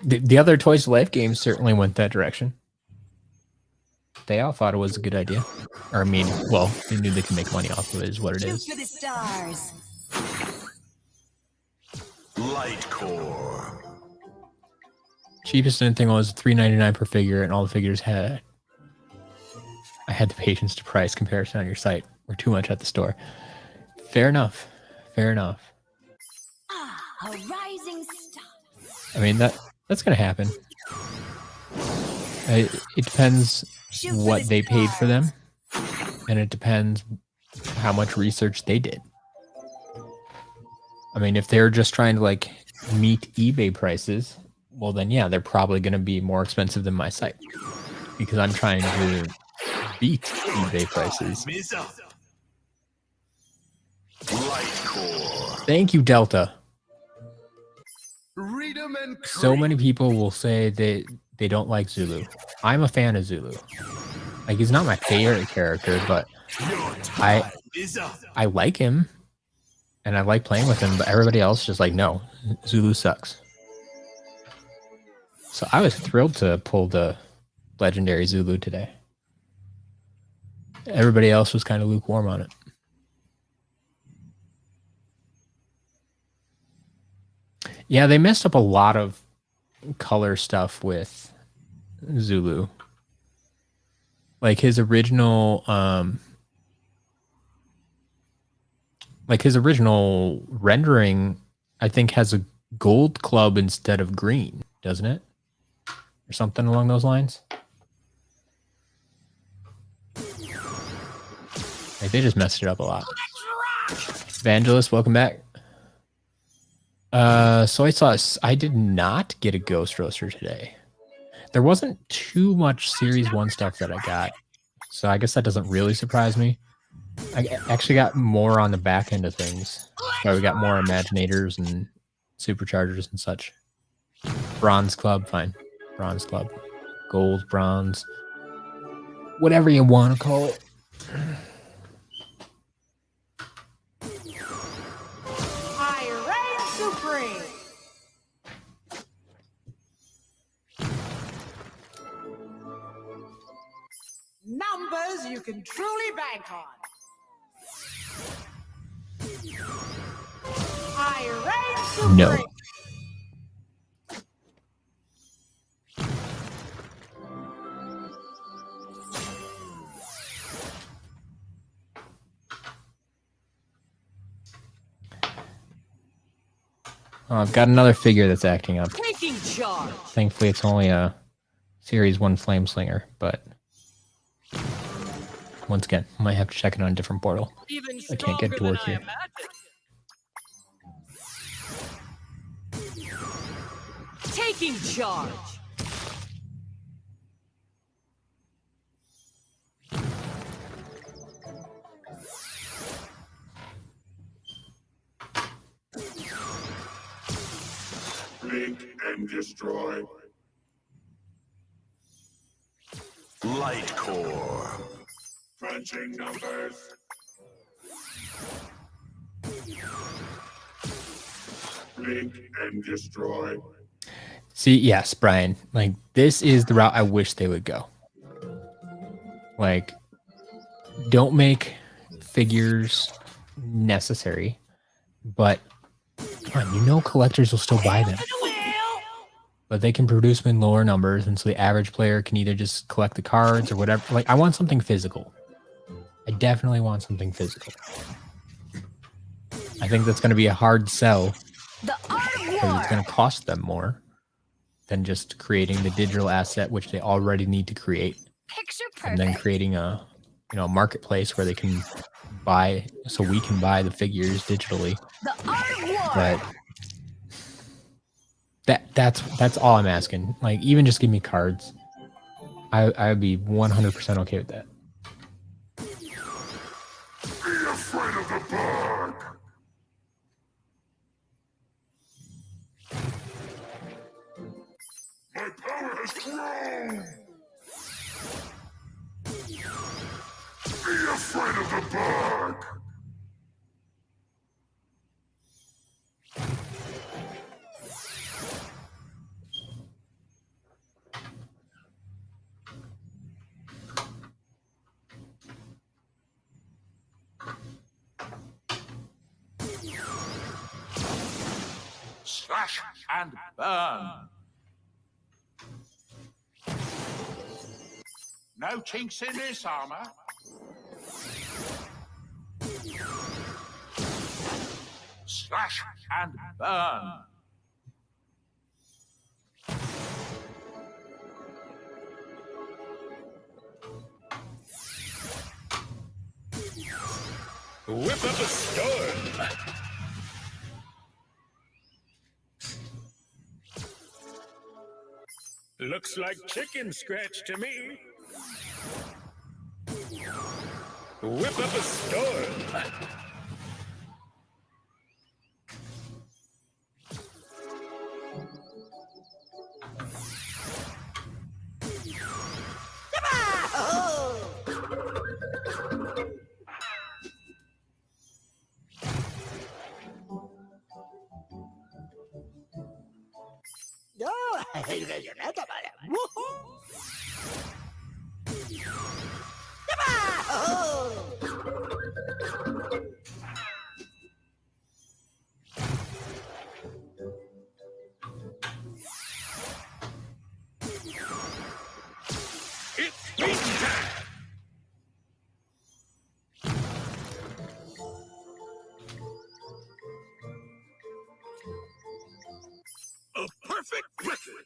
the other Toys to Life games certainly went that direction. They all thought it was a good idea. Or I mean, well, they knew they could make money off of it is what it is. For the stars. Light core. Cheapest thing was $3.99 per figure, and all the figures had. I had the patience to price comparison on your site. We're too much at the store. Fair enough. Fair enough. A rising star. I mean that's gonna happen. It depends what they paid for them, and it depends how much research they did. I mean, if they're just trying to like meet eBay prices, well then yeah, they're probably gonna be more expensive than my site because I'm trying to beat eBay prices. Light core. Thank you, Delta. Read 'em and So many people will say they don't like Zulu. I'm a fan of Zulu. Like, he's not my favorite character, but I like him, and I like playing with him, but everybody else just like, no, Zulu sucks. So I was thrilled to pull the legendary Zulu today. Everybody else was kind of lukewarm on it. Yeah, they messed up a lot of color stuff with Zulu. Like his original rendering, I think, has a gold club instead of green, doesn't it? Or something along those lines. Like, they just messed it up a lot. Evangelist, welcome back. Soy sauce. I did not get a Ghost Roaster today. There wasn't too much Series 1 stuff that I got, so I guess that doesn't really surprise me. I actually got more on the back end of things. So we got more Imaginators and Superchargers and such. Bronze Club, fine. Bronze Club. Gold, bronze. Whatever you want to call it. Supreme. Numbers you can truly bank on. Irene Supreme. No. Oh, I've got another figure that's acting up. Taking charge. Thankfully, it's only a Series 1 Flame Slinger, but once again, I might have to check it on a different portal. Even I can't get it to work here. Taking charge. blink and destroy. Light core. Crunching numbers. Blink and destroy. See, yes, Brian, like this is the route I wish they would go. Like, don't make figures necessary, but come on, you know collectors will still buy them. but they can produce them in lower numbers, and so the average player can either just collect the cards or whatever. Like, I want something physical. I definitely want something physical. I think that's going to be a hard sell The art of because war. it's going to cost them more than just creating the digital asset, which they already need to create, Picture and then perfect. creating a marketplace where they can buy, so we can buy the figures digitally. The art of war. But that's all I'm asking. Like, even just give me cards. I would be 100% okay with that. Be afraid of the bug. My power has grown. Be afraid of the bug. Slash and burn. No chinks in this armor. Slash and burn. Whip up a storm. Looks like chicken scratch to me. Whip up a storm. It's meeting time. A perfect wicket.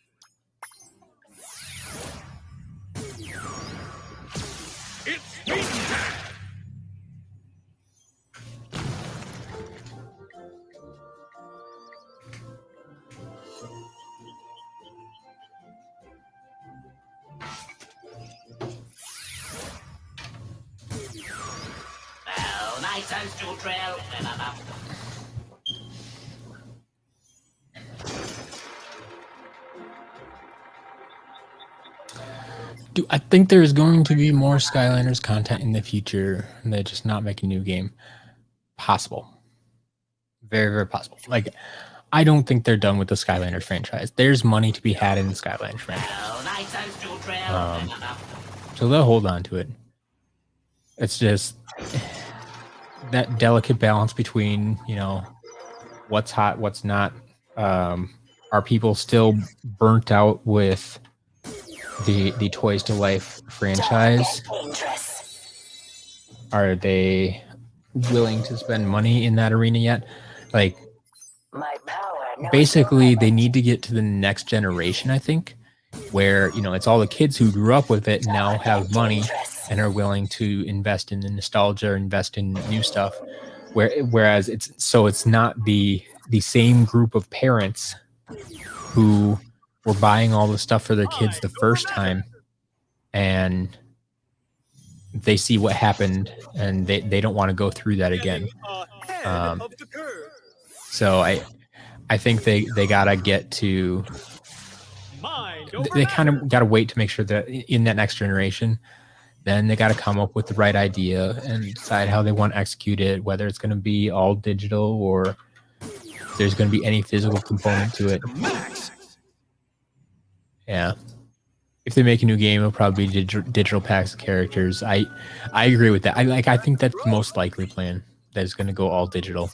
It's meeting time. Oh, nice and still trail. I think there's going to be more Skylanders content in the future, and they're just not making a new game. Possible. Very, very possible. Like, I don't think they're done with the Skylanders franchise. There's money to be had in the Skylanders franchise. Oh, nice and still trail. So they'll hold on to it. It's just that delicate balance between, what's hot, what's not. Are people still burnt out with the Toys to Life franchise? Are they willing to spend money in that arena yet? Like, basically, they need to get to the next generation, I think, where, it's all the kids who grew up with it now have money and are willing to invest in the nostalgia or invest in new stuff. Whereas it's not the same group of parents who were buying all the stuff for their kids the first time, and they see what happened and they don't want to go through that again. So I think they gotta get to, they kind of gotta wait to make sure that in that next generation, then they gotta come up with the right idea and decide how they want to execute it, whether it's gonna be all digital or if there's gonna be any physical component to it. Yeah. If they make a new game, it'll probably be digital packs of characters. I agree with that. I think that's the most likely plan. That is going to go all digital.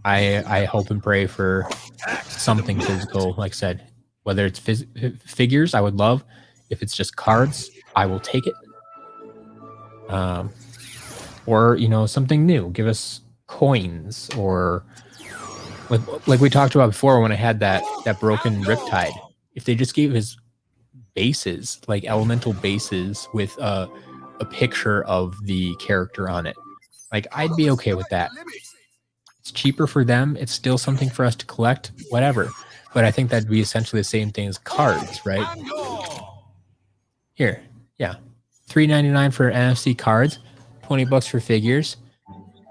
I hope and pray for something physical. Like I said, Whether it's figures, I would love. If it's just cards, I will take it. Or, you know, something new. Give us coins, or like we talked about before when I had that broken Riptide. If they just gave his bases, like elemental bases with a picture of the character on it, like I'd be okay with that. It's cheaper for them. It's still something for us to collect, whatever. But I think that'd be essentially the same thing as cards, right? Here, yeah, $3.99 for NFC cards, $20 for figures,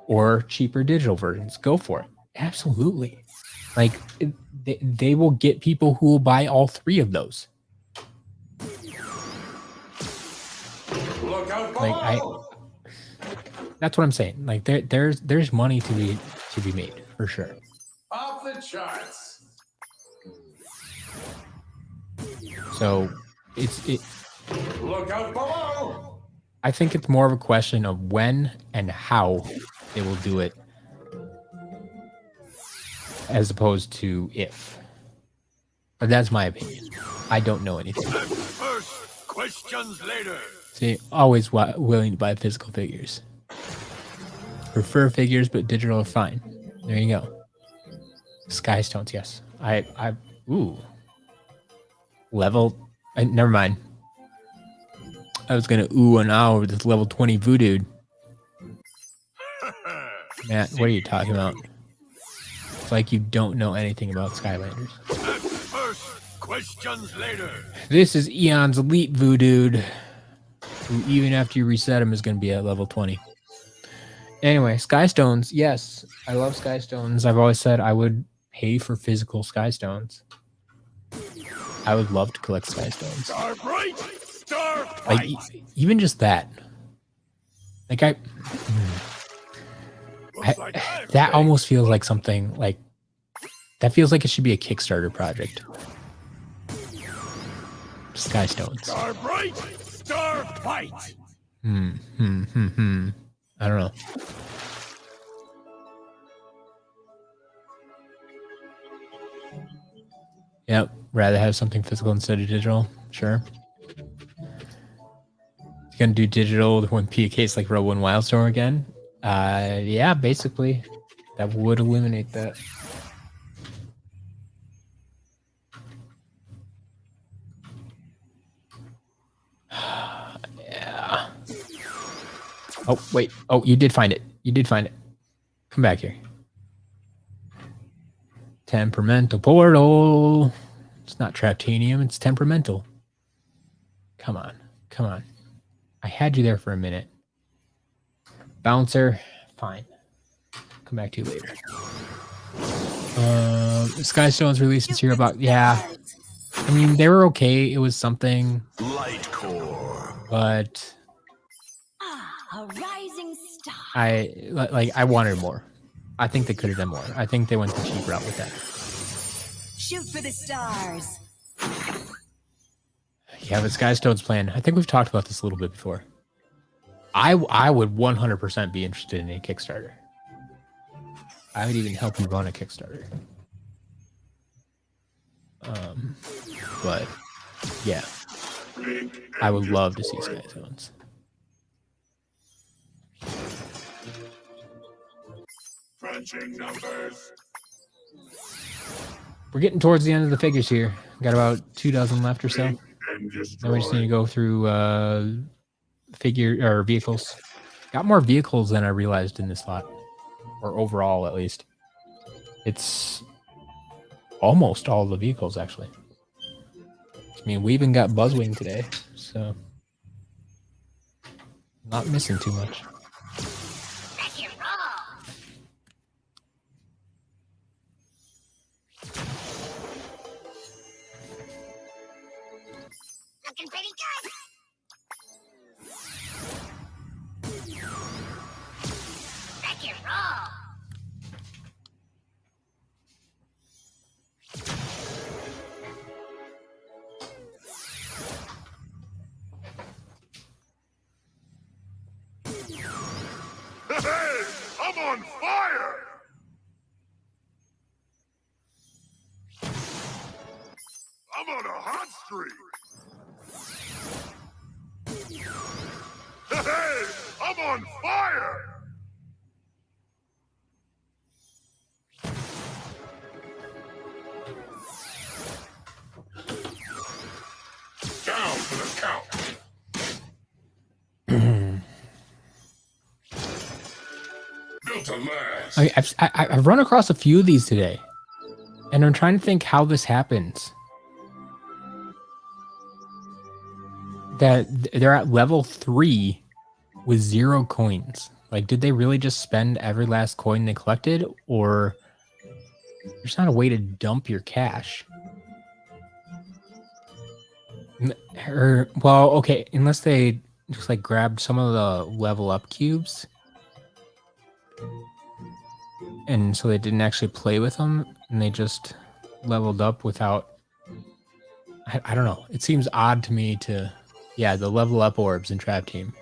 or cheaper digital versions. Go for it. Absolutely. Like they will get people who will buy all three of those. Like that's what I'm saying. Like there's money to be made for sure. Off the charts. So Look out below. I think it's more of a question of when and how they will do it, as opposed to if. But that's my opinion. I don't know anything. First, questions later. See, always willing to buy physical figures. Prefer figures, but digital are fine. There you go. Skystones, yes. Ooh. Level, never mind. I was gonna ooh and ah over this level 20 voodoo. Matt, what are you talking about? It's like you don't know anything about Skylanders. First, questions later. This is Eon's elite voodoo, who even after you reset him is gonna be at level 20. Anyway, Skystones, yes, I love Skystones. I've always said I would pay for physical Skystones. I would love to collect Skystones. Star bright, star Like bright. even just that. Like Looks like I've that made almost feels like something like that feels like it should be a Kickstarter project. Skystones. Star bright, star fight. I don't know. Yep, rather have something physical instead of digital. Sure. You gonna do digital when PK's like Robo and Wildstorm again? Yeah, basically. That would eliminate that. Yeah. Oh, wait. Oh, you did find it. You did find it. Come back here. Temperamental portal. It's not Traptanium, it's temperamental. Come on. Come on. I had you there for a minute. Bouncer. Fine. Come back to you later. Skystone's released this year about, yeah. I mean, they were okay. It was something. Light core. But A rising star. I wanted more. I think they could have done more. I think they went the cheap route with that. Shoot for the stars. Yeah, but Skystone's plan. I think we've talked about this a little bit before. I would 100% be interested in a Kickstarter. I would even help you run a Kickstarter. But yeah, I would love to see Skystones. Crunching numbers. We're getting towards the end of the figures here. Got about 2 dozen left or so. And Then we just destroy. need to go through figure or vehicles. Got more vehicles than I realized in this lot, or overall at least. It's almost all the vehicles actually. I mean, we even got Buzzwing today, so not missing too much. Wreck it raw. Looking pretty good. Wreck it raw. Hey, I'm on fire. I'm hot streak. Hey, I'm on fire. Down for the count. Built to last. I've run across a few of these today, and I'm trying to think how this happens. That they're at level 3 with 0 coins. Like, did they really just spend every last coin they collected, or there's not a way to dump your cash? Or, well, okay, unless they just like grabbed some of the level up cubes, and so they didn't actually play with them, and they just leveled up without. I don't know. It seems odd to me to, yeah, the level up orbs in Trap Team.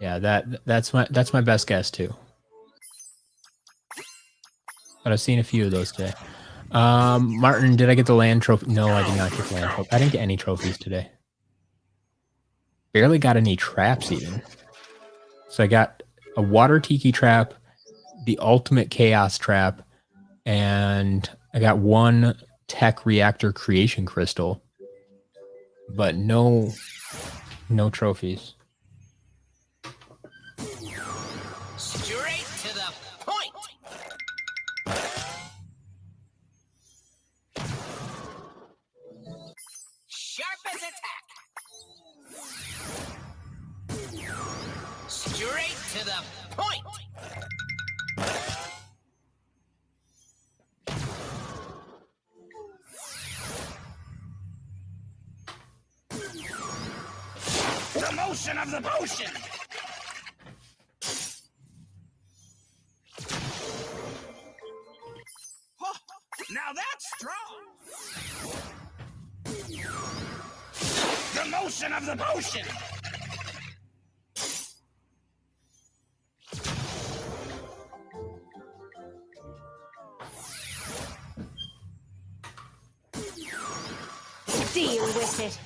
Yeah, that's my best guess too. But I've seen a few of those today. Martin, did I get the land trophy? No, I did not get the land trophy. I didn't get any trophies today. Barely got any traps even. So I got a water tiki trap, the ultimate chaos trap, and I got one tech reactor creation crystal, but no trophies. Straight to the point. Sharp as a tack. Straight to the point. The motion of the potion. Now that's strong. The motion of the potion. Deal with it.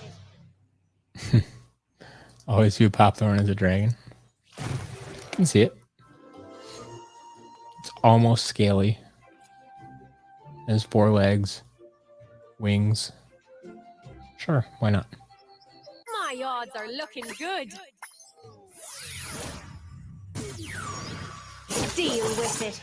Always view Popthorn as a dragon. Can see it. It's almost scaly. It has 4 legs, wings. Sure, why not? My odds are looking good. Deal with it.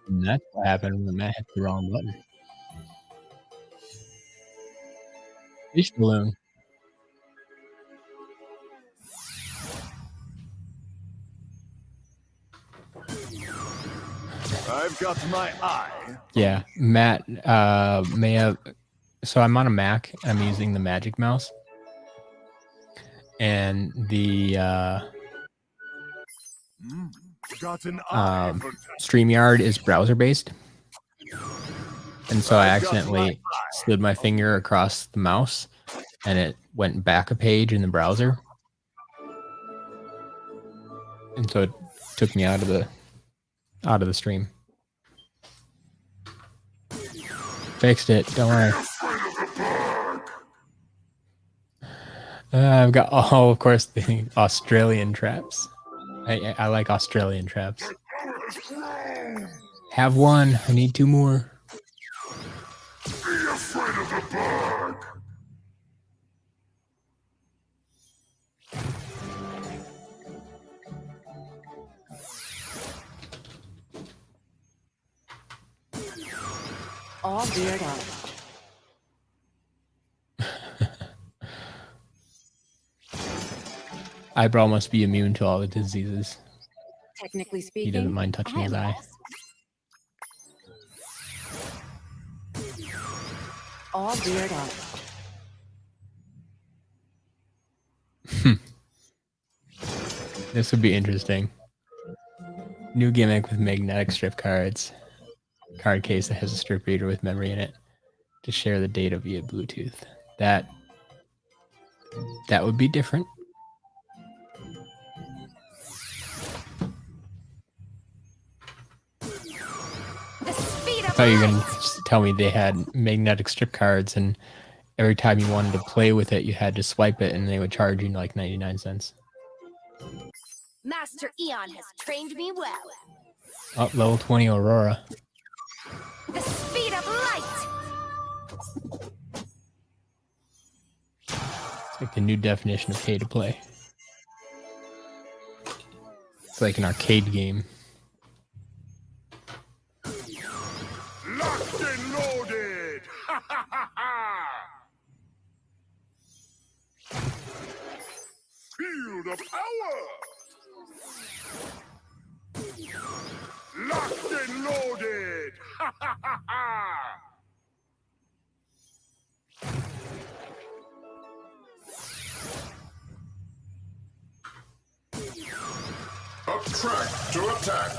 And that's what happened when Matt hit the wrong button. Fish balloon. I've got my eye. Yeah, Matt may have. So I'm on a Mac. I'm using the Magic Mouse, and the Got an eye for StreamYard is browser based, and so I accidentally slid my finger across the mouse, and it went back a page in the browser, and so it took me out of the stream. Fixed it. Don't worry. I've got, of course, the Australian traps. I like Australian traps. Have one. I need 2 more. Be afraid of the bug. All geared up. Eyebrow must be immune to all the diseases. Technically He speaking, doesn't mind touching his eye. all geared up. This would be interesting. New gimmick with magnetic strip cards. Card case that has a strip reader with memory in it to share the data via Bluetooth. That would be different. thought you were going to tell me they had magnetic strip cards, and every time you wanted to play with it, you had to swipe it, and they would charge you like 99 cents. Master Eon has trained me well. Oh, level 20 Aurora. The speed of light! It's like the new definition of pay to play. It's like an arcade game. Locked and loaded! Ha ha ha ha! Field of power! Locked and loaded! Ha ha ha ha! Up track to attack.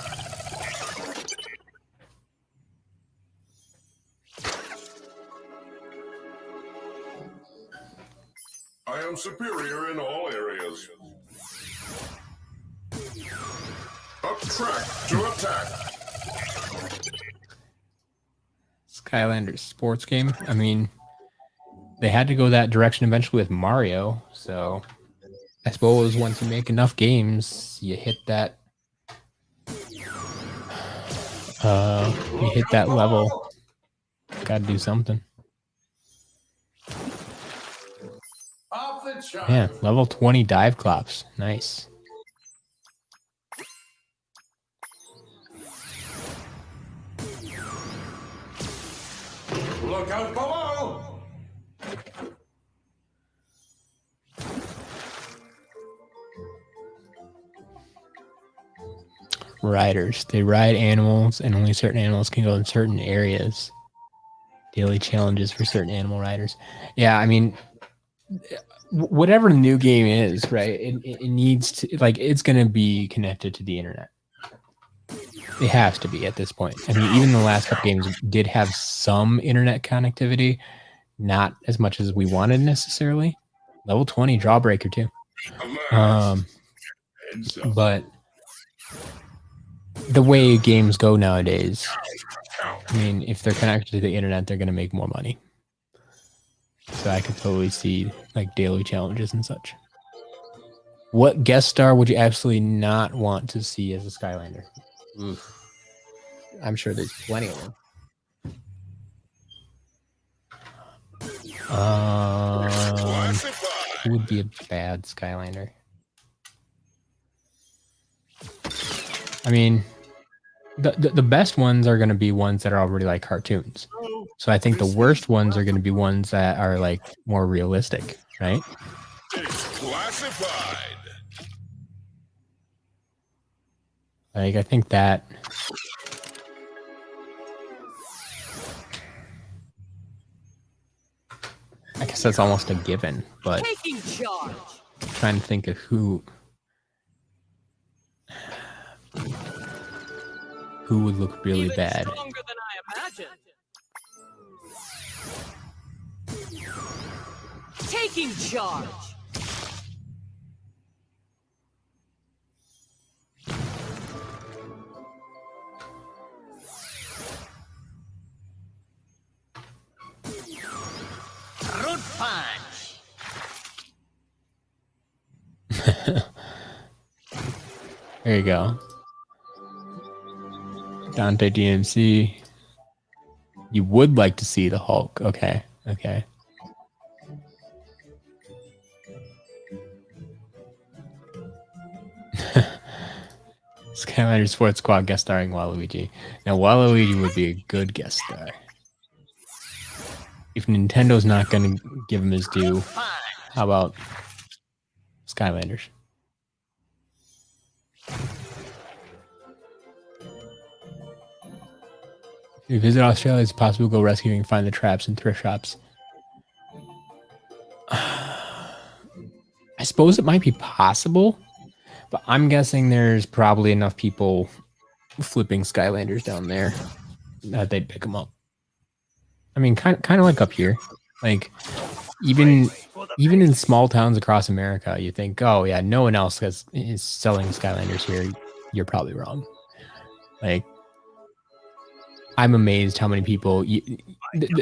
I am superior in all areas. Up track to attack. Skylanders sports game. I mean, they had to go that direction eventually with Mario, so I suppose once you make enough games, you hit that level. Gotta do something. Off the chart. Yeah, level 20 dive clops. Nice. Look out below. Riders. They ride animals, and only certain animals can go in certain areas. Daily challenges for certain animal riders. Yeah, I mean, whatever the new game is, right? It needs to, like, it's going to be connected to the internet. It has to be at this point. I mean, even the last couple games did have some internet connectivity, not as much as we wanted necessarily. Level 20 Jawbreaker too. But the way games go nowadays, I mean, if they're connected to the internet, they're going to make more money. So I could totally see like daily challenges and such. What guest star would you absolutely not want to see as a Skylander? Oof. I'm sure there's plenty of them. Who would be a bad Skylander? I mean, the best ones are going to be ones that are already like cartoons. So I think the worst ones are going to be ones that are like more realistic, right? It's classified. Like, I think that I guess that's almost a given, but Taking charge. I'm trying to think of who would look really Even bad. stronger than I imagined. Taking charge. Root punch. There you go. Dante DMC. You would like to see the Hulk. Okay. Okay. Skylanders Sports Squad guest starring Waluigi. Now, Waluigi would be a good guest star. If Nintendo's not going to give him his due, how about Skylanders? If you visit Australia, it's possible to go rescuing and find the traps in thrift shops. I suppose it might be possible, but I'm guessing there's probably enough people flipping Skylanders down there that they'd pick them up. I mean, kind of like up here, like even in small towns across America, you think, oh yeah, no one else is selling Skylanders here. You're probably wrong. Like, I'm amazed how many people.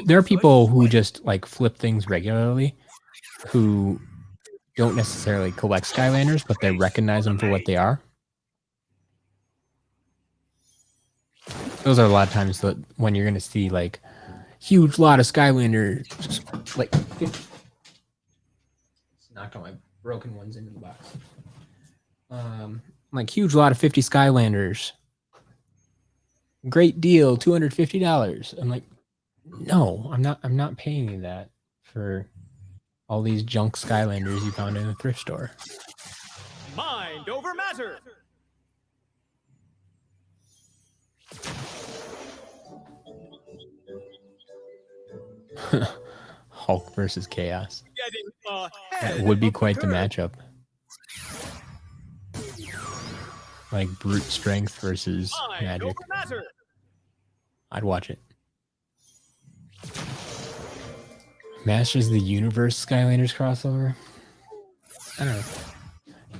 There are people who just like flip things regularly, who don't necessarily collect Skylanders, but they recognize them for what they are. Those are a lot of times that when you're going to see like huge lot of Skylanders, like knocked all my broken ones into the box. Like huge lot of 50 Skylanders. Great deal, $250. I'm like, no, I'm not paying you that for all these junk Skylanders you found in a thrift store. Mind over matter. Hulk versus Chaos. That would be quite the matchup. Like brute strength versus magic. I'd watch it. Masters of the Universe Skylanders crossover. I don't know.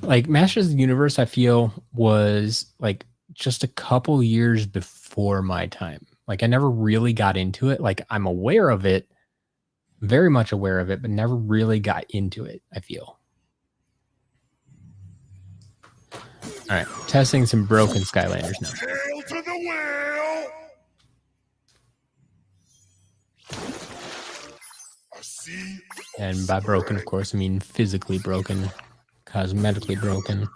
Like Masters of the Universe, I feel was like just a couple years before my time. Like I never really got into it. Like I'm aware of it, very much aware of it, but never really got into it, I feel. All right, testing some broken Skylanders now. Hail to the whale! I see. And by broken, of course, I mean physically broken, cosmetically broken,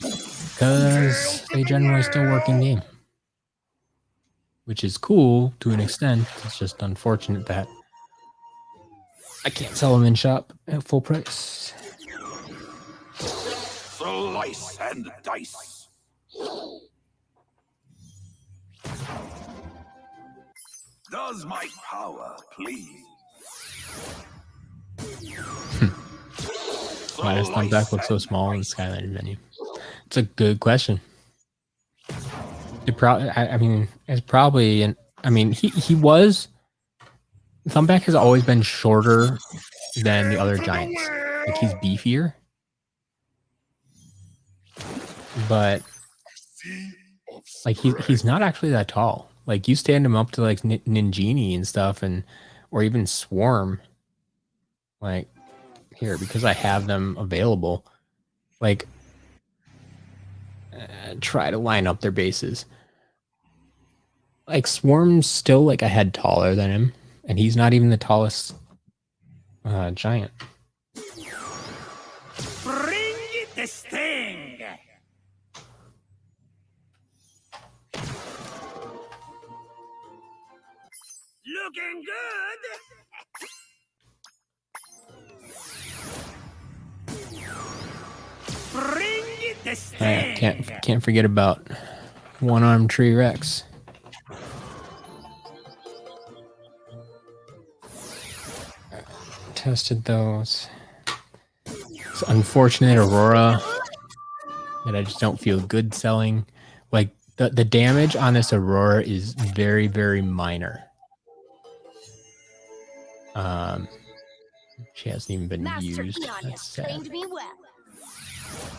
because they generally still work in game. Which is cool to an extent. It's just unfortunate that I can't sell them in shop at full price. Slice and dice. Does my power please? Why does Thumbback look so small in the Skylander menu? It's a good question. It probably, I mean, it's probably, and I mean, he was. Thumbback has always been shorter than the other giants. Like he's beefier, but like he's not actually that tall. Like you stand him up to like Ninjini and stuff, and or even Swarm. Like here, because I have them available. Like try to line up their bases. Like Swarm's still like a head taller than him, and he's not even the tallest giant. Bring the sting. Looking good. Bring the sting. Can't forget about one-armed Tree Rex. Tested those. It's unfortunate Aurora that I just don't feel good selling. Like the damage on this Aurora is very, very minor. She hasn't even been used. That's sad.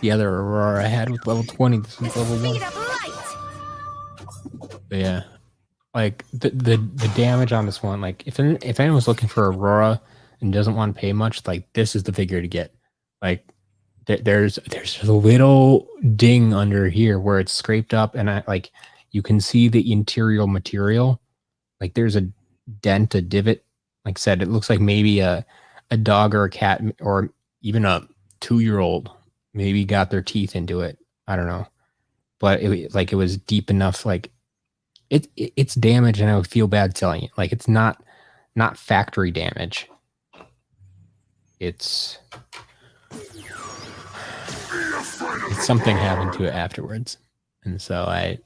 The other Aurora I had with level 20, this was level 1. But yeah, like the damage on this one, like if anyone's looking for Aurora and doesn't want to pay much, like this is the figure to get. Like there's a little ding under here where it's scraped up, and you can see the interior material. Like there's a dent, a divot. Like I said, it looks like maybe a dog or a cat or even a 2-year-old maybe got their teeth into it. I don't know, but it was deep enough. Like it's damage, and I would feel bad selling it. Like it's not factory damage. It's something happened to it afterwards, and so I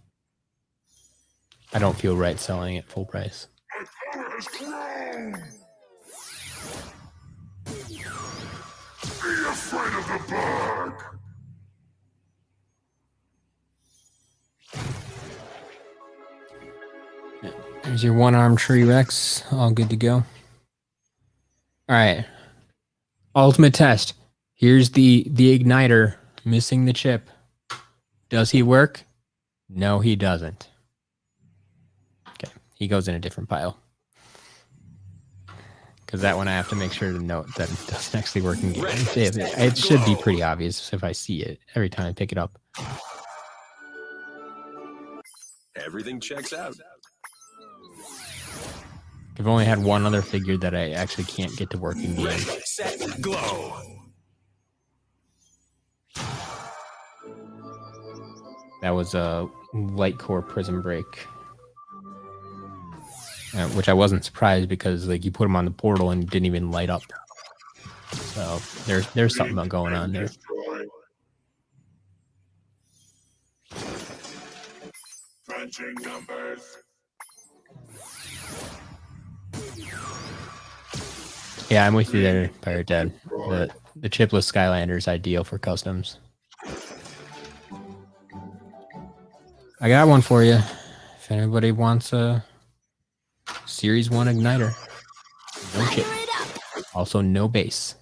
don't feel right selling it full price. My power has grown! Be afraid of the bug! There's your one-armed Tree Rex, all good to go. All right. Ultimate test. Here's the igniter missing the chip. Does he work? No, he doesn't. Okay, he goes in a different pile. Because that one I have to make sure to note that it doesn't actually work in game. It should be pretty obvious if I see it every time I pick it up. Everything checks out. I've only had one other figure that I actually can't get to work in game. Set, glow. That was a light core prism break. Which I wasn't surprised because like you put them on the portal and didn't even light up. So there's something going on there. Crunching numbers. Yeah, I'm with you there, Pirate Dad. The chipless Skylanders is ideal for customs. I got one for you. If anybody wants a Series 1 igniter. No chip. Also no base.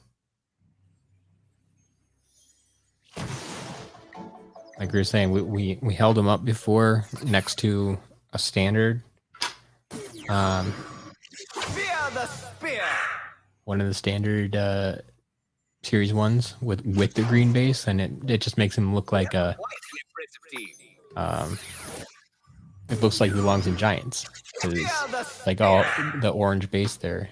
Like we were saying, we held them up before next to a standard. Fear the spear. One of the standard Series 1s with the green base, and it just makes him look like a it looks like he belongs in Giants. Like all the orange base there,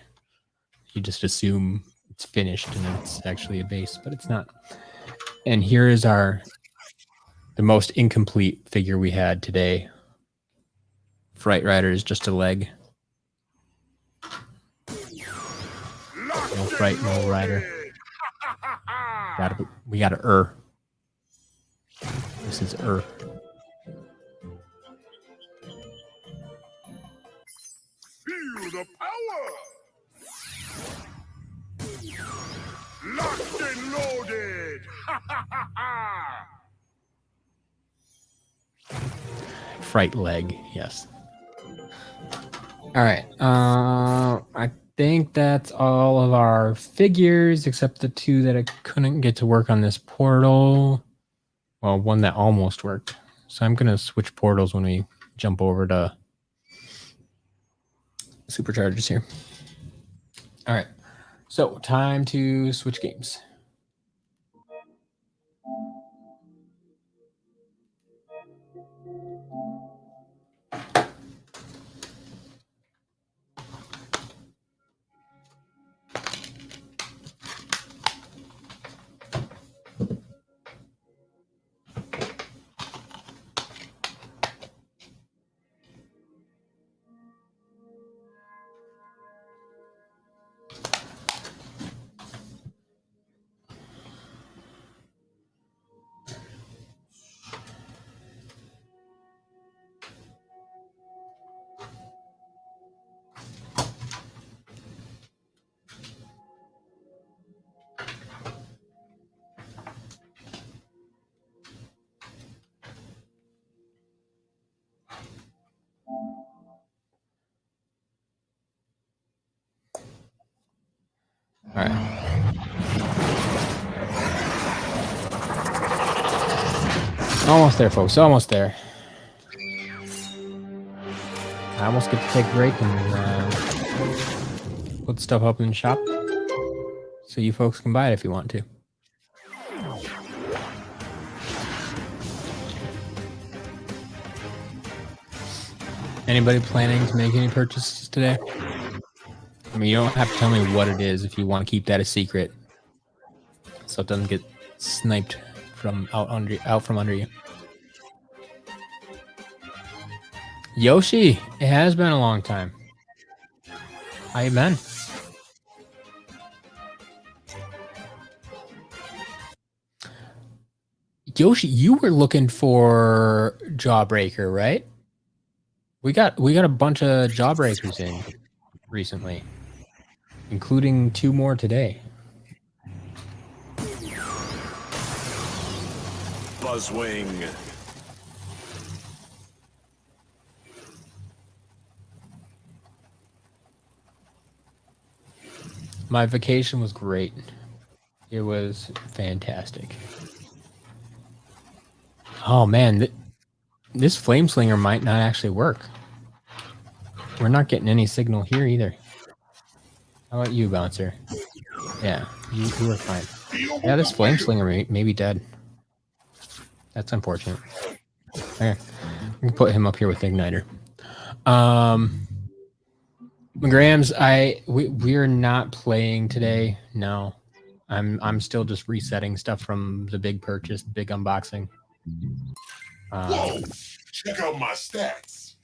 you just assume it's finished and it's actually a base, but it's not. And here is the most incomplete figure we had today. Fright Rider is just a leg. No Fright, no Rider. We got a This is Feel the power! Locked and loaded! Fright leg, yes. All right. I think that's all of our figures except the two that I couldn't get to work on this portal. Well, one that almost worked. So I'm gonna switch portals when we jump over to superchargers here. All right. So time to switch games. All right. Almost there, folks. Almost there. I almost get to take a break and put stuff up in the shop so you folks can buy it if you want to. Anybody planning to make any purchases today? I mean, you don't have to tell me what it is if you want to keep that a secret, so it doesn't get sniped from out from under you. Yoshi, it has been a long time. How you been? Yoshi, you were looking for Jawbreaker, right? We got a bunch of Jawbreakers in recently, including 2 more today. Buzzwing. My vacation was great. It was fantastic. Oh man, this flame slinger might not actually work. we're not getting any signal here either. How about you, Bouncer? Yeah, you are fine. Yeah, this Flame Slinger may be dead. That's unfortunate. Okay. We can put him up here with Igniter. Grams, we're not playing today. No. I'm still just resetting stuff from the big purchase, big unboxing. Whoa! Check out my stats.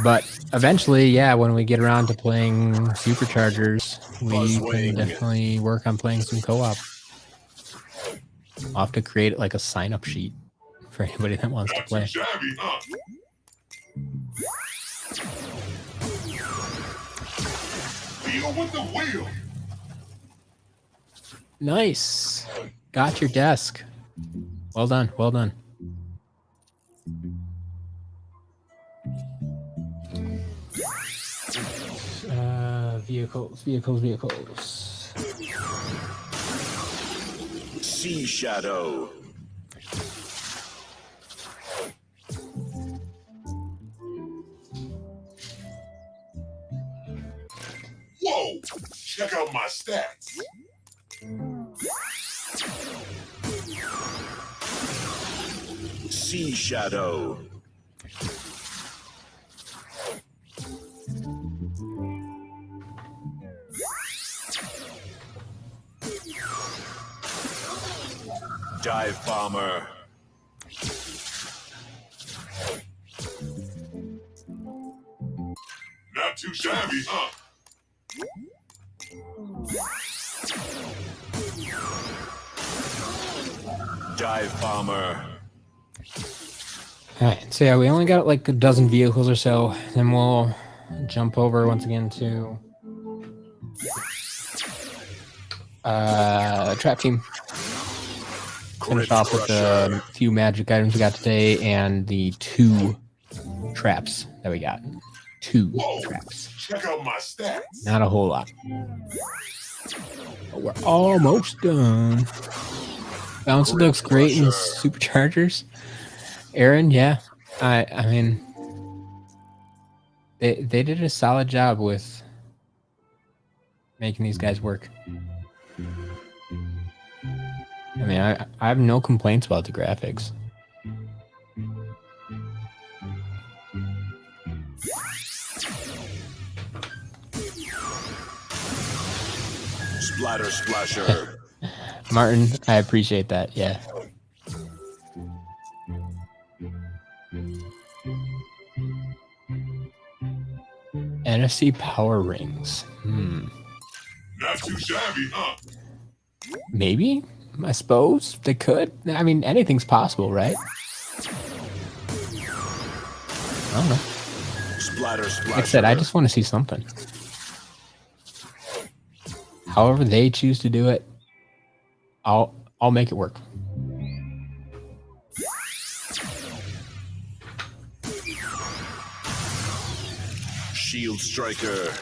But eventually, yeah, when we get around to playing Superchargers, we can definitely work on playing some co-op. I'll have to create like a sign-up sheet for anybody that wants to play. Shabby, huh? Deal with the wheel. Nice. Got your desk. Well done. Well done. Vehicles. Sea Shadow. Whoa! Check out my stats. Sea Shadow. Dive Bomber. Not too shabby, huh? Dive Bomber. Alright, so yeah, we only got like a dozen vehicles or so. Then we'll jump over once again to Trap Team. Finish off with the few magic items we got today and the 2 traps that we got. 2 traps. Check out my stats. Not a whole lot. But we're almost done. Bounce looks great in Superchargers. Aaron, yeah. I mean, they did a solid job with making these guys work. I mean, I have no complaints about the graphics. Splatter Splasher. Martin, I appreciate that. Yeah. NFC power rings. Not too shabby, huh? Maybe. I suppose they could. I mean, anything's possible, right? I don't know. Splatter Splasher. Like I said, I just want to see something. However they choose to do it, I'll make it work. Shield Striker.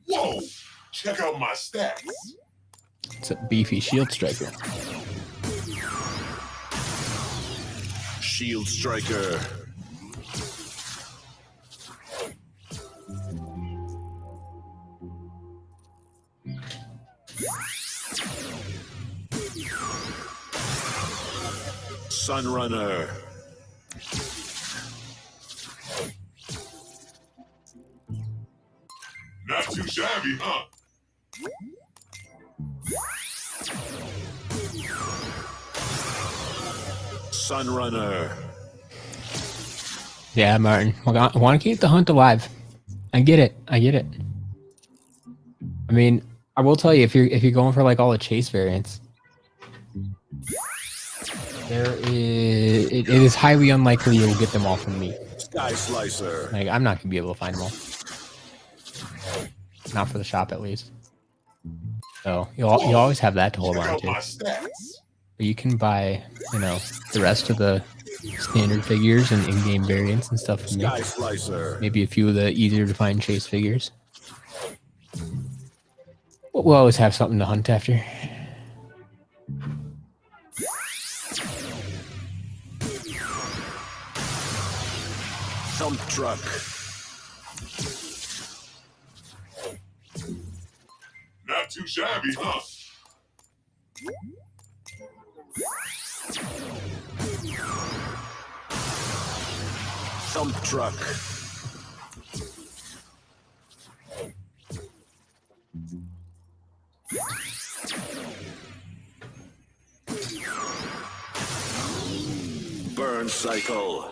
Whoa! Check out my stats. It's a beefy shield striker. Shield Striker. Sunrunner. Not too shabby, huh? Sunrunner. Yeah, Martin. I want to keep the hunt alive. I get it. I mean, I will tell you, if you're going for like all the chase variants, it is highly unlikely you'll get them all from me. Sky Slicer. Like, I'm not gonna be able to find them all. Not for the shop, at least. So you always have that to hold on to. But you can buy, the rest of the standard figures and in-game variants and stuff from me. Sky Slicer. Maybe a few of the easier to find chase figures. But we'll always have something to hunt after. Dump truck. Not too shabby, huh? Dump truck. Burn cycle.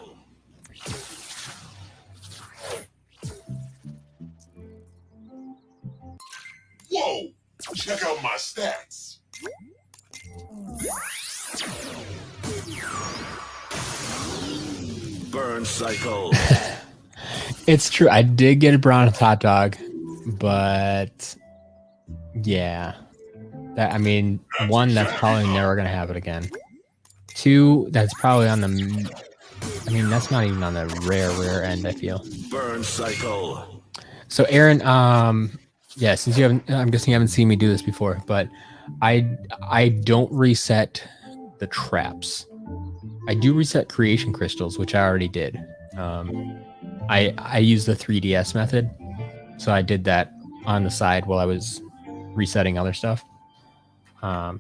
Whoa! Check out my stats. Burn cycle. It's true. I did get a Bronx hot dog, but yeah. That, I mean, one, that's probably never going to have it again. Two, that's probably on the... I mean, that's not even on the rare end, I feel. Burn cycle. So, Aaron, yeah, since you haven't... I'm guessing you haven't seen me do this before, but I don't reset the traps. I do reset creation crystals, which I already did. I use the 3DS method, so I did that on the side while I was resetting other stuff. But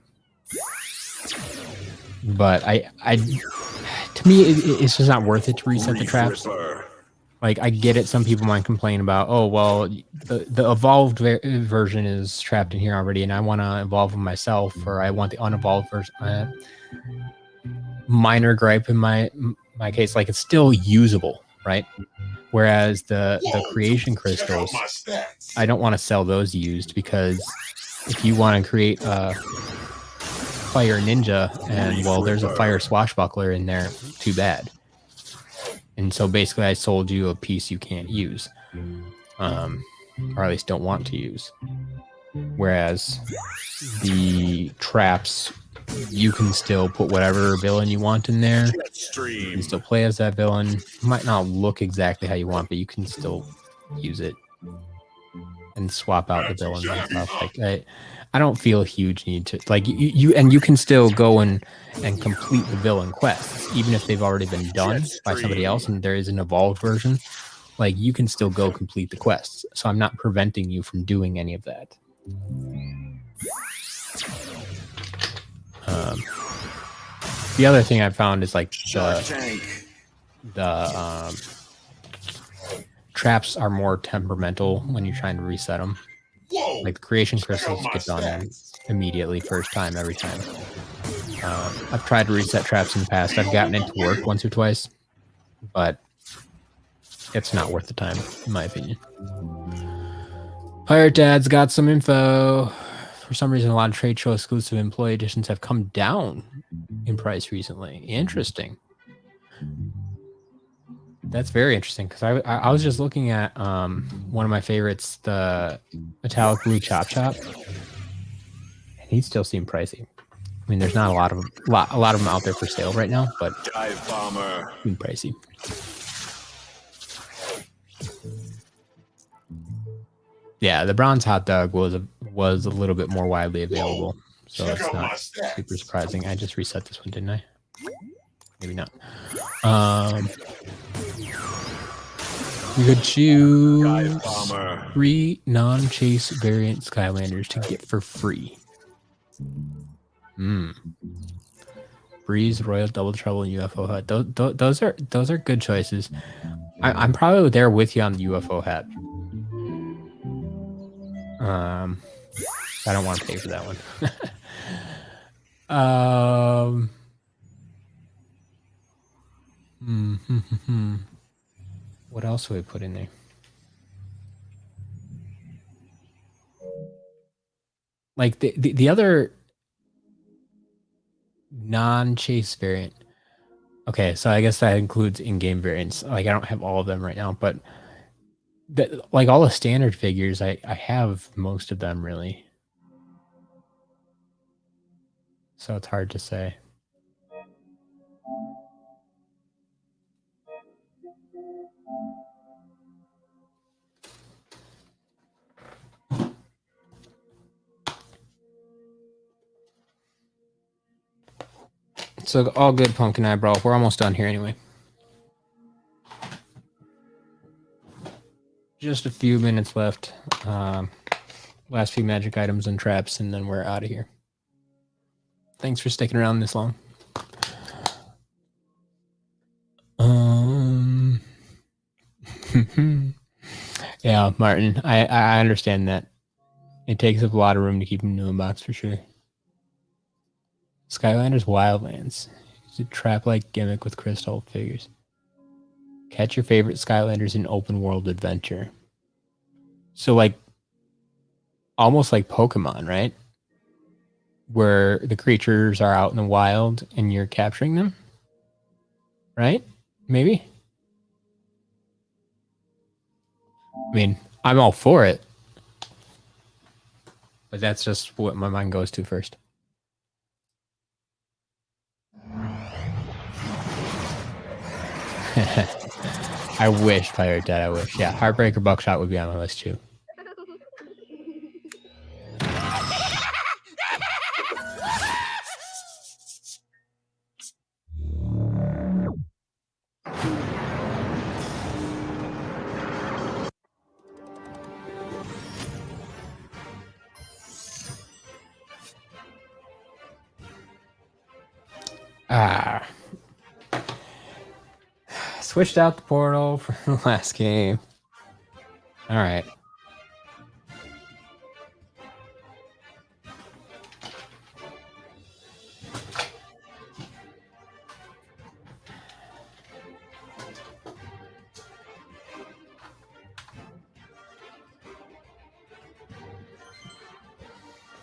to me, it's just not worth it to reset the traps. Like, I get it. Some people might complain about, oh, well, the evolved version is trapped in here already, and I want to evolve them myself, or I want the unevolved version. Minor gripe in my case, like, it's still usable, right? Whereas the creation crystals, I don't want to sell those used, because if you want to create a fire ninja and, well, there's a fire swashbuckler in there, too bad. And so basically I sold you a piece you can't use, or at least don't want to use. Whereas the traps, you can still put whatever villain you want in there. You can still play as that villain. It might not look exactly how you want, but you can still use it and swap out the villains and stuff. Like, I don't feel a huge need to, like, you can still go and complete the villain quests, even if they've already been done by somebody else and there is an evolved version. Like, you can still go complete the quests. So I'm not preventing you from doing any of that. The other thing I found is, like, the traps are more temperamental when you're trying to reset them. Like, the creation crystals get done immediately, first time, every time. I've tried to reset traps in the past. I've gotten it to work once or twice, but it's not worth the time, in my opinion. Pirate Dad's got some info. For some reason, a lot of trade show exclusive employee editions have come down in price recently. Interesting. That's very interesting, because I was just looking at one of my favorites, the metallic blue Chop Chop, and he still seemed pricey. I mean, there's not a lot of them out there for sale right now, but Dive bomber. seemed pricey. Yeah, the bronze hot dog was a little bit more widely available, so it's not super surprising. I just reset this one, didn't I? Maybe not. You could choose 3 non-chase variant Skylanders to get for free. Breeze, Royal, Double Trouble, and UFO Hut. Those are good choices. I'm probably there with you on the UFO Hat. I don't want to pay for that one. What else do we put in there? Like the other non-chase variant. Okay, so I guess that includes in-game variants. Like, I don't have all of them right now, but like all the standard figures, I have most of them, really. So it's hard to say. So all good, Pumpkin Eyebrow. We're almost done here anyway. Just a few minutes left. Last few magic items and traps, and then we're out of here. Thanks for sticking around this long. Yeah, Martin, I understand that. It takes up a lot of room to keep them new in box for sure. Skylanders Wildlands. It's a trap-like gimmick with crystal figures. Catch your favorite Skylanders in open world adventure. So like almost like Pokemon, right? Where the creatures are out in the wild and you're capturing them. Right? Maybe? I mean, I'm all for it. But that's just what my mind goes to first. I wish, Pirate Dad, I wish. Yeah, Heartbreaker Buckshot would be on my list too. Switched out the portal for the last game. All right.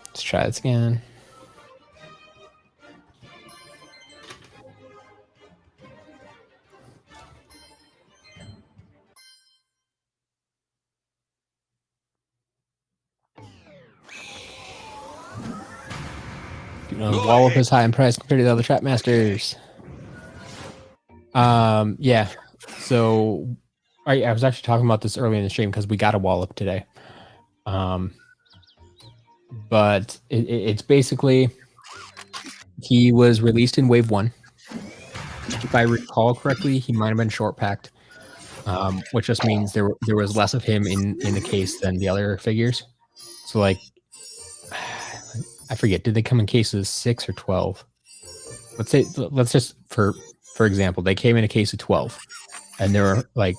Let's try this again. Wallop is high in price compared to the other trap masters. Yeah. So I was actually talking about this earlier in the stream because we got a Wallop today. But it's basically he was released in Wave 1. If I recall correctly, he might have been short packed, which just means there was less of him in the case than the other figures. So like, I forget, did they come in cases 6 or 12? Let's just for example, they came in a case of 12, and there were like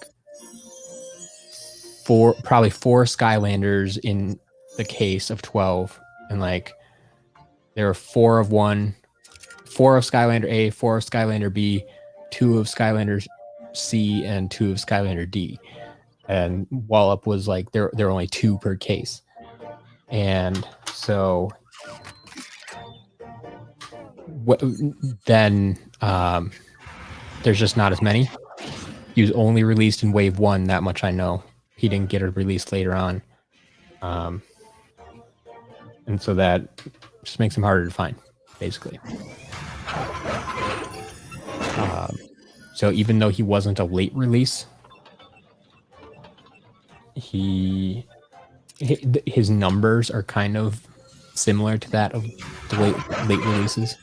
probably four Skylanders in the case of 12, and like there were 4 of one, 4 of Skylander A, 4 of Skylander B, 2 of Skylander C, and 2 of Skylander D. And Wallop was like there were only 2 per case, and so then there's just not as many. He was only released in Wave 1, that much I know. He didn't get it released later on. And so that just makes him harder to find, basically. So even though he wasn't a late release, his numbers are kind of similar to that of the late releases.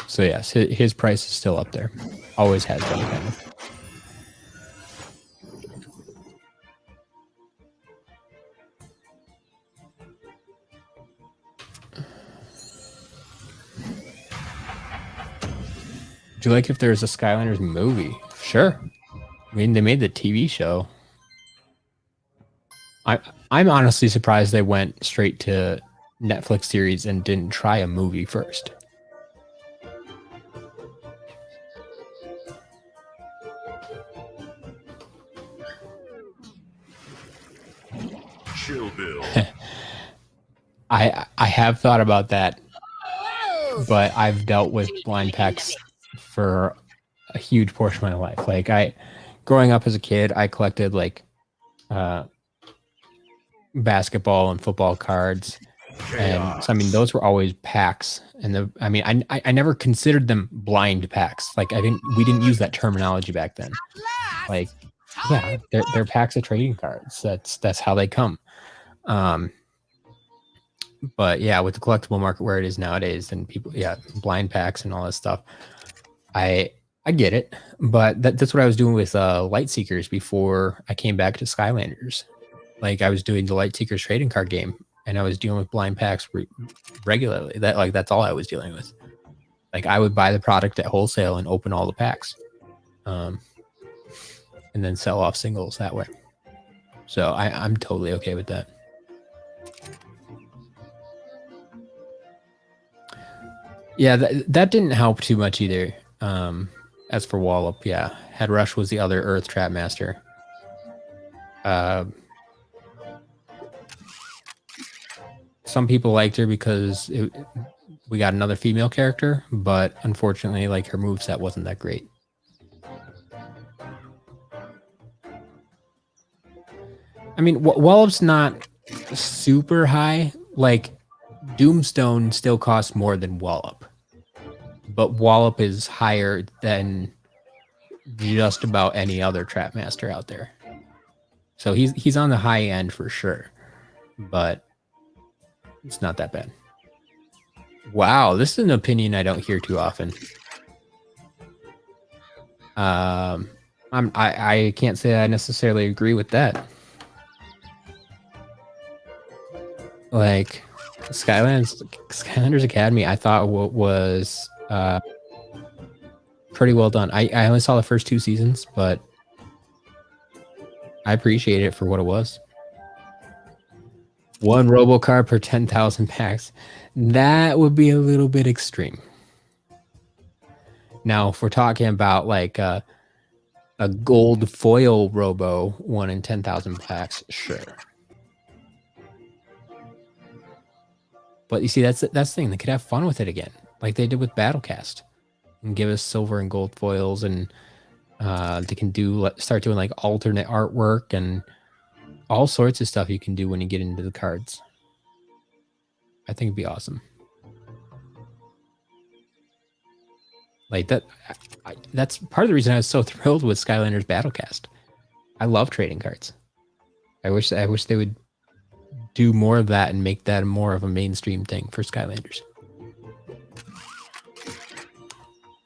So yes, his price is still up there. Always has been, kind of. Would you like if there's a Skylanders movie? Sure. I mean, they made the TV show. I'm honestly surprised they went straight to Netflix series and didn't try a movie first. Chill, Bill. I have thought about that, but I've dealt with blind packs for a huge portion of my life. Like growing up as a kid, I collected like basketball and football cards, and so I mean those were always packs. And I never considered them blind packs. Like we didn't use that terminology back then. Like, yeah, they're packs of trading cards. That's how they come. But yeah, with the collectible market where it is nowadays, and people, yeah, blind packs and all this stuff. I get it, but that's what I was doing with Light Seekers before I came back to Skylanders. Like I was doing the Light Seekers trading card game, and I was dealing with blind packs regularly. That's all I was dealing with. Like I would buy the product at wholesale and open all the packs, and then sell off singles that way. So I'm totally okay with that. Yeah, that didn't help too much either. As for Wallop, yeah, Head Rush was the other Earth Trap Master. Some people liked her because we got another female character, but unfortunately, like her moveset wasn't that great. I mean, Wallop's not super high. Like Doomstone still costs more than Wallop, but Wallop is higher than just about any other Trap Master out there. So he's on the high end for sure, but it's not that bad. Wow, this is an opinion I don't hear too often. I can't say I necessarily agree with that. Like Skylanders Academy, I thought was pretty well done. I only saw the first 2 seasons, but I appreciate it for what it was. 1 RoboCard per 10,000 packs. That would be a little bit extreme. Now, if we're talking about like a gold foil Robo 1 in 10,000 packs, sure. But you see, that's the thing. They could have fun with it again, like they did with Battlecast, and give us silver and gold foils, and they can start doing like alternate artwork and all sorts of stuff you can do when you get into the cards. I think it'd be awesome. Like that. That's part of the reason I was so thrilled with Skylanders Battlecast. I love trading cards. I wish they would do more of that and make that more of a mainstream thing for Skylanders.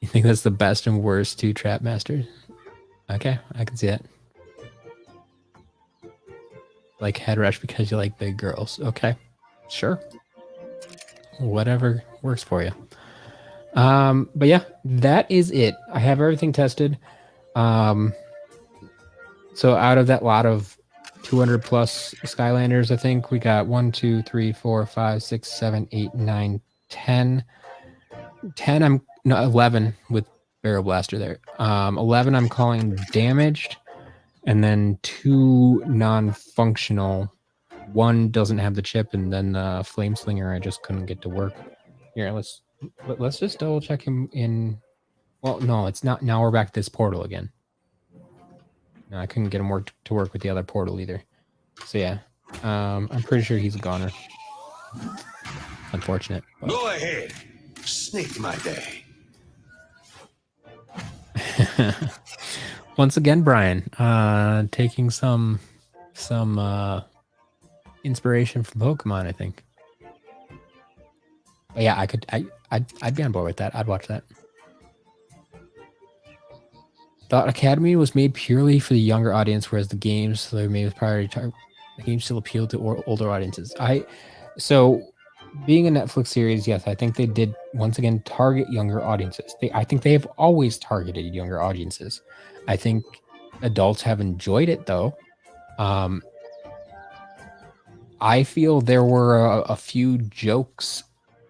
You think that's the best and worst 2 Trap Masters? Okay, I can see that. Like Head Rush because you like big girls. Okay, sure. Whatever works for you. But yeah, that is it. I have everything tested. So out of that lot of 200 plus Skylanders, I think we got 1, 2, 3, 4, 5, 6, 7, 8, 9, 10. 11 with Barrel Blaster there. 11 I'm calling damaged, and then 2 non-functional. 1 doesn't have the chip, and then the Flame Slinger I just couldn't get to work. Here, let's just double check him in. Well, no, it's not. Now we're back to this portal again. No, I couldn't get him to work with the other portal either. So yeah, I'm pretty sure he's a goner. Unfortunate. But. Go ahead, snake my day. Once again, Brian, taking some inspiration from Pokemon, I think. But yeah, I'd be on board with that. I'd watch that. Thought Academy was made purely for the younger audience, whereas the games, so they were made with priority. The games still appeal to older audiences. So being a Netflix series, yes, I think they did once again target younger audiences. I think they have always targeted younger audiences. I think adults have enjoyed it though. I feel there were a few jokes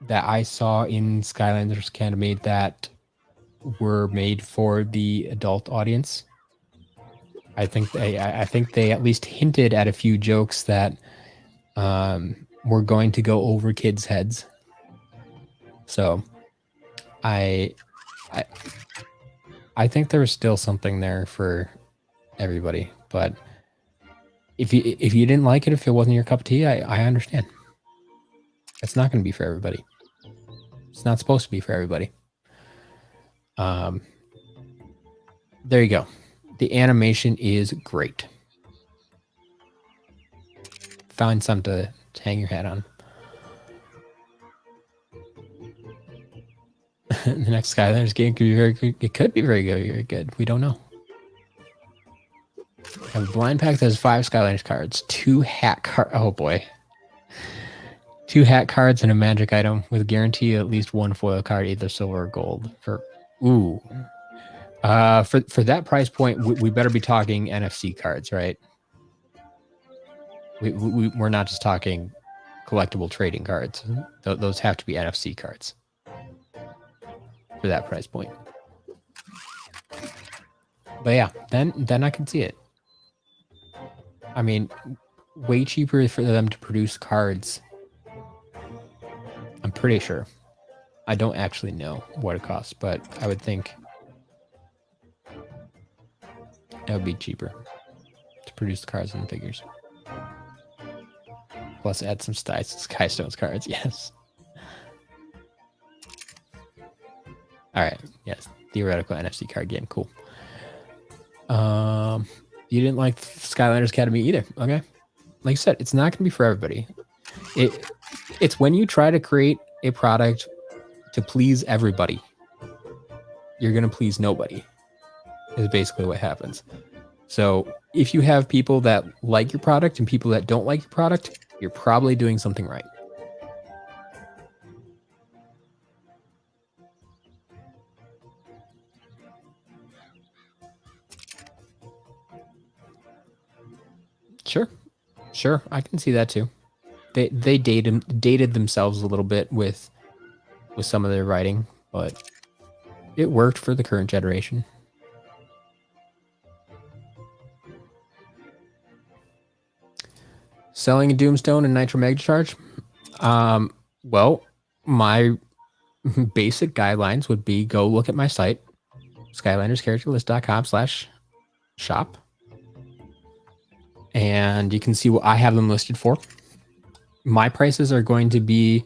that I saw in Skylanders Academy that were made for the adult audience. I think they at least hinted at a few jokes that were going to go over kids' heads. So I think there was still something there for everybody, but if you didn't like it, if it wasn't your cup of tea, I understand. It's not going to be for everybody. It's not supposed to be for everybody. There you go. The animation is great. Find something to hang your hat on. The next Skylanders game could be very good. It could be very good. Very good. We don't know. I have a blind pack that has 5 Skylanders cards, 2 hat cards. Oh boy. 2 hat cards and a magic item with guarantee at least 1 foil card, either silver or gold. For that price point, we better be talking NFC cards, right? We're not just talking collectible trading cards. Those have to be NFC cards for that price point. But yeah, then I can see it. I mean, way cheaper for them to produce cards. I'm pretty sure. I don't actually know what it costs, but I would think it would be cheaper to produce the cards and the figures. Plus add some Skystones cards, yes. Alright, yes. Theoretical NFC card game, cool. You didn't like Skylanders Academy either, okay? Like I said, it's not going to be for everybody. It's when you try to create a product to please everybody, you're going to please nobody, is basically what happens. So if you have people that like your product and people that don't like your product, you're probably doing something right. Sure, I can see that too. They dated themselves a little bit with some of their writing, but it worked for the current generation. Selling a Doomstone and Nitro Mega Charge? Well, my basic guidelines would be go look at my site, SkylandersCharacterList.com/shop. And you can see what I have them listed for. My prices are going to be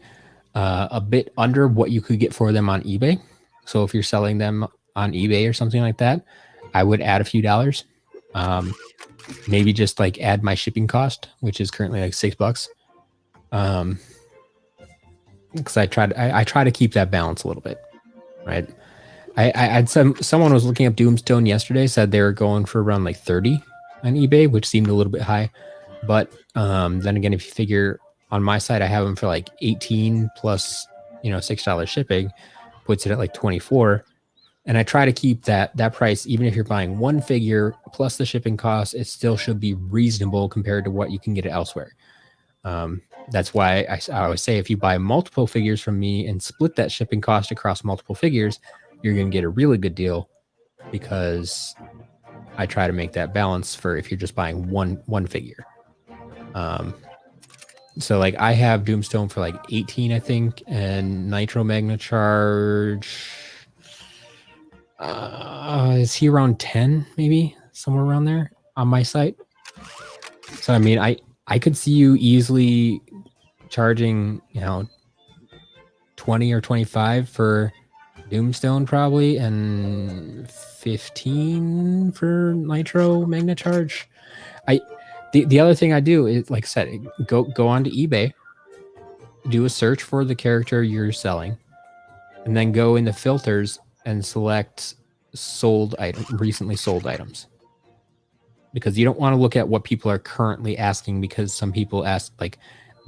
a bit under what you could get for them on eBay. So if you're selling them on eBay or something like that, I would add a few dollars. Maybe just like add my shipping cost, which is currently like $6. Because I try to keep that balance a little bit, right? I had someone was looking up Doomstone yesterday, said they were going for around like 30 on eBay, which seemed a little bit high. But then again, if you figure on my side, I have them for like 18 plus, $6 shipping, puts it at like 24. And I try to keep that price, even if you're buying one figure plus the shipping cost, it still should be reasonable compared to what you can get elsewhere. That's why I always say if you buy multiple figures from me and split that shipping cost across multiple figures, you're going to get a really good deal, because I try to make that balance for if you're just buying one figure. So like I have Doomstone for like 18, I think, and Nitro Magna Charge. Is he around 10, maybe somewhere around there on my site? So I mean, I could see you easily charging 20 or 25 for Doomstone probably, and 15 for Nitro Magna Charge. The other thing I do is, like I said, go onto eBay, do a search for the character you're selling, and then go into filters and select recently sold items. Because you don't want to look at what people are currently asking, because some people ask, like,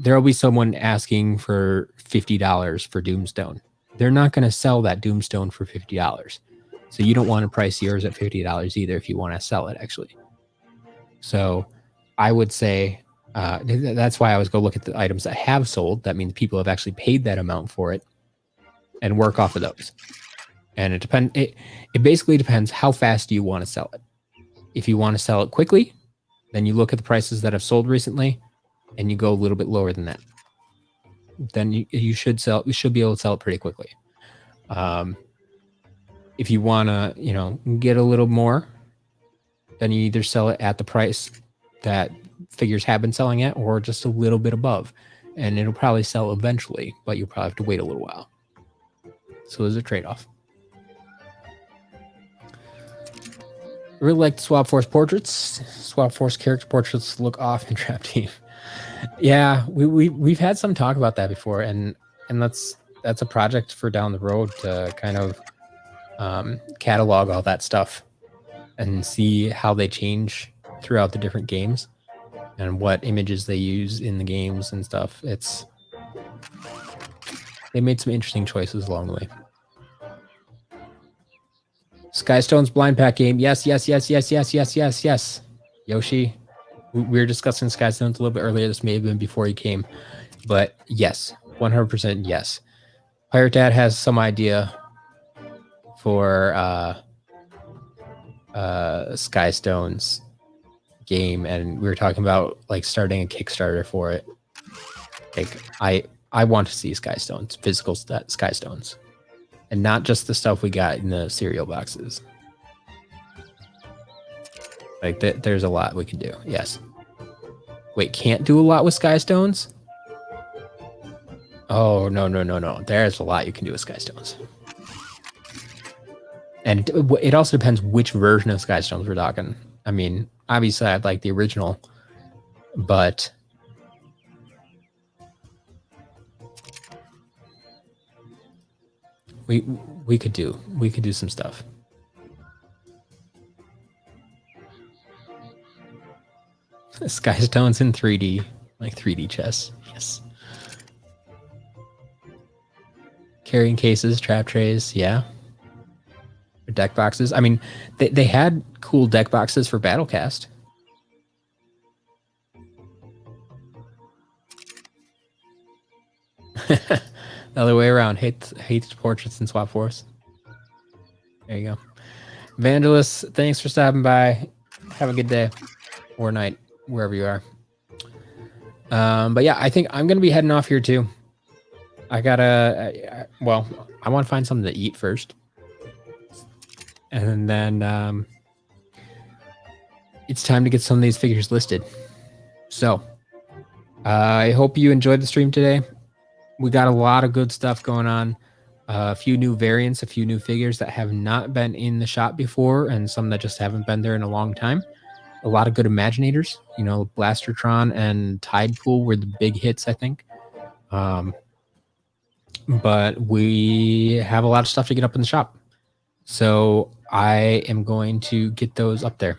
there'll be someone asking for $50 for Doomstone. They're not going to sell that Doomstone for $50. So you don't want to price yours at $50 either if you want to sell it, actually. So I would say that's why I always go look at the items that have sold. That means people have actually paid that amount for it, and work off of those. And it basically depends how fast do you want to sell it. If you want to sell it quickly, then you look at the prices that have sold recently, and you go a little bit lower than that. Then you should be able to sell it pretty quickly. If you want to, get a little more, then you either sell it at the price that figures have been selling at, or just a little bit above, and it'll probably sell eventually, but you'll probably have to wait a little while. So there's a trade-off. I really like the Swap Force portraits. Swap Force character portraits look off in Trap Team. Yeah, we've had some talk about that before, and that's that's a project for down the road to kind of catalog all that stuff and see how they change throughout the different games and what images they use in the games and stuff. They made some interesting choices along the way. Skystone's blind pack game. Yes. Yoshi, we were discussing Skystones a little bit earlier. This may have been before he came, but yes, 100% yes. Pirate Dad has some idea for Skystone's game, and we were talking about like starting a Kickstarter for it. Like I want to see Skystones, physical Skystones, and not just the stuff we got in the cereal boxes. Like there's a lot we can do. Yes. Wait, can't do a lot with Skystones? Oh, no. There's a lot you can do with Skystones. And it also depends which version of Skystones we're talking. I mean, obviously I'd like the original, but we could do some stuff. Skystones in 3D, like 3D chess. Yes. Carrying cases, trap trays, yeah. Deck boxes. I mean, they had cool deck boxes for Battlecast. The other way around. Hate portraits and swap force. There you go. Vandalus, thanks for stopping by. Have a good day or night, wherever you are. But yeah, I think I'm gonna be heading off here too. I gotta, well, I want to find something to eat first. And then it's time to get some of these figures listed. So I hope you enjoyed the stream today. We got a lot of good stuff going on. A few new variants, a few new figures that have not been in the shop before, and some that just haven't been there in a long time. A lot of good Imaginators. You know, Blastertron and Tidepool were the big hits, I think. But we have a lot of stuff to get up in the shop. So I am going to get those up there.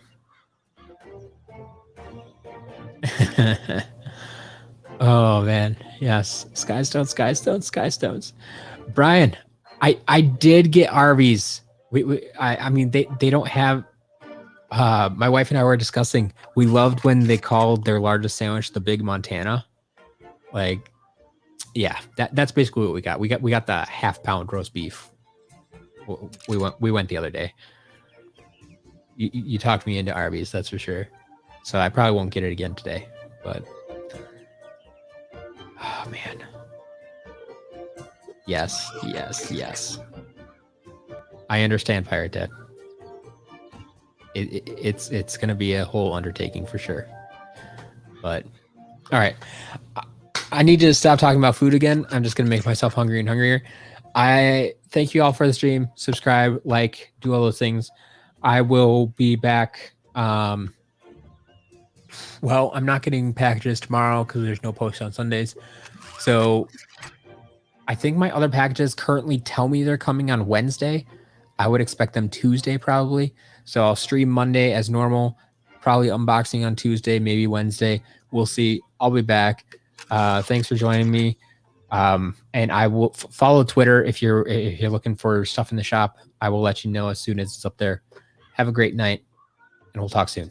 Oh man, yes. Skystones. Brian, I did get Arby's. I mean they don't have my wife and I were discussing, we loved when they called their largest sandwich the Big Montana. Like, yeah, that's basically what we got. We got the half-pound roast beef. We went the other day. You talked me into Arby's, that's for sure. So I probably won't get it again today, but oh man. Yes. I understand, Pirate Dad. It's gonna be a whole undertaking for sure. But all right. I need to stop talking about food again. I'm just gonna make myself hungrier and hungrier. I thank you all for the stream. Subscribe, like, do all those things. I will be back. Well, I'm not getting packages tomorrow because there's no post on Sundays. So I think my other packages currently tell me they're coming on Wednesday. I would expect them Tuesday probably. So I'll stream Monday as normal, probably unboxing on Tuesday, maybe Wednesday. We'll see. I'll be back. Thanks for joining me. And I will follow Twitter if you're looking for stuff in the shop. I will let you know as soon as it's up there. Have a great night, and we'll talk soon.